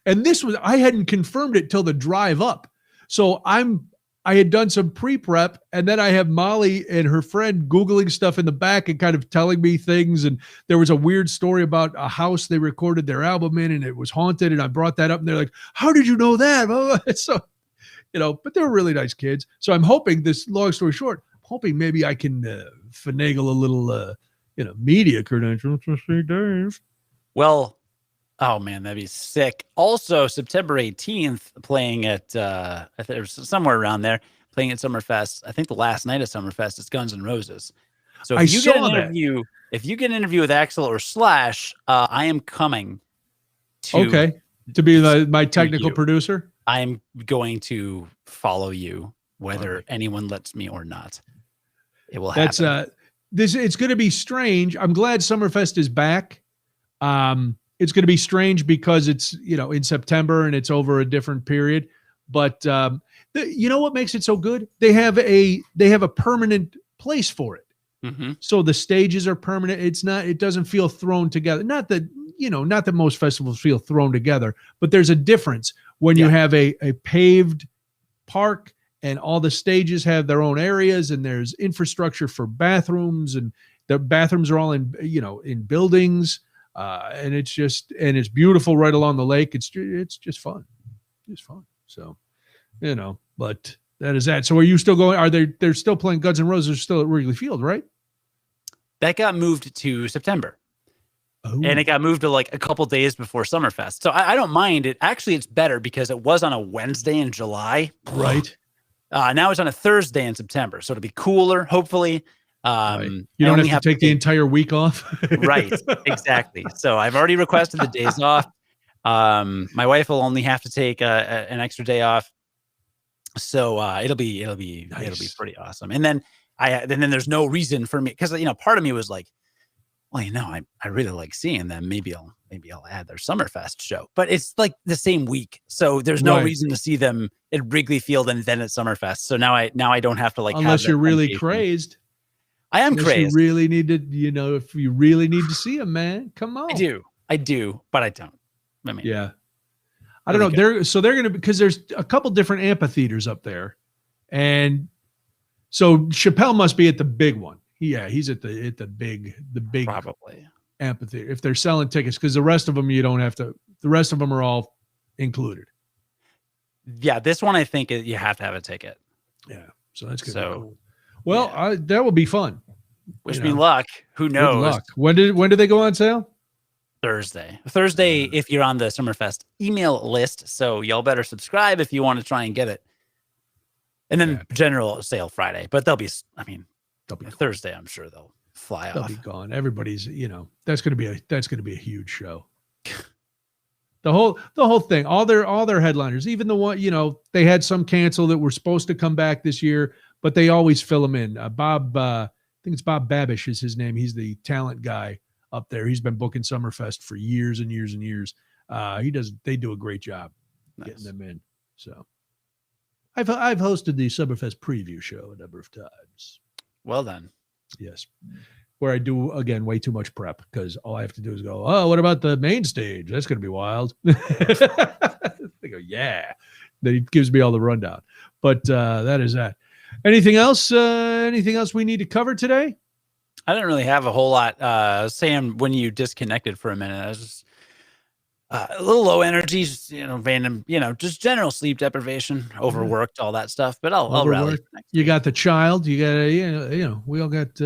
and I hadn't confirmed it till the drive up. So I had done some pre-prep, and then I have Molly and her friend Googling stuff in the back and kind of telling me things. And there was a weird story about a house they recorded their album in, and it was haunted. And I brought that up, and they're like, how did you know that? So, but they were really nice kids. So I'm hoping, this long story short, maybe I can finagle a little, media credentials to see Dave. Well, oh man, that'd be sick. Also, September 18th, playing at I think there's somewhere around there, playing at Summerfest. I think the last night of Summerfest is Guns N' Roses. So if you get an interview with Axl or Slash, I am coming to be my technical producer. I'm going to follow you, whether anyone lets me or not. It will happen. It's going to be strange. I'm glad Summerfest is back. It's going to be strange because it's, in September and it's over a different period. But what makes it so good? They have a permanent place for it. So the stages are permanent. It doesn't feel thrown together. Not that most festivals feel thrown together, but there's a difference when you have a paved park and all the stages have their own areas and there's infrastructure for bathrooms, and the bathrooms are all in buildings. And it's beautiful right along the lake. It's just fun. It's fun. So, but that is that. So are you still going? They're still playing Guns N' Roses still at Wrigley Field, right? That got moved to September. Oh. And it got moved to like a couple days before Summerfest. So I don't mind it. Actually, it's better because it was on a Wednesday in July. Right. Now it's on a Thursday in September. So it'll be cooler, hopefully. Right. You don't have to take the entire week off. Right. Exactly. So I've already requested the days off. My wife will only have to take an extra day off. So it'll be pretty awesome. And then then there's no reason for me, because part of me was like, well, I really like seeing them. Maybe I'll add their Summerfest show, but it's like the same week, so there's no reason to see them at Wrigley Field and then at Summerfest. So now I don't have to unless you're really crazy. I am crazy. You really need to, if you really need to see them, man, come on. I do, but I don't. I mean, yeah. I don't know. They're going to, because there's a couple different amphitheaters up there. And so Chappelle must be at the big one. Yeah, he's at the big probably amphitheater. If they're selling tickets, because the rest of them you don't have to. The rest of them are all included. Yeah, this one I think you have to have a ticket. Yeah, so that's good. So, cool. Well, that will be fun. Wish me luck. Who knows? Good luck. When do they go on sale? Thursday, if you're on the Summerfest email list. So y'all better subscribe if you want to try and get it. And then general sale Friday, but they'll be Thursday. I'm sure they'll fly off. They'll be gone. Everybody's, that's going to be a huge show. The whole thing, all their headliners, even the one, they had some cancel that were supposed to come back this year, but they always fill them in. Bob, I think it's Bob Babish is his name. He's the talent guy up there. He's been booking Summerfest for years and years and years. They do a great job getting them in. So I've hosted the Summerfest preview show a number of times. Well done. Yes. Where I do, again, way too much prep, because all I have to do is go, oh, what about the main stage? That's going to be wild. They go, yeah. Then he gives me all the rundown. But that is that. Anything else? Anything else we need to cover today? I didn't really have a whole lot. Sam, when you disconnected for a minute, I was just a little low energy, random, just general sleep deprivation, overworked, all that stuff. But I'll rally. You got the child. You got we all got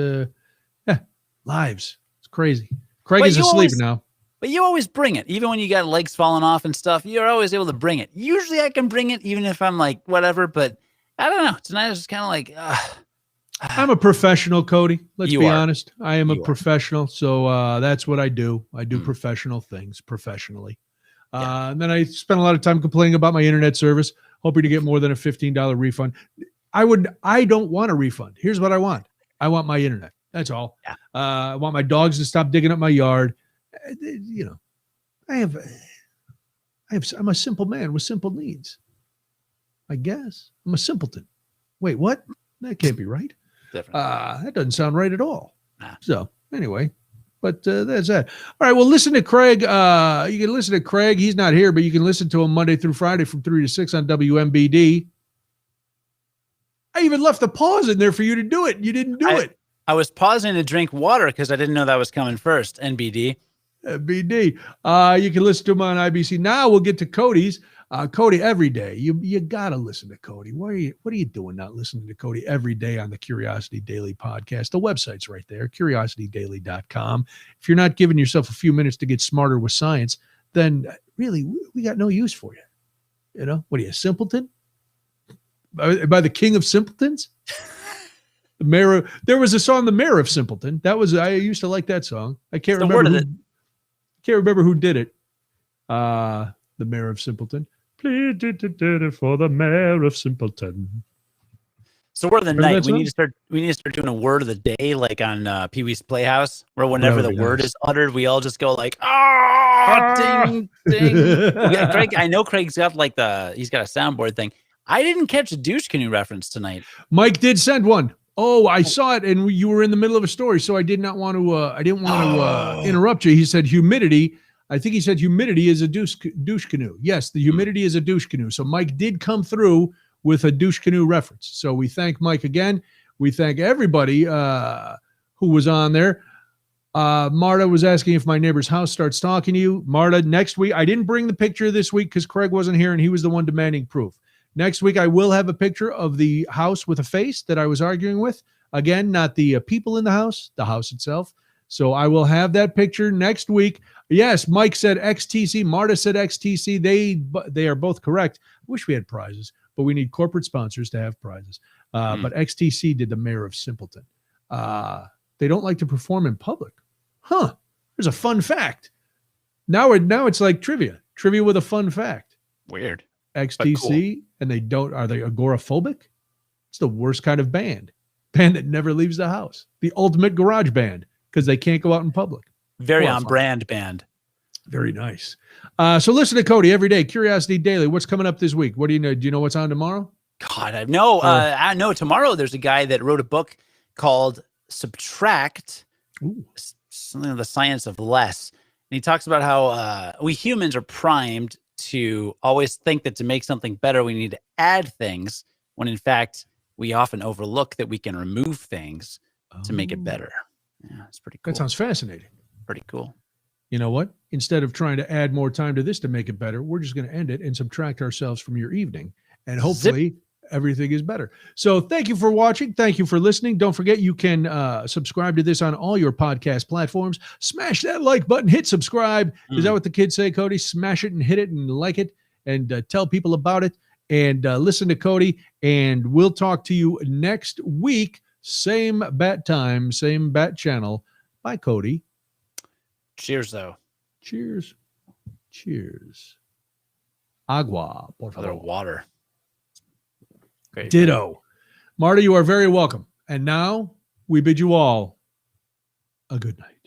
lives. It's crazy. Craig is asleep now. But you always bring it, even when you got legs falling off and stuff. You're always able to bring it. Usually, I can bring it, even if I'm like whatever. But I don't know. Tonight I was just kind of like. I'm a professional, Cody. Let's be honest. I am a professional. So that's what I do. I do professional things professionally. And then I spent a lot of time complaining about my internet service, hoping to get more than a $15 refund. I don't want a refund. Here's what I want. I want my internet. That's all. Yeah. I want my dogs to stop digging up my yard. I'm a simple man with simple needs. I guess I'm a simpleton. Wait, what? That can't be right. That doesn't sound right at all. Nah. So anyway, but that's that. All right. Well, listen to Craig. You can listen to Craig. He's not here, but you can listen to him Monday through Friday from 3 to 6 on WMBD. I even left the pause in there for you to do it. You didn't do it. I was pausing to drink water because I didn't know that was coming first. NBD. You can listen to him on IBC. Now we'll get to Cody's. Cody every day. You gotta listen to Cody. What are you doing not listening to Cody every day on the Curiosity Daily podcast? The website's right there, curiositydaily.com. If you're not giving yourself a few minutes to get smarter with science, then really we got no use for you. What are you, a simpleton? By the king of simpletons? The mayor. There was a song, "The Mayor of Simpleton." I used to like that song. I can't remember who did it. The Mayor of Simpleton. Please for the Mayor of Simpleton. So word of the night. We need to start doing a word of the day, like on Pee Wee's Playhouse, where whenever the word is uttered, we all just go like, ding, ding. Craig, I know Craig's got he's got a soundboard thing. I didn't catch a douche canoe reference tonight. Mike did send one Oh, I saw it, and you were in the middle of a story, so I did not want to. I didn't want to interrupt you. He said humidity. I think he said humidity is a douche canoe. Yes, the humidity is a douche canoe. So Mike did come through with a douche canoe reference. So we thank Mike again. We thank everybody who was on there. Marta was asking if my neighbor's house starts talking to you. Marta, next week, I didn't bring the picture this week because Craig wasn't here and he was the one demanding proof. Next week, I will have a picture of the house with a face that I was arguing with. Again, not the people in the house itself. So I will have that picture next week. Yes, Mike said XTC. Marta said XTC. They are both correct. I wish we had prizes, but we need corporate sponsors to have prizes. But XTC did the mayor of Simpleton. They don't like to perform in public. Huh. There's a fun fact. Now it's like trivia with a fun fact. Weird. XTC, cool. And are they agoraphobic? It's the worst kind of band that never leaves the house. The ultimate garage band because they can't go out in public. Very on brand band. Very nice. So listen to Cody every day. Curiosity Daily. What's coming up this week? What do you know? Do you know what's on tomorrow? God, I know. I know tomorrow there's a guy that wrote a book called Subtract, something of the science of less. And he talks about how we humans are primed to always think that to make something better, we need to add things, when in fact, we often overlook that we can remove things to make it better. Yeah, it's pretty cool. That sounds fascinating. Pretty cool. You know what? Instead of trying to add more time to this to make it better, we're just going to end it and subtract ourselves from your evening. And hopefully everything is better. So thank you for watching. Thank you for listening. Don't forget you can subscribe to this on all your podcast platforms. Smash that like button. Hit subscribe. Is that what the kids say, Cody? Smash it and hit it and like it and tell people about it. And listen to Cody. And we'll talk to you next week. Same bat time, same bat channel. Bye, Cody. Cheers, though. Cheers. Agua, por favor. Water. Great. Ditto. Marta, you are very welcome. And now we bid you all a good night.